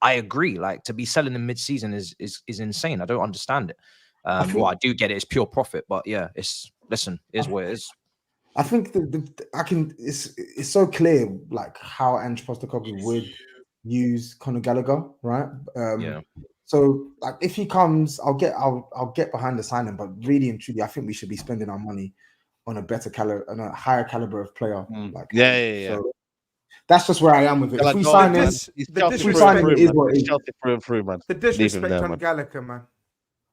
I agree. Like, to be selling him mid-season is insane. I don't understand it. Well, I do get it. It's pure profit, but yeah, it's what it is. I think it's so clear like how Ange Postecoglou would use Conor Gallagher, right? Yeah. So like if he comes, I'll get behind the signing, but really and truly, I think we should be spending our money on a better caliber, on a higher caliber of player. Like So that's just where I am with it. If we sign him, is what it is. Through, man. The disrespect on Gallagher, man.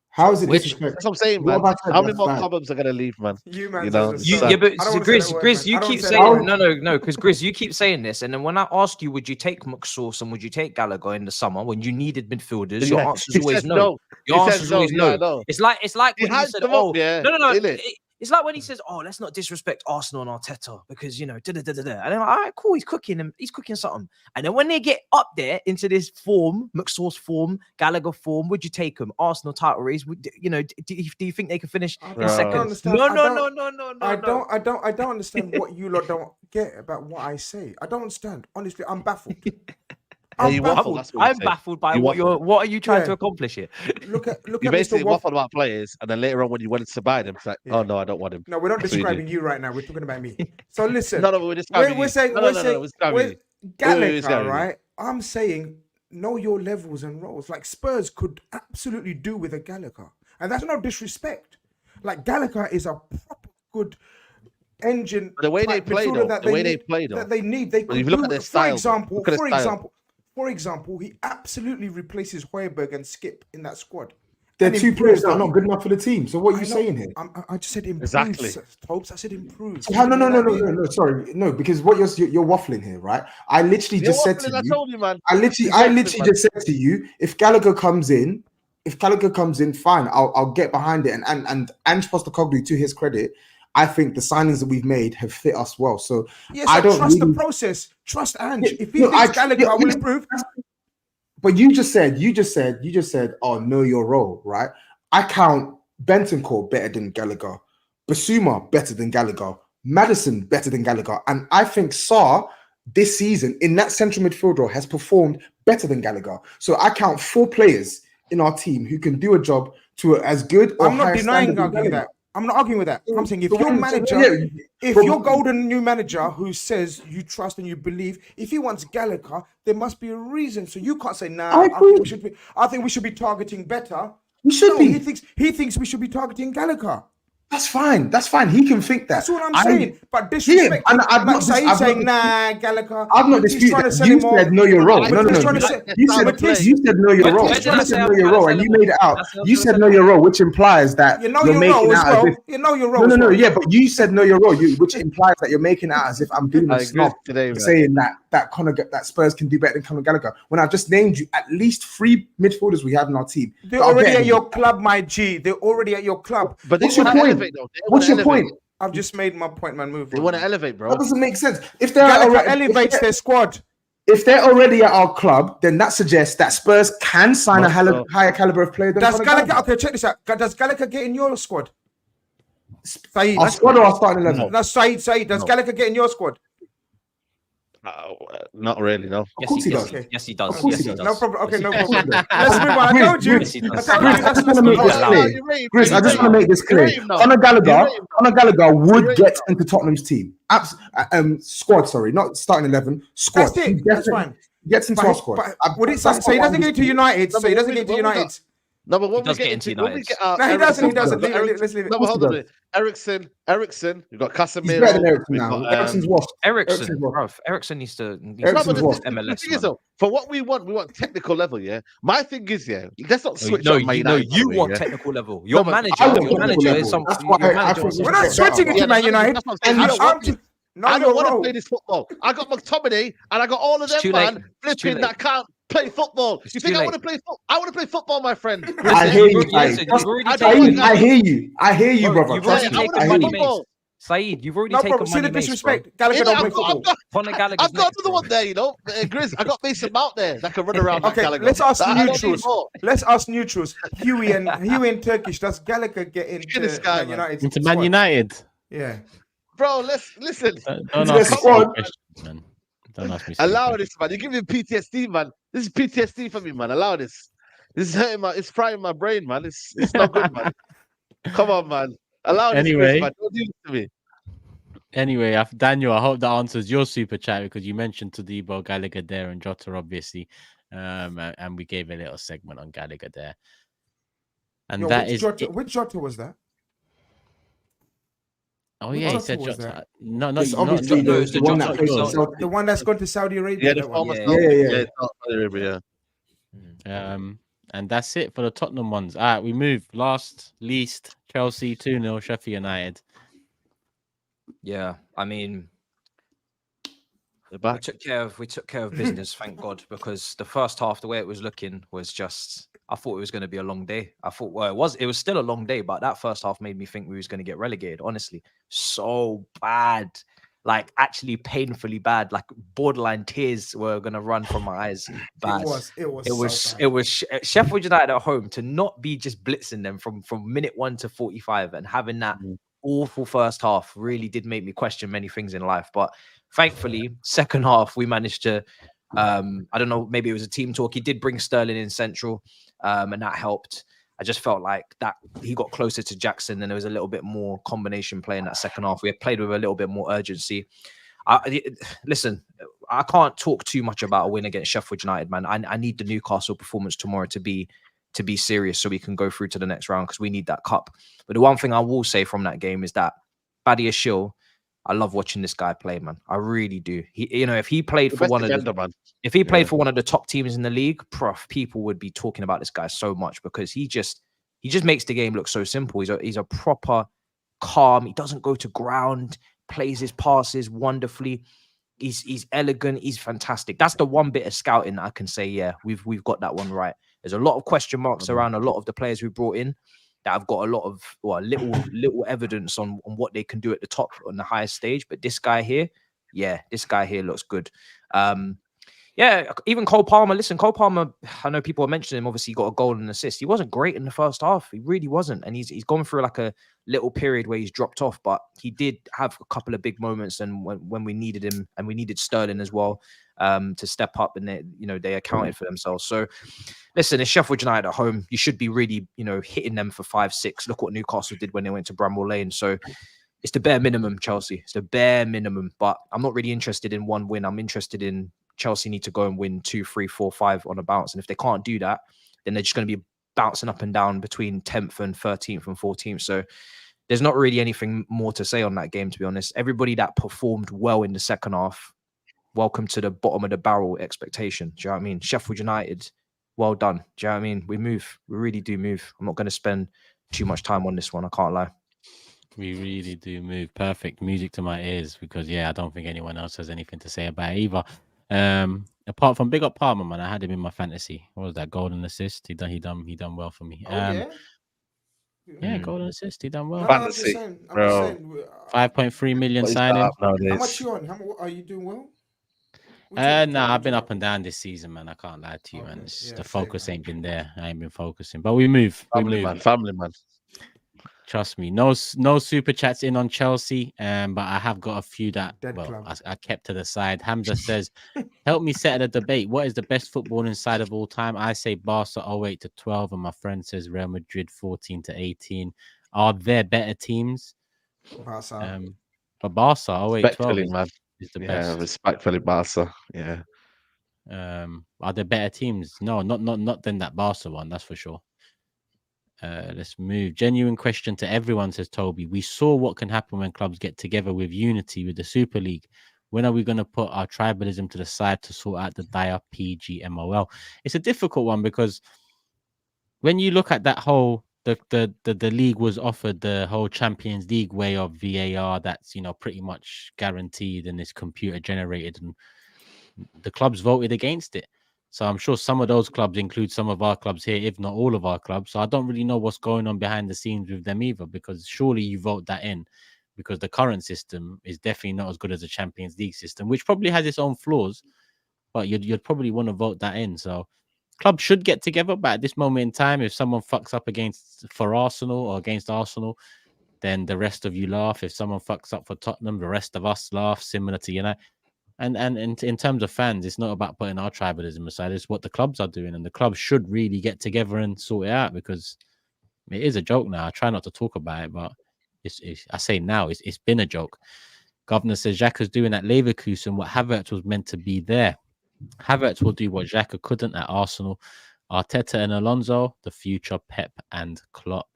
How is it disrespect? That's what I'm saying, man. How many more problems are gonna leave, man? You, man. But Grizz, you keep saying no, because Grizz, you keep saying this, and then when I ask you, would you take McSauce and would you take Gallagher in the summer when you needed midfielders? Your answer is always no. Your answer is always no. It's like when you said, "Oh, no." It's like when he says, "Oh, let's not disrespect Arsenal and Arteta because and I'm like, all right, cool, he's cooking something." And then when they get up there into this form, McSauce form, Gallagher form, would you take them? Arsenal title race, do you think they can finish in second? No. I don't understand what you lot don't get about what I say. I don't understand. Honestly, I'm baffled. I'm baffled by what are you trying to accomplish here? Look at you basically waffled about players, and then later on when you wanted to buy them, it's like, oh no, I don't want him. No, we're not describing you right now. We're talking about me. So listen, we're describing we're saying Gallagher, right? I'm saying know your levels and roles. Like Spurs could absolutely do with a Gallagher, and that's no disrespect. Like Gallagher is a proper good engine. The way they play, that they need. They could look at their style. For example, he absolutely replaces Højbjerg and Skip in that squad. They're two players that are not good enough for the team. So what are you saying here? I just said improve. Exactly. TOBS, I said improve. No. Sorry, no, because what you're waffling here, right? I literally just said to you. I told you, man. I literally just said to you, if Gallagher comes in, fine, I'll get behind it. And Ange Postecoglou, to his credit, I think the signings that we've made have fit us well. So I don't trust the process. Trust Ange. If he thinks Gallagher will improve. But you just said, oh, know your role, right? I count Bentancur better than Gallagher, Bissouma better than Gallagher, Maddison better than Gallagher, and I think Sarr this season in that central midfield role has performed better than Gallagher. So I count 4 players in our team who can do a job to as good or higher standard than Gallagher. I'm not arguing with that. I'm saying if your manager, your golden new manager who says you trust and you believe, if he wants Gallagher, there must be a reason. So you can't say, nah, I think we should be targeting better. We should be. He thinks we should be targeting Gallagher. That's fine. He can think that. That's what I'm saying. But disrespect. I'm saying, nah, Gallagher. I'm not disputing that. You said know your role. No. You said know your role. You said know your role, and you made it out. You said know your role, which implies that you're making out as if you know your role. No. Yeah, but you said know your role, which implies that you're making out as if I'm being a snob saying that Spurs can do better than Conor Gallagher. When I just named you at least 3 midfielders we have in our team. They're already at your club, my G. They're already at your club. But what's your point? What's your point? I've just made my point, man. Move. They want to elevate, bro. That doesn't make sense. If Gallagher elevates their squad, if they're already at our club, then that suggests that Spurs can sign a higher caliber of player than Gallagher. Okay, check this out. Does Gallagher get in your squad? SAEED. Our squad or our starting 11? No, SAEED. Does Gallagher get in your squad? Not really, no. Yes, he does. Yes, he does. No problem. Okay, no problem. Let's move on. I told you. I just want to make this clear. Chris, I just want to make this clear. Conor Gallagher would get into Tottenham's team. Squad, sorry, not starting 11. Squad. That's it. That's fine. Gets into our squad. So he doesn't get into United. So he doesn't get into United. No, but when we get into no, he doesn't. He doesn't. Let's leave it. No, but hold on. Ericsson. You've got Casemiro. He's better than Ericsson now. Ericsson's washed. Ericsson needs to. MLS. For what we want technical level. Yeah. My thing is, let's not switch. No, you want technical level. Your manager is some. We're not switching into Man United. I don't want to play this football. I got McTominay and I got all of them, man, flipping that can't play football. You think I want to play football? I want to play football, my friend. I hear you. I hear you, brother. I want to play football. SAEED, you've already No taken problem. See the money mace, disrespect. Gallagher don't play football. Conor Gallagher's I've got next, another one there, you know. GRIZZ, I got Mason Mount there that can run around like Okay, Gallagher. let's ask I don't need neutrals. more. Let's ask neutrals. Hughie and Turkish. Does Gallagher get into this guy, Man man. United? Into Man United. Yeah. Bro, listen. Don't Into ask the me squad. silly questions, man. Don't ask me silly Allow questions. this, man. You give me PTSD, man. This is PTSD for me, man. Allow this. This is hurting it's frying my brain, man. It's not good, man. Come on, man. Allow this, Anyway. GRIZZ, man. Don't do this to me. Anyway, Daniel, I hope that answers your super chat because you mentioned Todibo, Gallagher there, and Jota, obviously. And we gave a little segment on Gallagher there. And Yo, that which is Jota, it. which Jota was that? Oh which yeah, he Jota said was Jota. that? No, It's obviously no, the it's the one Jota that plays for result. Celtic. The one that's gone to Saudi Arabia. Yeah, the that one. former Yeah. Celtic. Saudi Arabia, yeah. And that's it for the Tottenham ones. All right, we move. Last, least, Chelsea 2-0, Sheffield United. Yeah, I mean, They're we back. took care of business, thank God, because the first half, the way it was looking was just, I thought it was going to be a long day. I thought, well, it was still a long day, but that first half made me think we was going to get relegated. Honestly, so bad, like actually painfully bad, like borderline tears were going to run from my eyes. Bad. It was Sheffield United at home to not be just blitzing them from minute 1 to 45 and having that awful first half really did make me question many things in life. But thankfully, second half we managed to. I don't know, maybe it was a team talk. He did bring Sterling in central, and that helped. I just felt like that he got closer to Jackson and there was a little bit more combination play in that second half. We had played with a little bit more urgency. Listen, I can't talk too much about a win against Sheffield United, man. I need the Newcastle performance tomorrow to be serious so we can go through to the next round because we need that cup. But the one thing I will say from that game is that Badia Shill, I love watching this guy play, man. I really do. If he played for one of the top teams in the league, people would be talking about this guy so much because he just makes the game look so simple. He's a proper calm. He doesn't go to ground, plays his passes wonderfully. He's elegant. He's fantastic. That's the one bit of scouting that I can say, yeah, we've got that one right. There's a lot of question marks around a lot of the players we brought in that have got a lot of little evidence on what they can do at the top on the highest stage. But this guy here looks good. Yeah, even Cole Palmer. Listen, Cole Palmer, I know people are mentioning him. Obviously, he got a goal and an assist. He wasn't great in the first half. He really wasn't. And he's gone through like a little period where he's dropped off. But he did have a couple of big moments. And when we needed him, and we needed Sterling as well to step up, and they accounted for themselves. So, listen, it's Sheffield United at home. You should be really, hitting them for 5-6. Look what Newcastle did when they went to Bramall Lane. So, it's the bare minimum, Chelsea. It's the bare minimum. But I'm not really interested in one win. I'm interested in Chelsea need to go and win 2, 3, 4, 5 on a bounce. And if they can't do that, then they're just going to be bouncing up and down between 10th and 13th and 14th. So there's not really anything more to say on that game, to be honest. Everybody that performed well in the second half, welcome to the bottom of the barrel expectation. Do you know what I mean? Sheffield United, well done. Do you know what I mean? We move. We really do move. I'm not going to spend too much time on this one. I can't lie. We really do move. Perfect music to my ears because, I don't think anyone else has anything to say about it either. Apart from big up Palmer, man, I had him in my fantasy. What was that? Golden assist. He done well for me. Golden assist. He done well. Fantasy, bro. 5.3 million signing. How much you on? Are you doing well? I've been up and down this season, man. I can't lie to you, man. The focus ain't been there. I ain't been focusing, but we move. Family man. Trust me, no super chats in on Chelsea, but I have got a few that I kept to the side. Hamza says, help me settle the debate. What is the best footballing side of all time? I say Barca 08 to 12, and my friend says Real Madrid 14 to 18. Are there better teams? Barca. But Barca 08 12 is the best. Yeah, respectfully Barca. Yeah. Are there better teams? No, not than that Barca one, that's for sure. Let's move. Genuine question to everyone, says Toby. We saw what can happen when clubs get together with unity with the Super League. When are we going to put our tribalism to the side to sort out the dire PGMOL? It's a difficult one because when you look at that whole the league was offered the whole Champions League way of VAR that's pretty much guaranteed and is computer generated, and the clubs voted against it. So I'm sure some of those clubs include some of our clubs here, if not all of our clubs. So I don't really know what's going on behind the scenes with them either, because surely you vote that in. because the current system is definitely not as good as the Champions League system, which probably has its own flaws, but you'd probably want to vote that in. So clubs should get together, but at this moment in time, if someone fucks up for Arsenal or against Arsenal, then the rest of you laugh. If someone fucks up for Tottenham, the rest of us laugh, similar to United. And in terms of fans, it's not about putting our tribalism aside. It's what the clubs are doing, and the clubs should really get together and sort it out, because it is a joke now. I try not to talk about it, but I say now it's been a joke. Governor says Xhaka's doing at Leverkusen what Havertz was meant to be there. Havertz will do what Xhaka couldn't at Arsenal. Arteta and Alonso, the future Pep and Klopp.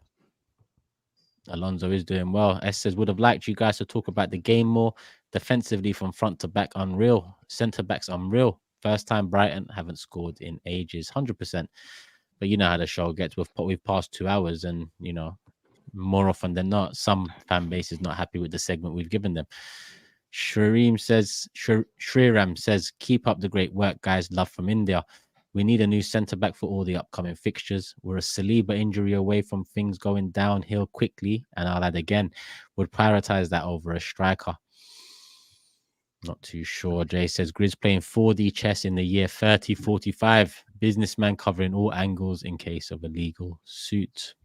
Alonso is doing well. S says, would have liked you guys to talk about the game more. Defensively from front to back, unreal. Centre backs, unreal. First time Brighton haven't scored in ages, 100%. But you know how the show gets. We've passed 2 hours, and you know, more often than not, some fan base is not happy with the segment we've given them. Shriram says, keep up the great work, guys. Love from India. We need a new centre-back for all the upcoming fixtures. We're a Saliba injury away from things going downhill quickly. And I'll add again, would prioritise that over a striker. Not too sure. Jay says, GRIZZ playing 4D chess in the year 3045. Businessman covering all angles in case of a legal suit.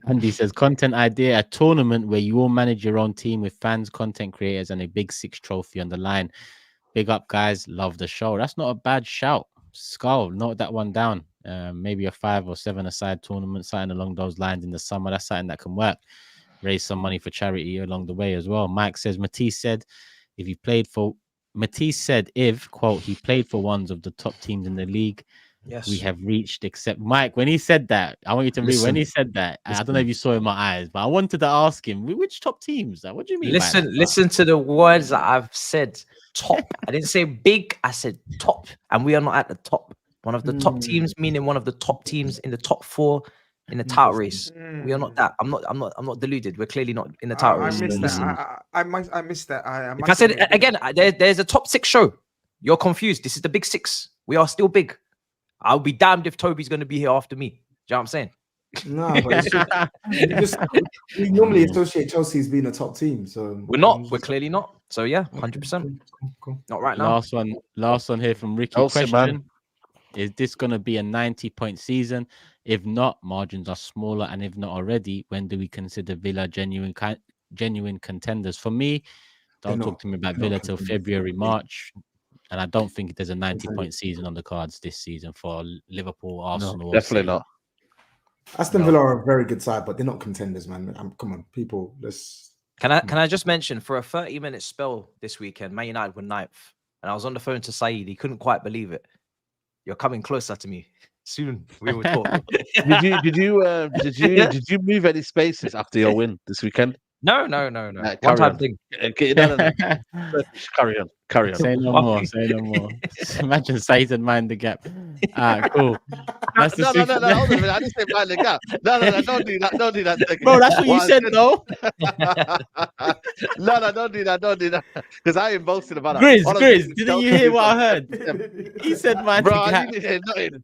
Andy says, content idea, a tournament where you all manage your own team with fans, content creators, and a big 6 trophy on the line. Big up, guys. Love the show. That's not a bad shout. Skull, note that one down. Maybe a 5 or 7-a-side tournament, something along those lines in the summer. That's something that can work. Raise some money for charity along the way as well. Mike says, Matisse said, quote, he played for one of the top teams in the league. Yes. We have reached, except Mike, when he said that, I want you to read when he said that. I don't know if you saw in my eyes, but I wanted to ask him, which top teams? What do you mean? Listen to the words that I've said. Top. I didn't say big, I said top. And we are not at the top. One of the top teams, meaning one of the top teams in the top 4 in the title race. We are not that. I'm not deluded. We're clearly not in the title race. I missed that. I said again, there's a top 6 show. You're confused. This is the big 6. We are still big. I'll be damned if Toby's going to be here after me. Do you know what I'm saying? No, but we normally associate Chelsea as being a top team. So we're not. We're clearly not. So yeah, 100%. Cool. Not right now. Last one here from Ricky. Chelsea, question: is this going to be a 90-point season? If not, margins are smaller, and if not already, when do we consider Villa genuine contenders? For me, don't talk to me about Villa till February, March. And I don't think there's a 90-point season on the cards this season for Liverpool, Arsenal. No, definitely not. Aston Villa are a very good side, but they're not contenders, man. Come on, people. Can I just mention, for a 30-minute spell this weekend, Man United were 9th, and I was on the phone to SAEED. He couldn't quite believe it. You're coming closer to me. Soon we will talk. Did you move any spaces after your win this weekend? No. One time thing. Carry on. Say no more. Imagine Satan mind the gap. Cool. No. Hold on a minute. I didn't say mind the gap. No. Don't do that. Bro, that's what you said, though. No. Don't do that. Because I ain't boasting about that. GRIZZ, didn't you hear what I heard? He said mind the gap. Bro, I didn't hear nothing.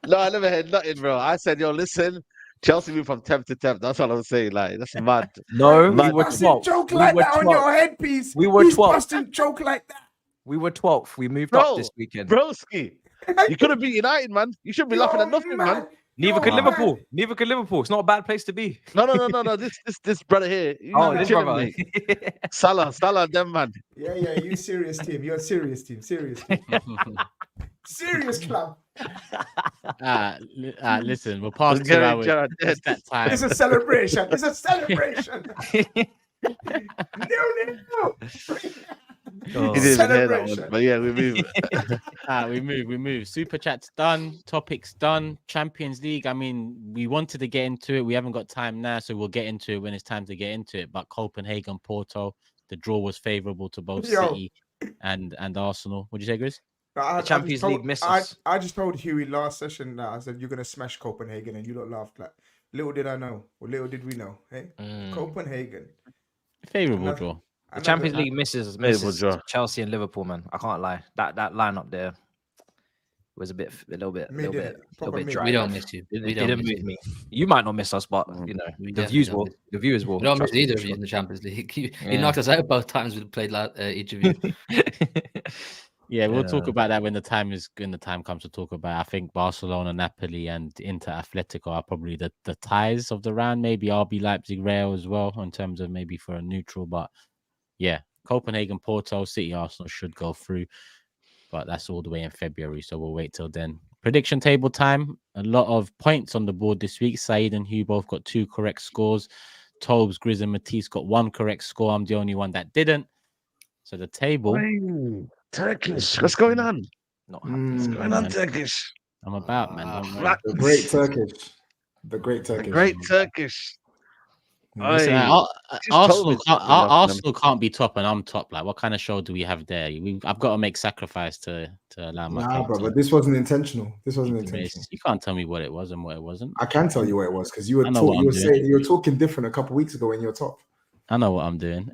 No, I never heard nothing, bro. I said, yo, listen. Chelsea moved from 10th to 10th. That's what I'm saying. Like, that's mad. No, mad. We were 12th. Joke like that on your headpiece. We were 12th. Joke like that. We were 12th. We moved up this weekend. Broski, you could have beat United, man. You shouldn't be laughing at nothing, man. Neither could Liverpool. Neither could Liverpool. It's not a bad place to be. No. This brother here. This brother. Salah, them man. Yeah. You serious team. You're a serious team. Serious club. Listen, we're past 2 hours. It's that time. It's a celebration. No. He didn't even hear that one, but yeah, we move. We move. Super chat's done. Topics done. Champions League. I mean, we wanted to get into it. We haven't got time now, so we'll get into it when it's time to get into it. But Copenhagen, Porto, the draw was favourable to both City and Arsenal. What'd you say, GRIZZ? The Champions League misses. I just told Huey last session that I said you're gonna smash Copenhagen, and you lot laughed. Like, little did I know, or little did we know. Hey, Copenhagen, favourable draw. The Champions League misses Chelsea and Liverpool, man. I can't lie. That lineup there. was a little bit Proper mid. dry. We don't miss you. It We don't didn't miss move you. me. You might not miss us, but you know We the definitely viewers don't will. miss you. The viewers will. We don't miss trust me, either for of you sure. in the Champions League. He Yeah. knocked us out both times we played each of you. Yeah, we'll talk about that when the time comes to talk about. I think Barcelona, Napoli, and Inter Atletico are probably the ties of the round. Maybe RB Leipzig, Real as well in terms of maybe for a neutral. But yeah, Copenhagen, Porto, City, Arsenal should go through. But that's all the way in February, so we'll wait till then. Prediction table time. A lot of points on the board this week. SAEED and HUGH both got 2 correct scores. TOBS, GRIZZ, and Matisse got 1 correct score. I'm the only one that didn't. So the table. Turkish. What's going on? Not happy. What's going on, Turkish? I'm about, man. Don't worry. Flat. The great Turkish. The great The Turkish. great Turkish. Listen, Arsenal can't be top, and I'm top. Like, what kind of show do we have there? I've got to make sacrifice to allow my. Nah, brother, this wasn't intentional. This wasn't intentional. You can't tell me what it was and what it wasn't. I can tell you what it was because you were talking different a couple of weeks ago when you were top. I know what I'm doing.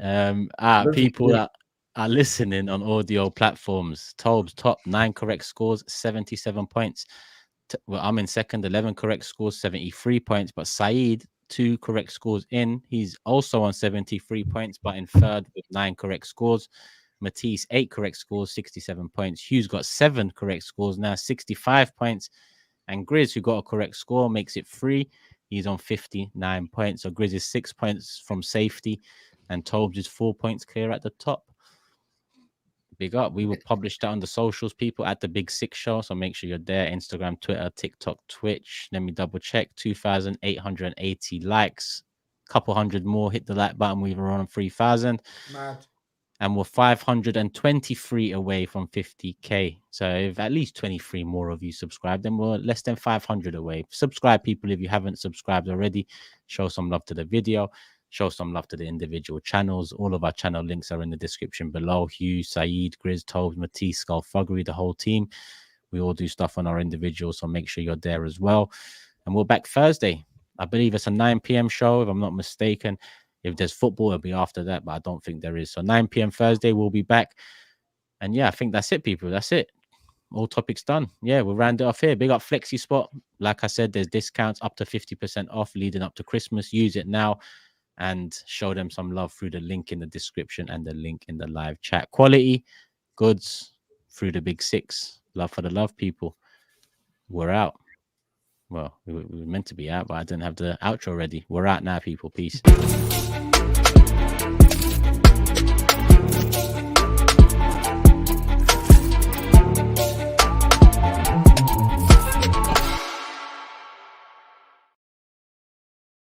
People that are listening on audio platforms. TOBS top 9 correct scores, 77 points. Well, I'm in second, 11 correct scores, 73 points. But SAEED, 2 correct scores in. He's also on 73 points, but in third with 9 correct scores. Matisse, 8 correct scores, 67 points. HUGH's got 7 correct scores now, 65 points. And GRIZZ, who got a correct score, makes it 3. He's on 59 points. So GRIZZ is 6 points from safety, and TOBS is 4 points clear at the top. Big up. We will publish that on the socials, people, at the Big Six Show. So make sure you're there. Instagram, Twitter, TikTok, Twitch. Let me double check. 2,880 likes. Couple hundred more. Hit the like button. We were on 3,000. Mad. And we're 523 away from 50K. So if at least 23 more of you subscribe, then we're less than 500 away. Subscribe, people, if you haven't subscribed already. Show some love to the video. Show some love to the individual channels. All of our channel links are in the description below. HUGH, SAEED, GRIZZ, TOBS, Matisse, THUGGERY, the whole team. We all do stuff on our individuals, so make sure you're there as well. And we're back Thursday. I believe it's a 9 p.m. show, if I'm not mistaken. If there's football, it'll be after that, but I don't think there is. So 9 p.m. Thursday, we'll be back. And yeah, I think that's it, people. That's it. All topics done. Yeah, we'll round it off here. Big up Flexi Spot. Like I said, there's discounts up to 50% off leading up to Christmas. Use it now and show them some love through the link in the description and the link in the live chat. Quality goods through the Big Six. Love for the love, people. We're out. Well, we were meant to be out, but I didn't have the outro ready. We're out now, people. Peace.